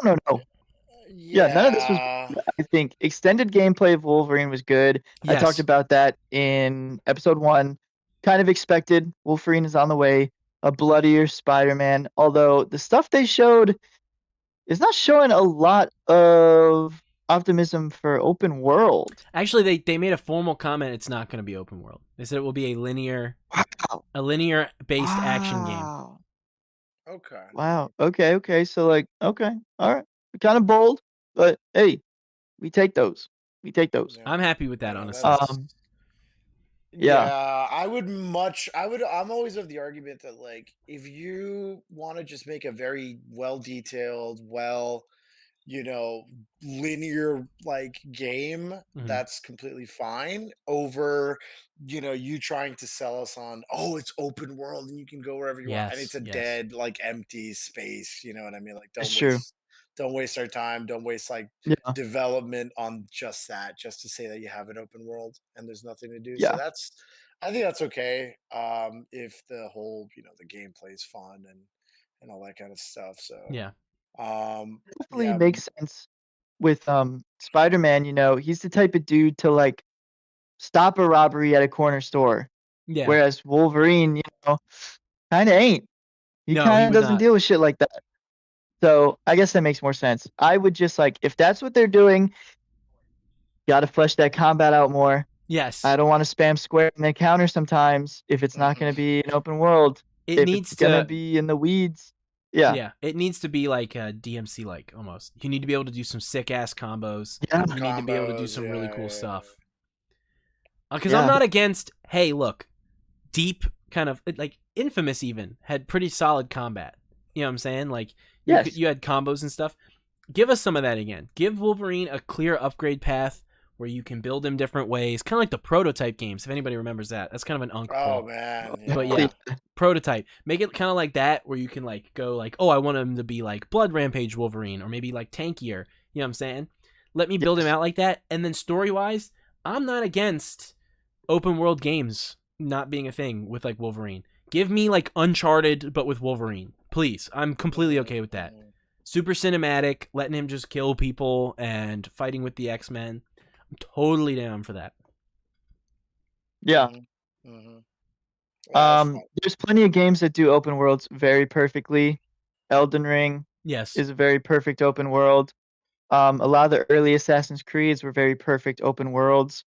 Yeah, none of this was. I think extended gameplay of Wolverine was good. I talked Yes. about that in episode 1. Kind of expected. Wolverine is on the way. a bloodier Spider-Man. Although the stuff they showed is not showing a lot of optimism for open world. Actually, they made a formal comment. It's not going to be open world. They said it will be a linear based action game. Wow. Okay. Wow. Okay. So like, okay, all right, kind of bold, but hey, we take those. We take those. Yeah. I'm happy with that, Yeah, honestly. that's- Yeah. Yeah, I'm always of the argument that like if you want to just make a very well detailed, you know, linear like game, Mhm. that's completely fine over, you trying to sell us on, oh, it's open world and you can go wherever you want and it's Yes, a yes. dead, like empty space, you know what I mean? Like It's true. don't waste our time, don't waste like Yeah. development on just that, just to say that you have an open world and there's nothing to do. So Yeah. I think that's okay. If the whole, the gameplay is fun and all that kind of stuff. So Yeah. Definitely yeah, makes sense with Spider-Man, he's the type of dude to like stop a robbery at a corner store. Yeah. Whereas Wolverine, kind of ain't. He No, he kind of would doesn't not. deal with shit like that. So I guess that makes more sense. I would just like, if that's what they're doing, gotta flesh that combat out more. Yes. I don't want to spam square in the counter sometimes if it's not Mhm. going to be an open world. It If needs it's going to to be in the weeds. Yeah. Yeah, it needs to be like a DMC like almost. You need to be able to do some sick ass combos. Yeah. You need to be able to do Combos, some really yeah, cool yeah, stuff. Because I'm Yeah. not against, hey, look, deep kind of like Infamous even had pretty solid combat. You know what I'm saying? Like Yes. you had combos and stuff. Give us some of that again. Give Wolverine a clear upgrade path where you can build him different ways, kind of like the Prototype games. If anybody remembers that, that's kind of an Oh uncle. man, But yeah. yeah, Prototype. Make it kind of like that, where you can like go like, oh, I want him to be like Blood Rampage Wolverine, or maybe like tankier. You know what I'm saying? Let me build him Yes. out like that, and then story wise, I'm not against open world games not being a thing with like Wolverine. Give me like Uncharted, but with Wolverine, please. I'm completely okay with that. Mhm. Super cinematic, letting him just kill people and fighting with the X-Men. I'm totally down for that. Yeah. Mhm. Mhm. Yeah, that's fun. There's plenty of games that do open worlds very perfectly. Elden Ring Yes. is a very perfect open world. A lot of the early Assassin's Creeds were very perfect open worlds.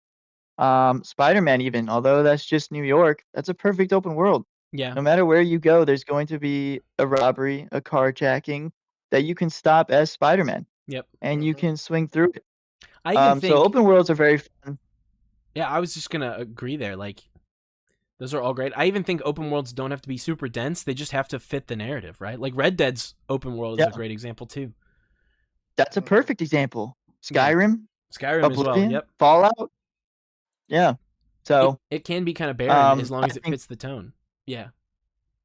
Spider-Man even, although that's just New York, that's a perfect open world. Yeah. No matter where you go, there's going to be a robbery, a carjacking that you can stop as Spider-Man, Yep. and you Mhm. can swing through it. I even So think. open worlds are very fun. Yeah, I was just gonna agree there. Like, those are all great. I even think open worlds don't have to be super dense. They just have to fit the narrative, right? Like Red Dead's open world is Yeah. a great example too. That's a Mhm. perfect example. Yeah. Skyrim, Skyrim as well. Oblivion, Yep. Fallout. Yeah. So It can be kind of barren as long I as it think fits the tone. Yeah.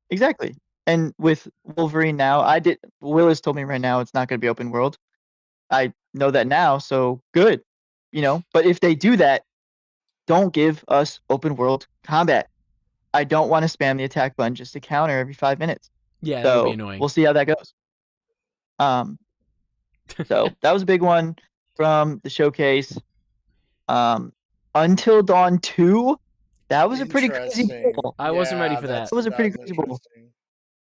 exactly. And with Wolverine now, Willis told me right now it's not going to be open world. I know that now, so good. But if they do that, don't give us open world combat. I don't want to spam the attack button just to counter every 5 minutes. Yeah, that would be So annoying. we'll see how that goes. So that was a big one from the showcase. Until Dawn 2, that was a pretty crazy Interesting. goal. I wasn't ready Yeah, for that. That was a that pretty was crazy goal.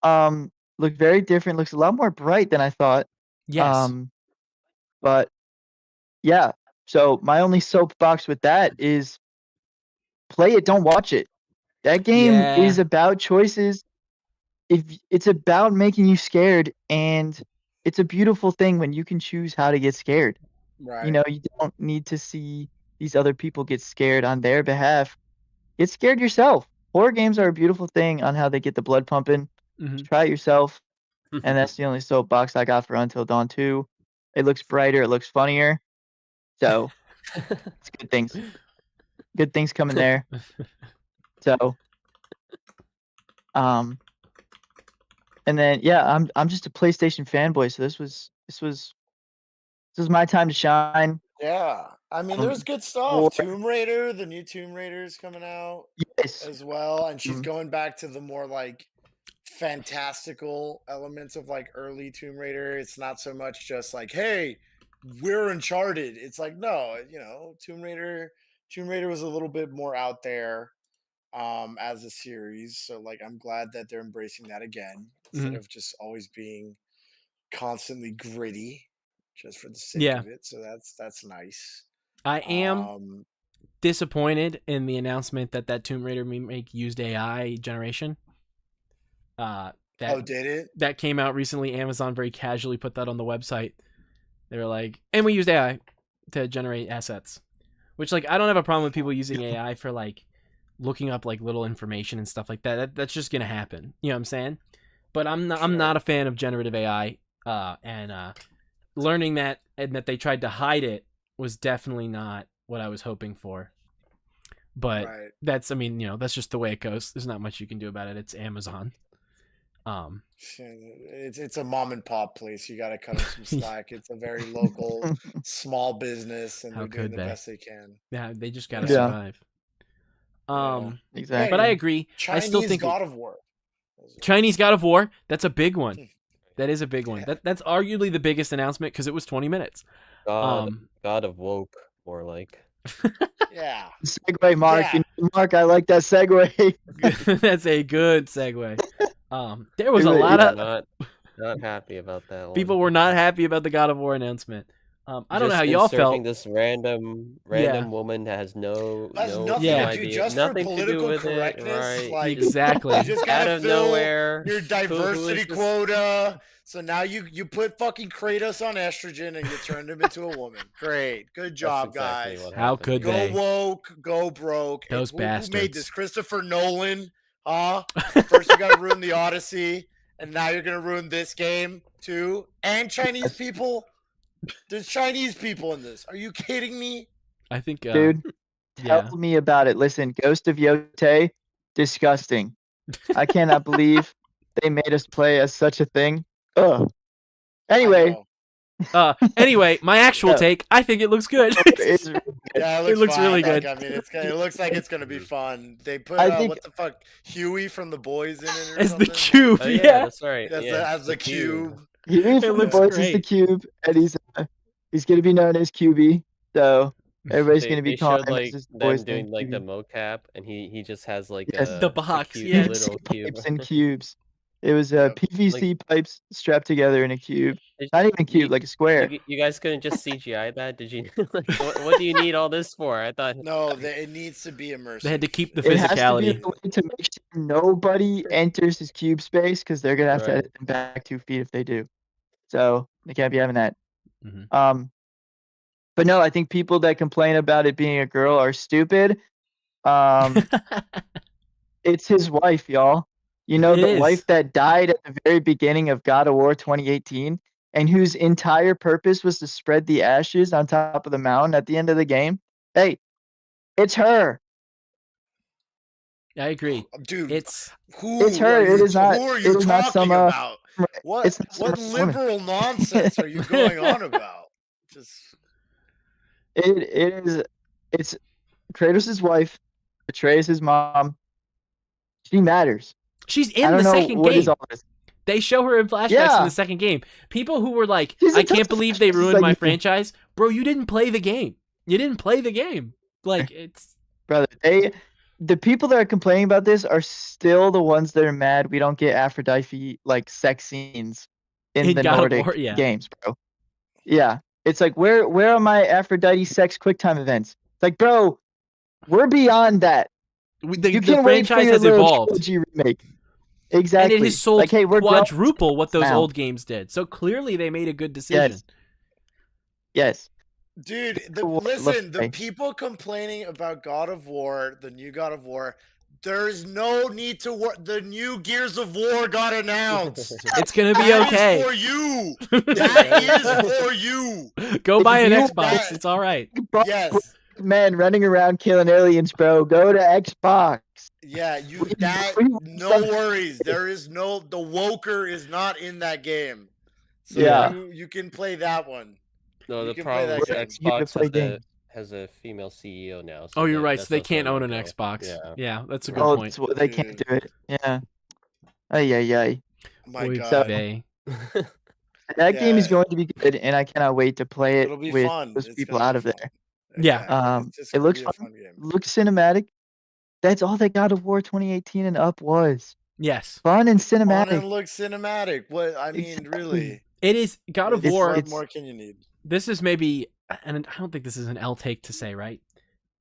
interesting. Looked very different. Looks a lot more bright than I thought. Yes. But yeah. So my only soapbox with that is play it, don't watch it. That game Yeah. is about choices. If it's about making you scared, and it's a beautiful thing when you can choose how to get scared. Right. You don't need to see these other people get scared on their behalf. Get scared yourself. Horror games are a beautiful thing on how they get the blood pumping. Mhm. Just try it yourself. And that's the only soapbox I got for Until Dawn 2. It looks brighter, it looks funnier. So it's good things. Good things coming there. So and then yeah, I'm just a PlayStation fanboy, so this was my time to shine. Yeah. I mean, there's good stuff. For Tomb Raider, the new Tomb Raider is coming out yes. as well, and she's Mm, going back to the more like fantastical elements of like early Tomb Raider. It's not so much just like, hey, we're Uncharted. It's like, no, Tomb Raider was a little bit more out there. as a series. So like I'm glad that they're embracing that again instead Mhm. of just always being constantly gritty just for the sake Yeah. of it. So that's nice. I am Um disappointed in the announcement that Tomb Raider remake used AI generation. That did it? that came out recently. Amazon very casually put that on the website. They were like, and we used AI to generate assets. Which, like, I don't have a problem with people using AI for like looking up like little information and stuff like that. That's just gonna happen. You know what I'm saying? But I'm not a fan of generative AI. And learning that and that they tried to hide it was definitely not what I was hoping for. But Right. that's, I mean, that's just the way it goes. There's not much you can do about it. It's Amazon. It's a mom and pop place. You got to cut them some slack. It's a very local, small business, and How they're doing could the they? best they can. Yeah, they just gotta Yeah. survive. Yeah. Exactly. But I agree. I still Chinese think God of War. Chinese God of War. That's a big one. That is a big one. Yeah. That's arguably the biggest announcement because it was 20 minutes. God of woke, more like. Yeah. Segue, Mark. Yeah. Mark, I like that segue. That's a good segue. There was a Yeah. lot of Not happy about that one. people were not happy about the God of War announcement. I don't know how y'all felt. This random woman that has no Has no nothing Yeah. to do idea, just nothing for to do political with it, correctness. right? Like Exactly. you just Out gotta of fill nowhere, your who diversity is this? quota. So now you put fucking Kratos on estrogen and you turned him into a woman. Great. Good job, exactly guys. what How happened. could Go they? woke, go broke. Those Who made bastards. this? Christopher Nolan? Huh? First you gotta ruin the Odyssey, and now you're gonna ruin this game too. And Chinese people? There's Chinese people in this. Are you kidding me? I think, Dude, tell yeah. me about it. Listen, Ghost of Yote, disgusting. I cannot believe they made us play as such a thing. Ugh. I Anyway, know. Anyway, my actual Yeah. take, I think it looks good. it's really good. Yeah, It looks fine. really Like, good. I mean, it looks like it's gonna be fun. They put I think- what the fuck, Huey from the Boys in it or As something. the cube, Oh yeah. yeah, that's right. As the cube. He from the looks Boys is the great. Cube, and he's gonna be known as QB. So everybody's gonna be They calling showed him like as the them boy's name. doing like the QB. mocap, and he just has like Yes. a The box, cute yeah. little cube. Pipes and cubes. It was Yep. PVC pipes strapped together in a cube. Not even a cube, like a square. You guys couldn't just CGI that? Did you? Like, what do you need all this for? I thought. No, it needs to be immersive. They had to keep the It has to be physicality. a way to make sure nobody enters his cube space because they're gonna have to Right. edit them back 2 feet if they do. So they can't be having that. Mhm. But no, I think people that complain about it being a girl are stupid. It's his wife, y'all. You know, It the is. wife that died at the very beginning of God of War 2018 and whose entire purpose was to spread the ashes on top of the mountain at the end of the game. Hey, it's her. I agree. Dude, It's It's her. It is not. Who are It you is not talking some. about? It's not some What random woman. liberal nonsense are you going on about? Just It is. It's Kratos' wife betrays his mom. She matters. she's I in don't the know second what game. is all this. They show her in flashbacks in Yeah. the second game. People who were like, She's I in tons can't of believe they flashbacks ruined my second game. franchise. Bro, you didn't play the game. You didn't play the game. Like, it's Brother, the people that are complaining about this are still the ones that are mad we don't get Aphrodite like sex scenes in the God of Nordic War, yeah. games, bro. Yeah. It's like where are my Aphrodite sex QuickTime events? It's like, bro, we're beyond that. The You can wait for franchise your has little evolved. trilogy remake. Exactly. And it has sold like, hey, we're grown quadruple what those now. old games did. So clearly they made a good decision. Yes. dude, Look, listen, the hey. people complaining about God of War, the new God of War, there's no need to work. The new Gears of War got announced. It's going to be That okay. is for you. That is for you. Go buy an you Xbox. want- It's all right. Yes. Man running around killing aliens, bro. Go to Xbox. Yeah, we- no worries. There is the woker is not in that game. So Yeah. you can play that one. No, You the can play problem that is game. You can Xbox play games. has a female CEO now. So Oh, you're right. So that's they also can't a own an no-go. Xbox. Yeah. That's a good Oh, point. they can't do it. Yeah. Ay. My Oy God. vey. That game is Yeah. going to be good, and I cannot wait to play it It'll be with fun. those It's people gonna be out of fun. there. Yeah. Exactly. It's just It gonna looks be fun. a fun game. Looks cinematic. That's all that God of War 2018 and up was. Yes. Fun and Fun cinematic. and look cinematic. What I mean, Exactly. really, It is God of It's- War. What more can you need? This is maybe, and I don't think this is an L take to say, right?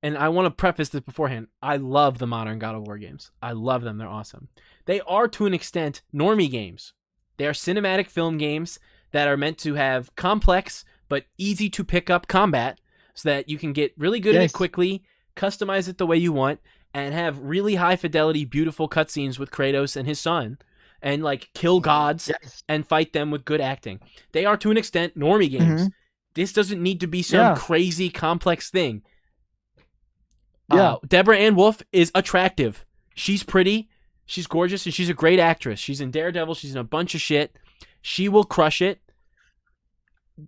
And I want to preface this beforehand. I love the modern God of War games. I love them. They're awesome. They are, to an extent, normie games. They are cinematic film games that are meant to have complex but easy to pick up combat so that you can get really good at it Yes. quickly, customize it the way you want, and have really high fidelity, beautiful cutscenes with Kratos and his son, and like kill gods Yes. and fight them with good acting. They are, to an extent, normie games. This doesn't need to be some Yeah. crazy complex thing. Yeah. Deborah Ann Wolf is attractive. She's pretty. She's gorgeous, and she's a great actress. She's in Daredevil. She's in a bunch of shit. She will crush it.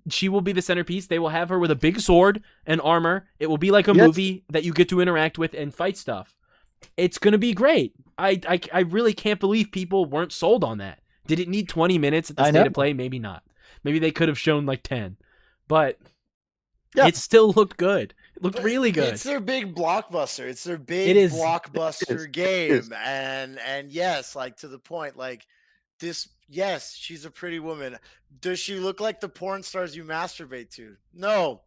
She will be the centerpiece. They will have her with a big sword and armor. It will be like a Yes. movie that you get to interact with and fight stuff. It's going to be great. I really can't believe people weren't sold on that. Did it need 20 minutes at the I state know. of play? Maybe not. Maybe they could have shown like 10. But Yeah. it still looked good. It looked But really good. It's their big blockbuster. It's their big It is. blockbuster It game. is. And yes, like to the point, like this, yes, she's a pretty woman. Does she look like the porn stars you masturbate to? No.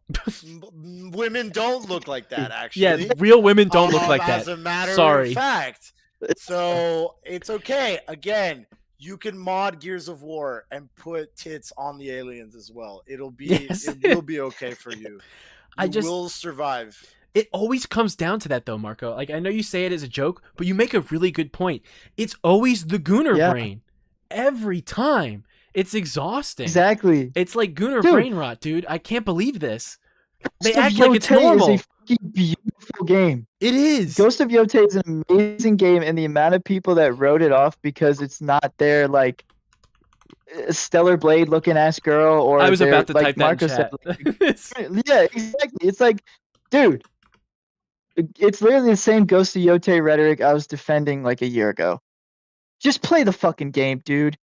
Women don't look like that, actually. Yeah, real women don't look like As that. a matter Sorry. of fact. So it's okay. Again, you can mod Gears of War and put tits on the aliens as well. It'll be Yes. it will be okay for you. I You just- will survive. It always comes down to that, though, Marco. Like, I know you say it as a joke, but you make a really good point. It's always the Gooner Yeah. brain. Every time. It's exhausting. Exactly. It's like Gooner Dude. brain rot, dude. I can't believe this. They Ghost of act like it's Yotei normal. is a fucking beautiful game. It is. Ghost of Yotei is an amazing game, and the amount of people that wrote it off because it's not their like Stellar Blade looking ass girl, or I was their, about to like type that Marco in said. chat. Yeah, exactly. It's like, dude, it's literally the same Ghost of Yotei rhetoric I was defending like a year ago. Just play the fucking game, dude.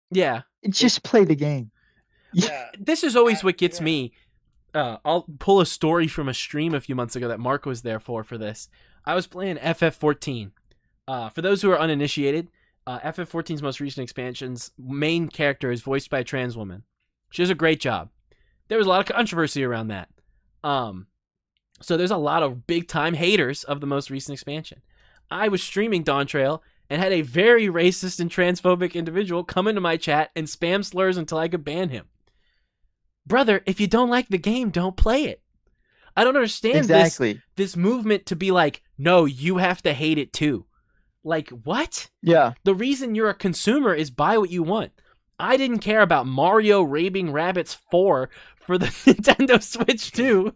Yeah. Just play the game. Yeah. This is always what gets Yeah. me. I'll pull a story from a stream a few months ago that Mark was there for this. I was playing FF14. For those who are uninitiated, FF14's most recent expansion's main character is voiced by a trans woman. She does a great job. There was a lot of controversy around that. So there's a lot of big time haters of the most recent expansion. I was streaming Dawn Trail and had a very racist and transphobic individual come into my chat and spam slurs until I could ban him. Brother, if you don't like the game, don't play it. I don't understand Exactly. this movement to be like, no, you have to hate it too. Like, what? Yeah. The reason you're a consumer is buy what you want. I didn't care about Mario Raving Rabbids 4 for the Nintendo Switch 2,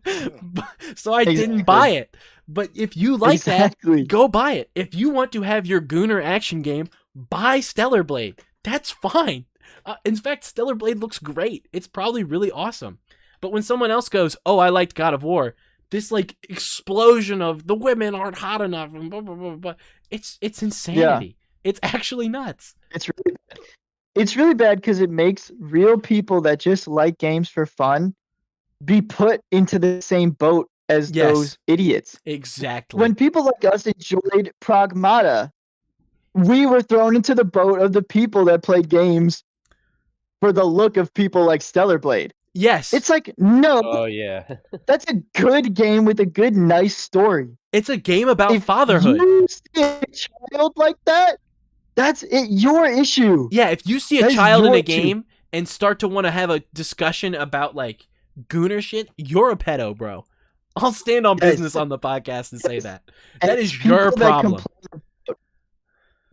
so I didn't Exactly. buy it. But if you like Exactly. that, go buy it. If you want to have your Gooner action game, buy Stellar Blade. That's fine. In fact, Stellar Blade looks great. It's probably really awesome. But when someone else goes, oh, I liked God of War, this like explosion of the women aren't hot enough, and blah, blah, blah, blah. It's insanity. It's actually nuts. It's really bad. It's really bad because it makes real people that just like games for fun be put into the same boat as Yes. those idiots. Exactly. When people like us enjoyed Pragmata, we were thrown into the boat of the people that played games for the look of people like Stellar Blade. Yes. It's like, no, Oh yeah. that's a good game with a good, nice story. It's a game about If fatherhood. you see a child like that, that's it. Your issue. Yeah, if you see a That is child in your a issue. game and start to want to have a discussion about like Gooner shit, you're a pedo, bro. I'll stand on Yes. business on the podcast and say Yes. that. And That is people your that problem.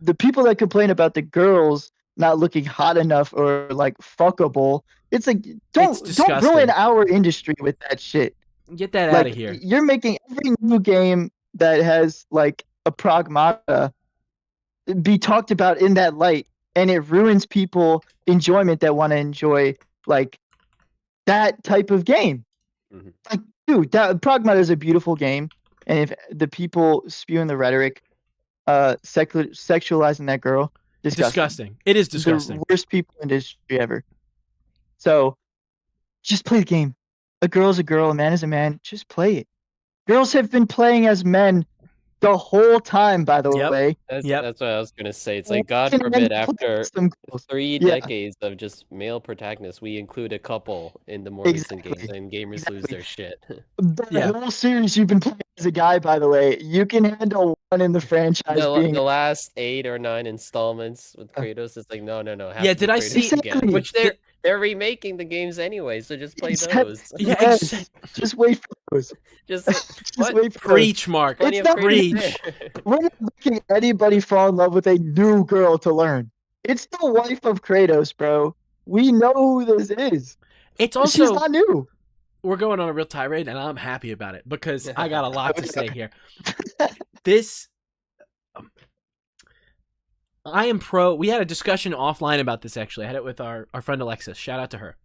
the people that complain about the girls not looking hot enough or like fuckable, it's like don't disgusting. ruin our industry with that shit. Get that Like out of here. you're making every new game that has like a Pragmata be talked about in that light, and it ruins people enjoyment that want to enjoy like that type of game. Mhm. Like, dude, that Pragmata is a beautiful game, and if the people spewing the rhetoric, sexualizing that girl, disgusting. It is disgusting. The worst people in the industry ever. So, just play the game. A girl is a girl, a man is a man. Just play it. Girls have been playing as men the whole time, by the Yep. way. That's what I was gonna say. It's We like, God can forbid, end up playing after some girls. 3 decades of just male protagonists, we include a couple in the more recent games, Exactly. and gamers lose their shit. The Yeah. whole series you've been playing as a guy, by the way, you can handle one in the franchise being The last 8 or 9 installments with Kratos, it's like, no, have Yeah, to be did I Kratos see- again? Exactly. Which they're remaking the games anyway, so just play Exactly. those. Yeah, Yes. Just wait for those. Just Just what? wait for those. Preach, Mark. Plenty It's of not Kratos preach. there. We're not making anybody fall in love with a new girl to learn. It's the wife of Kratos, bro. We know who this is. It's She's also not new. we're going on a real tirade, and I'm happy about it because I got a lot to Okay. say here. This, I am pro. We had a discussion offline about this. Actually, I had it with our friend Alexis. Shout out to her.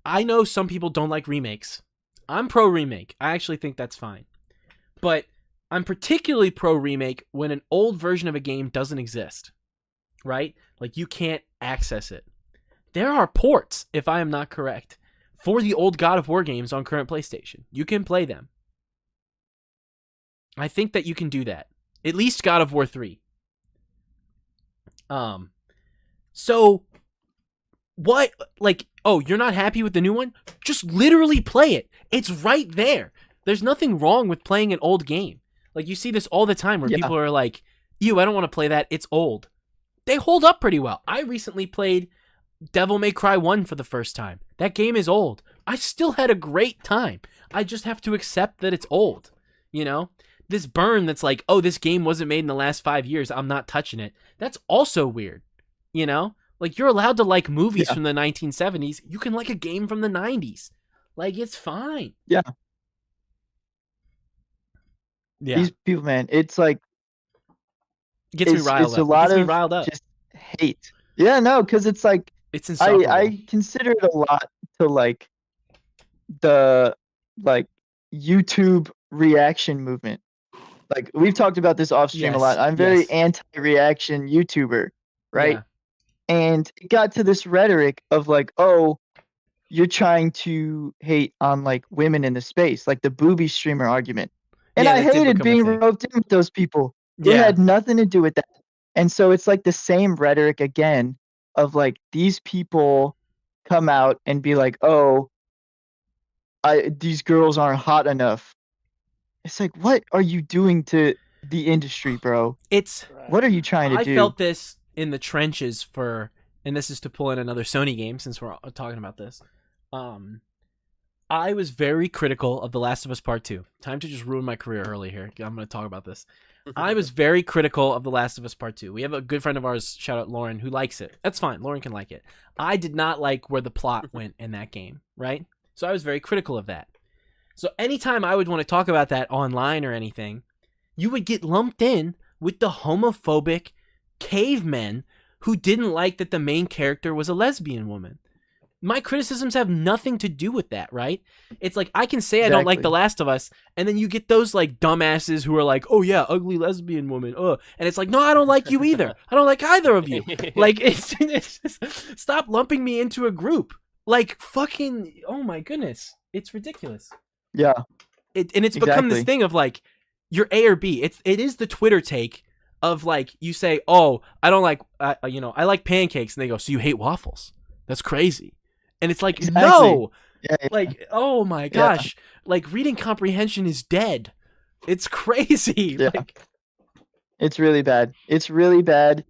I know some people don't like remakes. I'm pro remake. I actually think that's fine, but I'm particularly pro remake when an old version of a game doesn't exist. Right? Like you can't access it. There are ports, if I am not correct, for the old God of War games on current PlayStation. You can play them. I think that you can do that. At least God of War 3. So what, like, oh, you're not happy with the new one? Just literally play it. It's right there. There's nothing wrong with playing an old game. Like you see this all the time where people are like, ew, I don't want to play that. It's old. They hold up pretty well. I recently played Devil May Cry 1 for the first time. That game is old. I still had a great time. I just have to accept that it's old. You know? This burn that's like, oh, this game wasn't made in the last 5 years, I'm not touching it. That's also weird. You know? Like, you're allowed to like movies from the 1970s. You can like a game from the 90s. Like, it's fine. Yeah. Yeah. These people, man, it's like Gets me riled it's up. a lot Gets me of riled up. just hate. Yeah, no, because it's like It's insufferable. I consider it a lot to like the like YouTube reaction movement. Like we've talked about this off stream a lot. I'm very anti-reaction YouTuber, right? Yeah. And it got to this rhetoric of like, oh, you're trying to hate on like women in the space, like the booby streamer argument. And Yeah, I that did hated become a being thing. roped in with those people. It Yeah. had nothing to do with that. And so it's like the same rhetoric again of like these people come out and be like, oh, these girls aren't hot enough. It's like, what are you doing to the industry, bro? It's What are you trying to I do? felt this in the trenches for, and this is to pull in another Sony game since we're talking about this. I was very critical of The Last of Us Part 2. Time to just ruin my career early here. I'm going to talk about this. I was very critical of The Last of Us Part 2. We have a good friend of ours, shout out Lauren, who likes it. That's fine. Lauren can like it. I did not like where the plot went in that game, right? So I was very critical of that. So anytime I would want to talk about that online or anything, you would get lumped in with the homophobic cavemen who didn't like that the main character was a lesbian woman. My criticisms have nothing to do with that, right? It's like I can say I don't like The Last of Us, and then you get those like dumbasses who are like, "Oh yeah, ugly lesbian woman." And it's like, "No, I don't like you either. I don't like either of you." Like it's just, stop lumping me into a group. Like fucking, oh my goodness, it's ridiculous. Yeah. And it's become this thing of like, you're A or B. It is the Twitter take of like, you say, "Oh, I don't like, I like pancakes," and they go, "So you hate waffles? That's crazy." And it's like, no, like, oh my gosh, like reading comprehension is dead. It's crazy. Yeah. Like, it's really bad. It's really bad.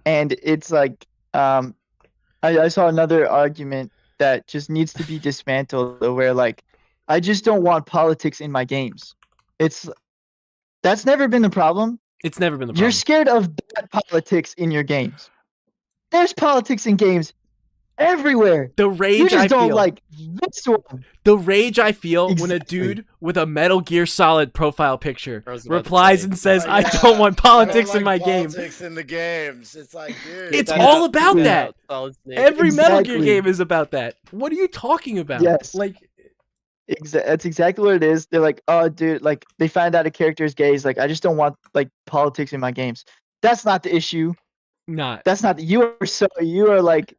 And it's like, I saw another argument that just needs to be dismantled where like, I just don't want politics in my games. That's never been the problem. It's never been the problem. You're scared of bad politics in your games. There's politics in games everywhere. The rage you just I don't feel. like this one. The rage I feel when a dude with a Metal Gear Solid profile picture replies and says, "I don't want politics in my game." Politics in the games. It's like, dude. It's all about that. Every Metal Gear Exactly. game is about that. What are you talking about? Yes. Like, That's exactly what it is. They're like, oh, dude, like they find out a character is gay. He's like, I just don't want like politics in my games. That's not the issue. That's not. You are like,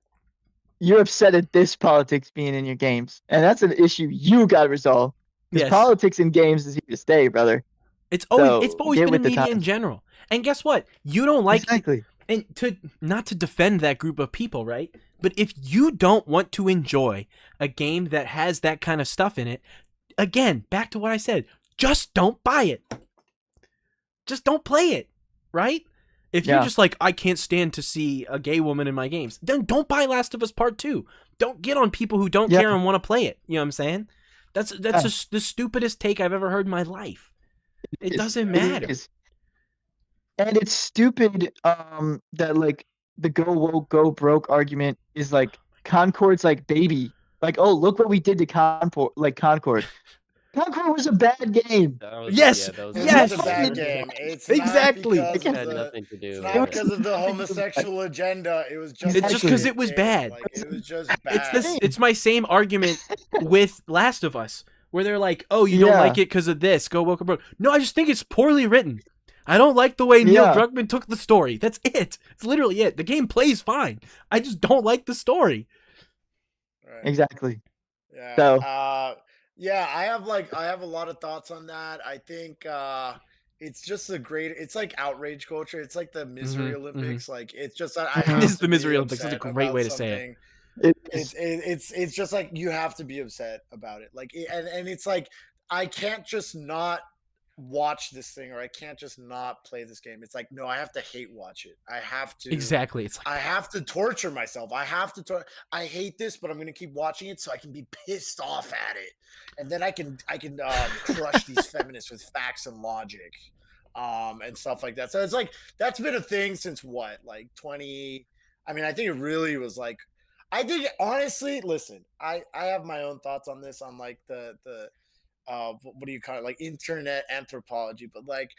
you're upset at this politics being in your games, and that's an issue you got to resolve. Because Yes. politics in games is here to stay, brother. It's So, always get been in with the media in times. general. And guess what? You don't like Exactly. and not to defend that group of people, right? But if you don't want to enjoy a game that has that kind of stuff in it, again, back to what I said, just don't buy it. Just don't play it, right? If you're Yeah. just like, I can't stand to see a gay woman in my games, then don't buy Last of Us Part 2. Don't get on people who don't Yeah. care and want to play it. You know what I'm saying? That's Yeah. just the stupidest take I've ever heard in my life. It It's- doesn't it matter. is. And it's stupid that like the go woke go broke argument is like Concord's like baby. Like, oh, look what we did to Concord. Concord was a bad game. That was, Yes, yeah, that was It's yes. not a bad game. It's Exactly. not It because had of the. nothing to do It's with not It it. because of the was- homosexual agenda. It was just. It's just because Exactly. it was bad. Like it was just bad. It's this. It's my same argument with Last of Us, where they're like, "Oh, you don't Yeah. like it because of this." Go woke bro. No, I just think it's poorly written. I don't like the way Neil Yeah. Druckmann took the story. That's it. It's literally it. The game plays fine. I just don't like the story. Right. Exactly. Yeah. So- Yeah, I have a lot of thoughts on that. I think it's just it's like outrage culture. It's like the misery Mhm, Olympics. Like it's just Mhm. I have It is to the be misery Olympics. That's a upset great about way to say it. something. It is. It's just like you have to be upset about it. Like and it's like I can't just not watch this thing or I can't just not play this game. It's like no, I have to hate watch it. I have to Exactly. It's like I have to torture myself. I have to. I hate this, but I'm going to keep watching it so I can be pissed off at it, and then I can crush these feminists with facts and logic, and stuff like that. So it's like that's been a thing since what, like 20. I mean, I think it really was like. I think honestly, listen, I have my own thoughts on this on like the what do you call it, like internet anthropology, but like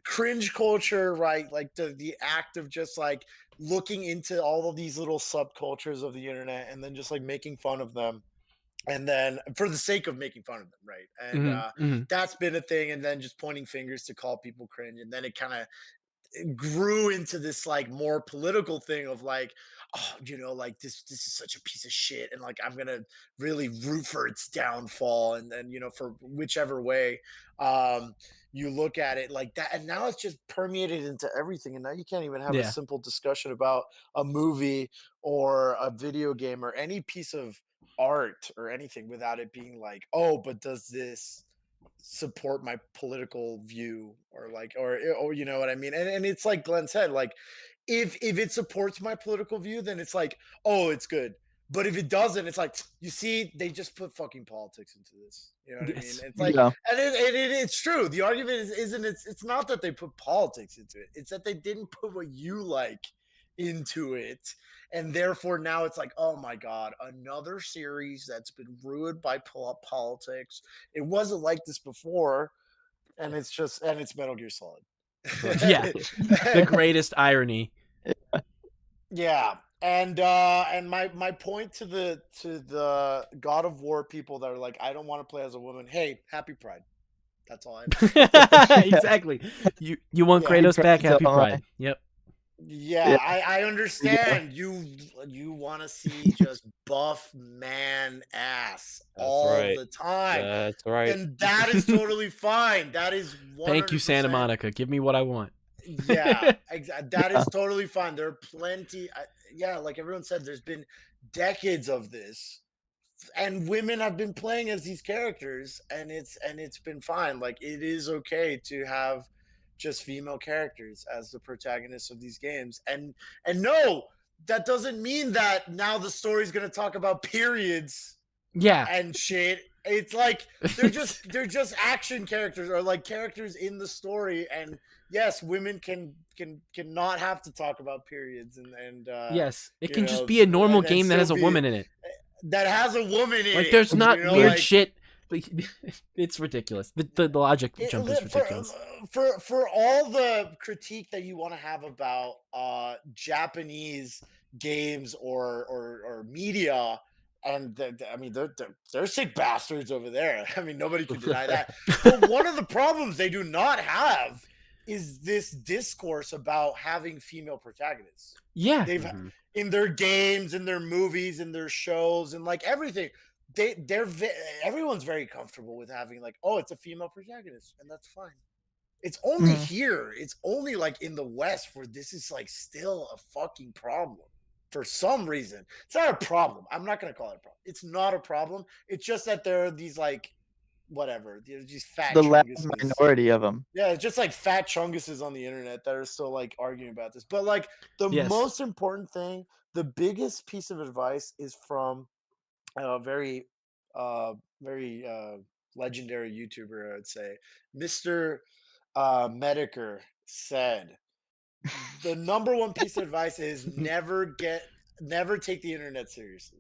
cringe culture, right? Like the act of just like looking into all of these little subcultures of the internet and then just like making fun of them and then for the sake of making fun of them, right? And mhm. that's been a thing, and then just pointing fingers to call people cringe, and then it kind of grew into this like more political thing of like, oh, like this is such a piece of shit, and like I'm gonna really root for its downfall, and then for whichever way you look at it like that, and now it's just permeated into everything, and now you can't even have a Yeah. simple discussion about a movie or a video game or any piece of art or anything without it being like, oh, but does this support my political view or like or you know what I mean, and it's like Glenn said, like if it supports my political view, then it's like, oh, it's good, but if it doesn't, it's like, you see, they just put fucking politics into this, you know what I mean? Yes. It's like, Yeah. and it's true, the argument isn't it's not that they put politics into it, it's that they didn't put what you like into it, and therefore now it's like, oh my god, another series that's been ruined by politics. It wasn't like this before, and it's Metal Gear Solid. Yeah. The greatest irony. Yeah, and my point to the God of War people that are like, I don't want to play as a woman. Hey, happy Pride. That's all I. Exactly. You want Yeah. Kratos Happy back? Pride's Happy all Pride. right. Yep. Yeah, Yeah. I understand. You want to see just buff man ass all right. the time. That's right. And that is totally fine. That is 100%. Thank you, Santa Monica. Give me what I want. Yeah, that is totally fine. There are plenty. Yeah, like everyone said, there's been decades of this, and women have been playing as these characters, and it's been fine. Like it is okay to have just female characters as the protagonists of these games, and no, that doesn't mean that now the story's going to talk about periods Yeah. and shit. It's like they're just action characters or like characters in the story, and yes, women can not have to talk about periods and Yes. It you can know, just be a normal and game that has a still woman in it. that has a woman in Like it. there's not you know, weird like, shit. It's ridiculous. The logic jump is ridiculous. For all the critique that you want to have about Japanese games or media, and I mean they're sick bastards over there. I mean, nobody can deny that. But one of the problems they do not have is this discourse about having female protagonists. Yeah. They've in their games, in their movies, in their shows, and like everything. everyone's very comfortable with having like, oh, it's a female protagonist, and that's fine. It's only here. It's only like in the West where this is like still a fucking problem for some reason. It's not a problem. I'm not gonna call it a problem. It's not a problem. It's just that there are these like whatever. There's these fat The last chunguses. minority of them. Yeah, it's just like fat chunguses on the internet that are still like arguing about this. But like the most important thing, the biggest piece of advice is from a very legendary YouTuber, I would say, Mr. Mediker said the number one piece of advice is never take the internet seriously.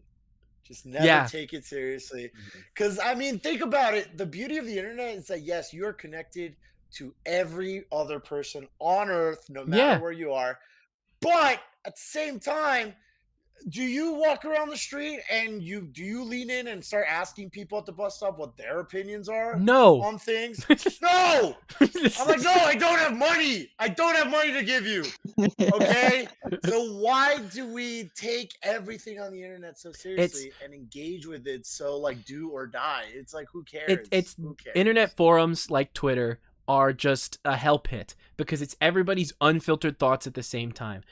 Just never take it seriously. Because I mean, think about it. The beauty of the internet is that yes, you are connected to every other person on earth, no matter where you are. But at the same time, do you walk around the street and do you lean in and start asking people at the bus stop what their opinions are on things? No. I'm like, no, I don't have money. I don't have money to give you. Okay. So why do we take everything on the internet so seriously and engage with it so like do or die? It's like, who cares? Who cares? Internet forums like Twitter are just a hell pit because it's everybody's unfiltered thoughts at the same time.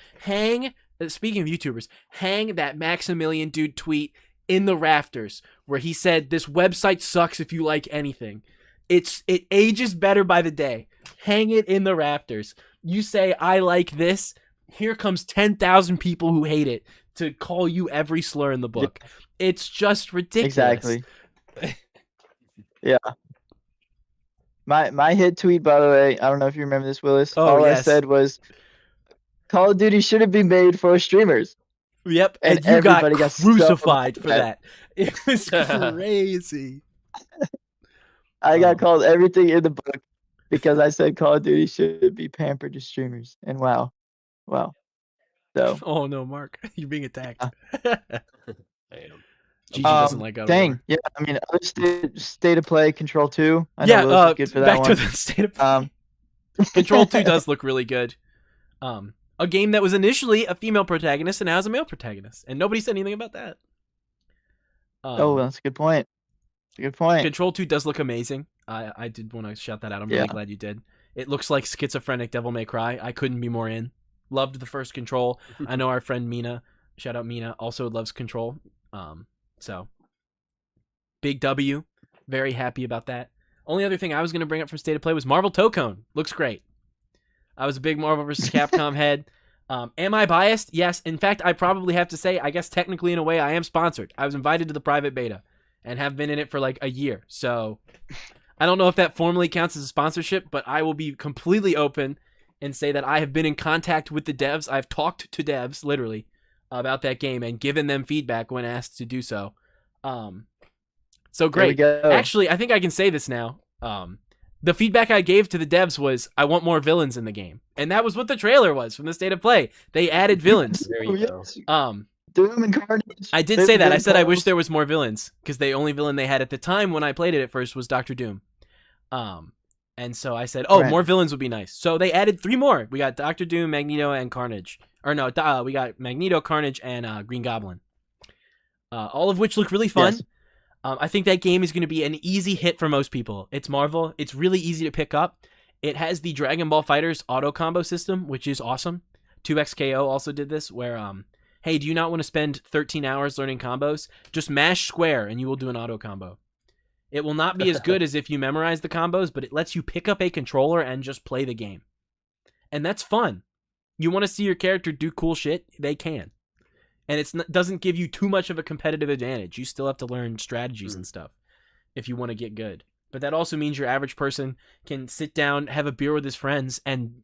Speaking of YouTubers, hang that Maximilian dude tweet in the rafters where he said, this website sucks if you like anything. It ages better by the day. Hang it in the rafters. You say, I like this. Here comes 10,000 people who hate it to call you every slur in the book. It's just ridiculous. Exactly. Yeah. My hit tweet, by the way, I don't know if you remember this, Willis. All I said was, Call of Duty shouldn't be made for streamers. Yep, and you got crucified for that. It was crazy. I got called everything in the book because I said Call of Duty should be pampered to streamers. And wow. So. Oh no, Mark, you're being attacked. I am. Gigi doesn't like God of dang, War. yeah. I mean, other state of play, Control 2. I know Willis is good for that back one. to the state of play. Control 2 does look really good. A game that was initially a female protagonist and now is a male protagonist, and nobody said anything about that. That's a good point. Control 2 does look amazing. I did want to shout that out. I'm really glad you did. It looks like schizophrenic Devil May Cry. I couldn't be more in. Loved the first Control. I know our friend Mina, shout out Mina, also loves Control. So big W. Very happy about that. Only other thing I was going to bring up from State of Play was Marvel Tokone. Looks great. I was a big Marvel vs. Capcom head. Am I biased? Yes. In fact, I probably have to say, I guess technically in a way, I am sponsored. I was invited to the private beta and have been in it for like a year. So I don't know if that formally counts as a sponsorship, but I will be completely open and say that I have been in contact with the devs. I've talked to devs, literally, about that game and given them feedback when asked to do so. So great. Actually, I think I can say this now. The feedback I gave to the devs was, I want more villains in the game. And that was what the trailer was from the State of Play. They added villains. There you go. Doom and Carnage. I did say that. I said I wish there was more villains, because the only villain they had at the time when I played it at first was Dr. Doom. And so I said, more villains would be nice. So they added 3 more. We got Dr. Doom, Magneto, and Carnage. Or no, we got Magneto, Carnage, and Green Goblin. All of which look really fun. Yes. I think that game is going to be an easy hit for most people. It's Marvel. It's really easy to pick up. It has the Dragon Ball FighterZ auto combo system, which is awesome. 2XKO also did this, where, hey, do you not want to spend 13 hours learning combos? Just mash square and you will do an auto combo. It will not be as good as if you memorize the combos, but it lets you pick up a controller and just play the game. And that's fun. You want to see your character do cool shit? They can. And it doesn't give you too much of a competitive advantage. You still have to learn strategies and stuff if you want to get good. But that also means your average person can sit down, have a beer with his friends, and,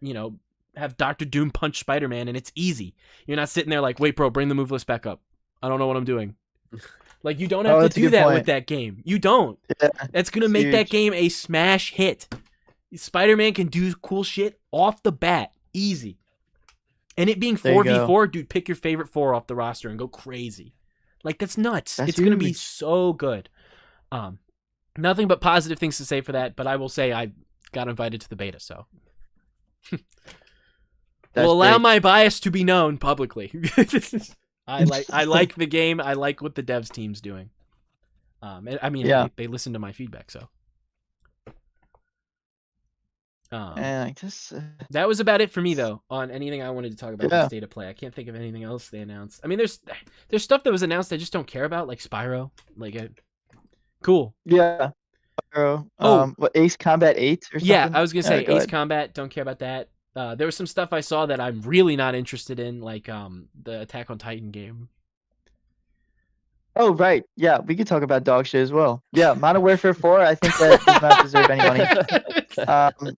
have Dr. Doom punch Spider-Man, and it's easy. You're not sitting there like, wait, bro, bring the move list back up. I don't know what I'm doing. Like, you don't have to do that with that game. You don't. Yeah, that's going to make that game a smash hit. Spider-Man can do cool shit off the bat. Easy. And it being 4v4, dude, pick your favorite 4 off the roster and go crazy. Like, that's nuts. It's going to be so good. Nothing but positive things to say for that, but I will say I got invited to the beta, so. Will allow my bias to be known publicly. I like the game. I like what the devs team's doing. And, I mean, Yeah. hey, they listen to my feedback, so. And I guess That was about it for me, though, on anything I wanted to talk about Yeah. with State of Play. I can't think of anything else they announced. I mean, there's stuff that was announced I just don't care about, like Spyro. Like, cool. yeah. Bro, Oh. what, Ace Combat 8 or something? Yeah, I was gonna say Go Ace ahead. Combat. Don't care about that. There was some stuff I saw that I'm really not interested in, like the Attack on Titan game. Oh, right. Yeah, we could talk about dog shit as well. Yeah, Modern Warfare 4, I think that does not deserve any money.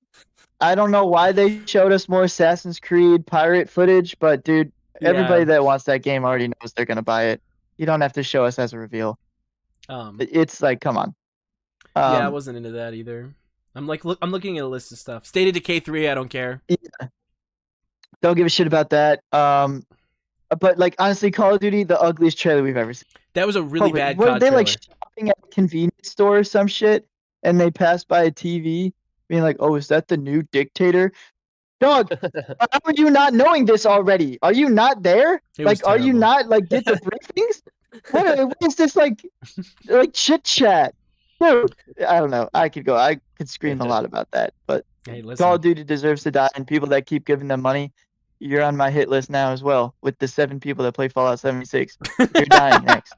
I don't know why they showed us more Assassin's Creed pirate footage, but dude, everybody that wants that game already knows they're gonna buy it. You don't have to show us as a reveal. It's like, come on. Yeah, I wasn't into that either. I'm looking at a list of stuff. State of Decay 3, I don't care. Yeah. Don't give a shit about that. But like honestly, Call of Duty, the ugliest trailer we've ever seen. That was a really bad Were COD they trailer. like shopping at a convenience store or some shit, and they passed by a TV, being like, "Oh, is that the new dictator?" Dog, how are you not knowing this already? Are you not there? It Like, was are you terrible. not like get the briefings? What is this like chit chat? Dude, I don't know. I could scream a lot about that, but Hey, Call listen. of Duty deserves to die, and people that keep giving them money, you're on my hit list now as well. With the 7 people that play Fallout 76, you're dying next.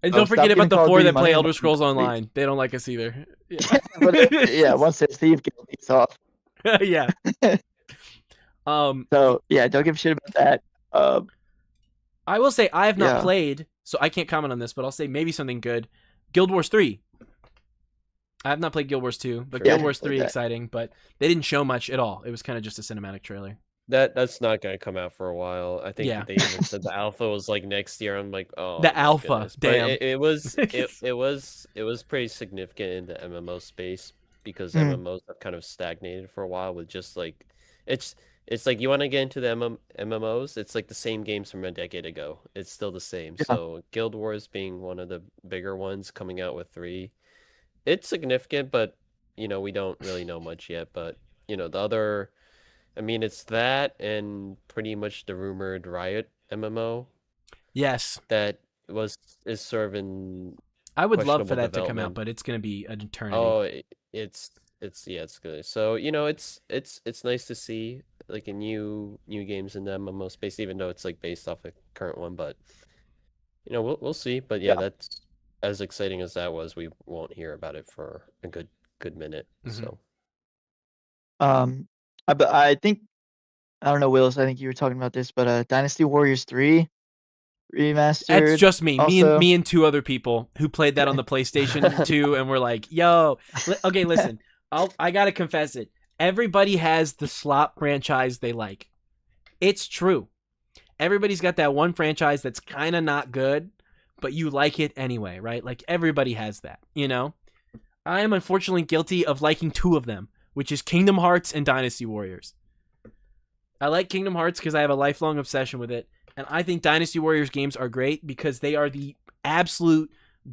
And Oh, don't stop forget about giving the Call of 4 Duty that play money Elder and Scrolls please. Online. They don't like us either. Yeah, once it's Steve gets off. Yeah. So yeah, don't give a shit about that. I will say I have not Yeah. played, so I can't comment on this, but I'll say maybe something good. Guild Wars 3. I have not played Guild Wars 2, but Sure. Guild Yeah, Wars 3 that. exciting, but they didn't show much at all. It was kind of just a cinematic trailer. That's not gonna come out for a while. I think Yeah. they even said the alpha was like next year. I'm like, oh, The my alpha, goodness. damn. But it was pretty significant in the MMO space because Mm. MMOs have kind of stagnated for a while with just like it's like you want to get into the MMOs. It's like the same games from a decade ago. It's still the same. Yeah. So Guild Wars being one of the bigger ones coming out with 3, it's significant, but we don't really know much yet. But the other. I mean, it's that and pretty much the rumored Riot MMO Yes. that is sort of in I would love for questionable that to come out, development. but it's going to be an eternity. Oh, it's good. So it's nice to see like a new games in the MMO space, even though it's like based off a current one. But we'll see. But yeah, Yeah. that's as exciting as that was. We won't hear about it for a good minute. Mhm. So I think I don't know, Willis. I think you were talking about this, but Dynasty Warriors 3 remastered. That's just me. Also. Me and 2 other people who played that on the PlayStation 2 and were like, "Yo, okay, listen. I got to confess it. Everybody has the slop franchise they like. It's true. Everybody's got that one franchise that's kind of not good, but you like it anyway, right? Like everybody has that, I am unfortunately guilty of liking 2 of them, which is Kingdom Hearts and Dynasty Warriors. I like Kingdom Hearts because I have a lifelong obsession with it. And I think Dynasty Warriors games are great because they are the absolute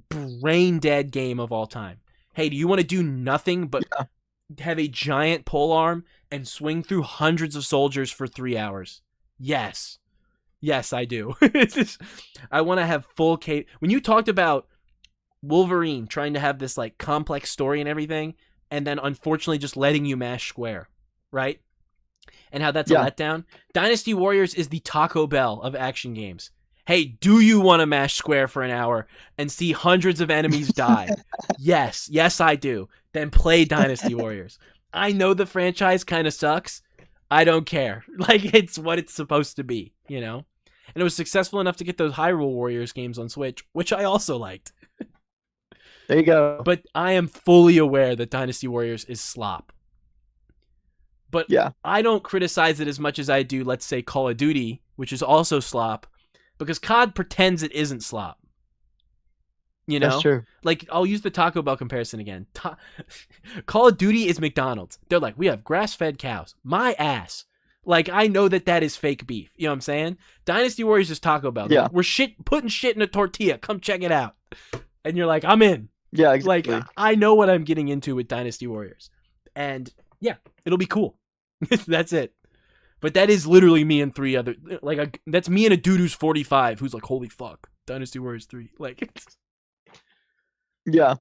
brain dead game of all time. Hey, do you want to do nothing but have a giant pole arm and swing through hundreds of soldiers for 3 hours? Yes. Yes, I do. I want to have full when you talked about Wolverine trying to have this like complex story and everything, and then unfortunately just letting you mash square, right? And how that's a letdown. Dynasty Warriors is the Taco Bell of action games. Hey, do you want to mash square for an hour and see hundreds of enemies die? Yes, I do. Then play Dynasty Warriors. I know the franchise kind of sucks. I don't care. Like, it's what it's supposed to be, And it was successful enough to get those Hyrule Warriors games on Switch, which I also liked. There you go. But I am fully aware that Dynasty Warriors is slop. But I don't criticize it as much as I do, let's say, Call of Duty, which is also slop, because COD pretends it isn't slop. That's true. Like, I'll use the Taco Bell comparison again. Call of Duty is McDonald's. They're like, we have grass-fed cows. My ass. Like, I know that is fake beef. You know what I'm saying? Dynasty Warriors is Taco Bell. Yeah. Like, we're putting shit in a tortilla. Come check it out. And you're like, I'm in. Yeah, exactly. Like, I know what I'm getting into with Dynasty Warriors. And, yeah, it'll be cool. That's it. But that is literally me and 3 other... Like, that's me and a dude who's 45 who's like, holy fuck, Dynasty Warriors 3. Like, Yeah.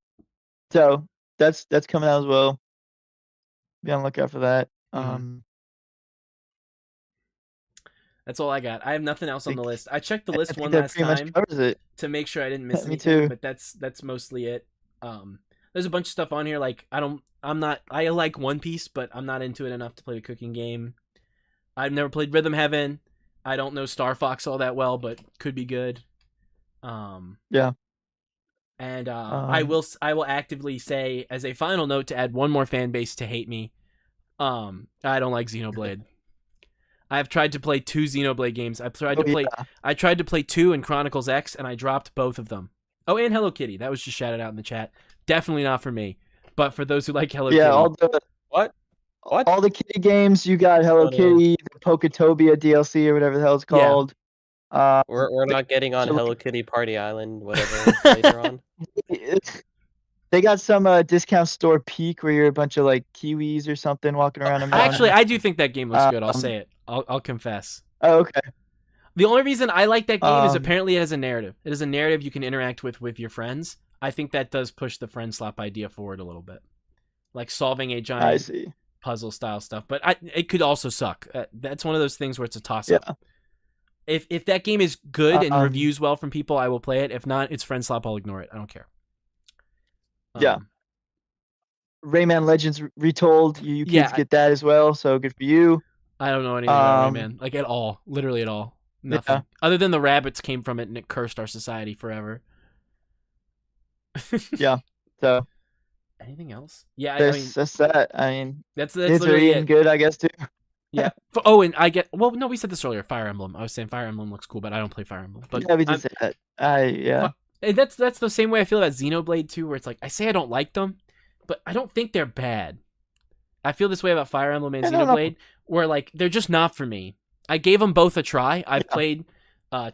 So that's coming out as well. Be on the lookout for that. Mhm. That's all I got. I have nothing else on the think- list. I checked the I list think one that last pretty much time covers it. to make sure I didn't miss Me anything, too. but that's mostly it. There's a bunch of stuff on here like I like One Piece, but I'm not into it enough to play the cooking game. I've never played Rhythm Heaven. I don't know Star Fox all that well, but could be good. Yeah. And I will actively say as a final note to add one more fan base to hate me. I don't like Xenoblade. I've tried to play 2 Xenoblade games. I tried to play 2 in Chronicles X, and I dropped both of them. Oh, and Hello Kitty. That was just shouted out in the chat. Definitely not for me. But for those who like Hello Kitty, all the What? all the kitty games. You got Hello No. Kitty, the Poketopia DLC or whatever the hell it's Yeah. called. We're not getting on so- Hello Kitty Party Island, whatever, later on. They got some discount store Peak where you're a bunch of like Kiwis or something walking around a mountain. actually, I do think that game looks good. I'll Um, say it. I'll confess. Oh, okay. The only reason I like that game is Um, apparently it has a narrative. It is a narrative you can interact with your friends. I think that does push the friend slap idea forward a little bit, like solving a I giant see. puzzle style stuff. But it could also suck. That's one of those things where it's a toss Yeah. up. If that game is good and Um, reviews well from people, I will play it. If not, it's friend slap. I'll ignore it. I don't care. Yeah. Rayman Legends Retold. You kids get that as well, so good for you. I don't know anything about Um, Rayman, like at all, literally at all. Nothing other than the rabbits came from it and it cursed our society forever. Yeah. So Anything else? Yeah, I mean that's that. I mean, that's kids are literally eating it. good, I guess too. Yeah. Oh, and no, we said this earlier. Fire Emblem. I was saying Fire Emblem looks cool, but I don't play Fire Emblem. But Yeah, we did say that. Yeah. And that's the same way I feel about Xenoblade too, where it's like I say I don't like them, but I don't think they're bad. I feel this way about Fire Emblem and Xenoblade, where like they're just not for me. I gave them both a try. I've played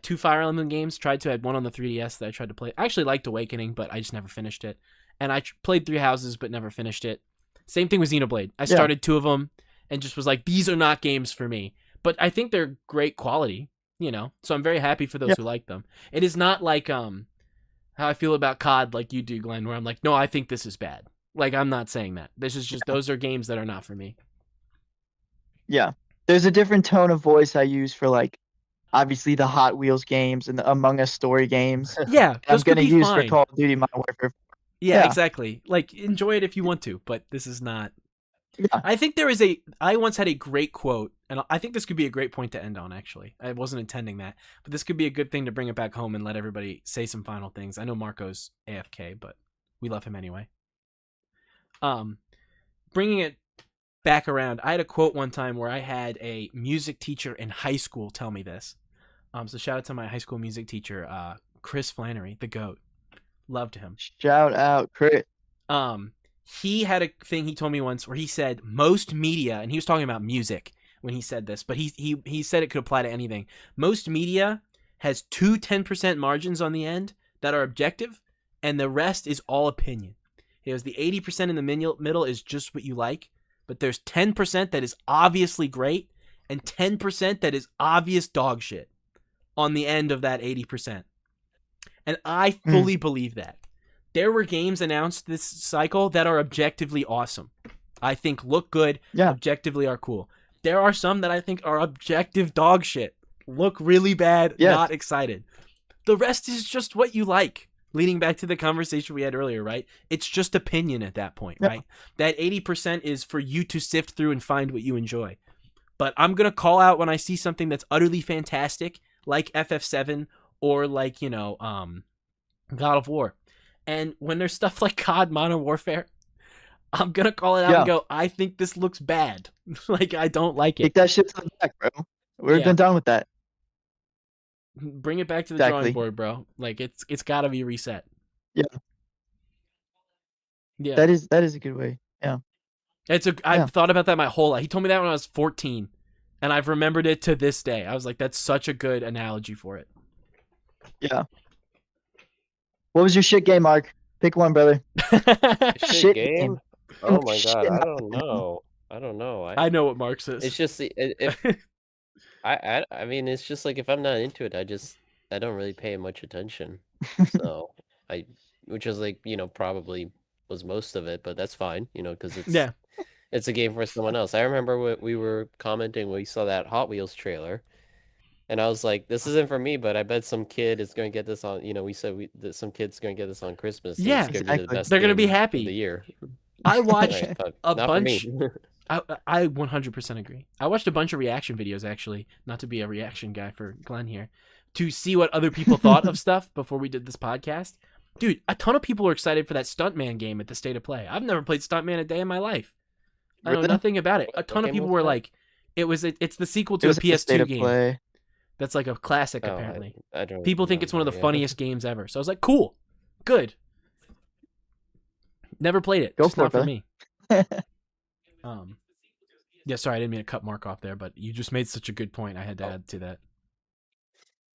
2 Fire Emblem games. Tried to I had one on the 3DS that I tried to play. I actually liked Awakening, but I just never finished it. And I played 3 Houses, but never finished it. Same thing with Xenoblade. I started 2 of them and just was like, these are not games for me. But I think they're great quality, So I'm very happy for those who like them. It is not like how I feel about COD, like you do, Glenn, where I'm like, no, I think this is bad. Like I'm not saying that. This is just those are games that are not for me. Yeah. There's a different tone of voice I use for like obviously the Hot Wheels games and the Among Us story games. Yeah, I'm those could gonna be use fine. for Call of Duty Modern Warfare. Yeah, exactly. Like enjoy it if you want to, but this is not. Yeah. I think I once had a great quote, and I think this could be a great point to end on, actually. I wasn't intending that, but this could be a good thing to bring it back home and let everybody say some final things. I know Marco's AFK, but we love him anyway. Bringing it back around, I had a quote one time where I had a music teacher in high school tell me this. So shout out to my high school music teacher, Chris Flannery, the GOAT. Loved him. Shout out, Chris. He had a thing he told me once where he said most media, and he was talking about music when he said this, but he said it could apply to anything. Most media has 2 10% margins on the end that are objective, and the rest is all opinion. It was the 80% in the middle is just what you like, but there's 10% that is obviously great, and 10% that is obvious dog shit on the end of that 80%. And I fully believe that. There were games announced this cycle that are objectively awesome. I think look good, objectively are cool. There are some that I think are objective dog shit. Look really bad, not excited. The rest is just what you like. Leading back to the conversation we had earlier, right? It's just opinion at that point, right? That 80% is for you to sift through and find what you enjoy. But I'm going to call out when I see something that's utterly fantastic, like FF7 or like, God of War. And when there's stuff like COD Modern Warfare, I'm going to call it out and go, I think this looks bad. Like, I don't like it. Take that shit to the back, bro. We're done with that. Bring it back to the drawing board, bro. Like, it's got to be reset. Yeah. That is a good way. Yeah. I've thought about that my whole life. He told me that when I was 14, and I've remembered it to this day. I was like, that's such a good analogy for it. Yeah. What was your shit game, Mark? Pick one, brother. Shit game? Oh my god, I don't know. I know what Mark says. It's just if I mean, it's just like if I'm not into it, I don't really pay much attention. So which was like, probably was most of it, but that's fine, because Yeah. it's a game for someone else. I remember what we were commenting when we saw that Hot Wheels trailer, and I was like, this isn't for me, but I bet some kid is going to get this on. We said that some kid's going to get this on Christmas, and Yeah, it's going to be the exactly. best. They're gonna be game happy. of the year. I watched Right, but a not for me. bunch. I 100% agree. I watched a bunch of reaction videos, actually, not to be a reaction guy for Glenn here, to see what other people thought of stuff before we did this podcast. Dude, a ton of people are excited for that Stuntman game at the State of Play. I've never played Stuntman a day in my life. I know Really? nothing about it. A What ton of game people was were that? like, it's the sequel It to a was at the State PS2 of game. Play. That's like a classic, Oh, apparently. I don't People think it's one of the remember, yeah. funniest games ever. So I was like, cool, good. Never played it. Go Just for not it, for me. Yeah, sorry, I didn't mean to cut Mark off there, but you just made such a good point. I had to add to that.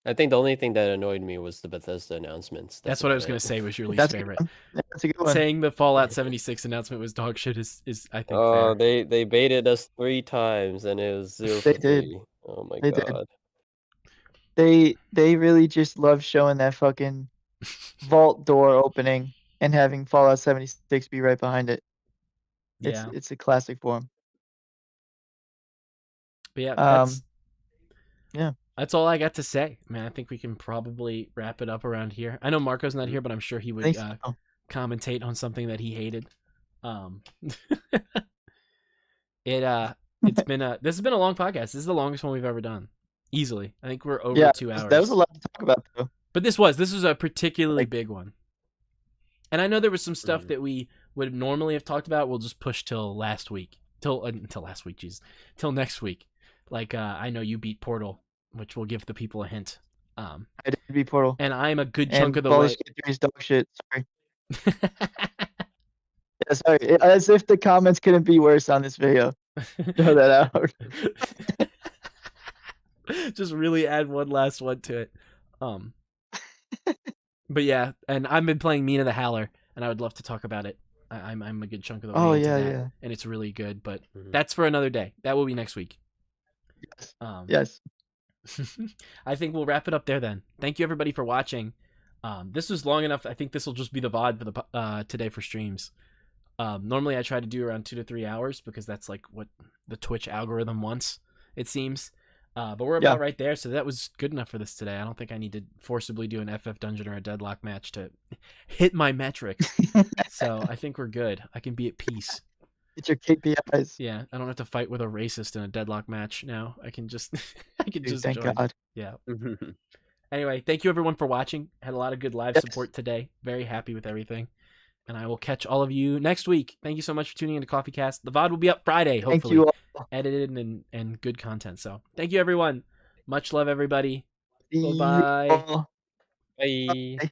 I think the only thing that annoyed me was the Bethesda announcements. That's what I about was going it. to say was your least That's a good favorite. one. Yeah, that's a good one. Saying the Fallout 76 announcement was dog shit is I think Oh, fair. they baited us 3 times, and it was 0 They for did. 3. Oh my They did. god. They really just love showing that fucking vault door opening and having Fallout 76 be right behind it. Yeah. It's a classic for them. But yeah, yeah. that's all I got to say. Man, I think we can probably wrap it up around here. I know Marco's not here, but I'm sure he I would think so. commentate on something that he hated. It's been this has been a long podcast. This is the longest one we've ever done. Easily. I think we're over 2 hours. That was a lot to talk about though. But this was a particularly Like- big one. And I know there was some stuff that we would normally have talked about. We'll just push till last week. Until last week, jeez. Till next week. Like I know you beat Portal, which will give the people a hint. I did beat Portal. And I'm a good chunk And of the Baldur's way. Gate 3 is dog shit. Sorry. Yeah, sorry. As if the comments couldn't be worse on this video. Throw that out. Just really add one last one to it. But yeah, and I've been playing Mina the Howler, and I would love to talk about it. I'm a good chunk of the way Oh into yeah, that, yeah. and it's really good. But Mhm. that's for another day. That will be next week. Yes. I think we'll wrap it up there then. Thank you everybody for watching. This was long enough. I think this will just be the VOD for the today for streams. Normally I try to do around 2 to 3 hours because that's like what the Twitch algorithm wants, it seems. But we're about right there, so that was good enough for this today. I don't think I need to forcibly do an FF dungeon or a Deadlock match to hit my metrics. So I think we're good. I can be at peace. It's your KPIs. Yeah, I don't have to fight with a racist in a Deadlock match now. I can just Dude, just thank join. God. Yeah. Anyway, thank you everyone for watching. Had a lot of good live support today. Very happy with everything. And I will catch all of you next week. Thank you so much for tuning into Coffee Cast. The VOD will be up Friday, hopefully. Thank you all. Edited and good content. So thank you everyone. Much love everybody. See you Bye-bye. all. Bye. Bye.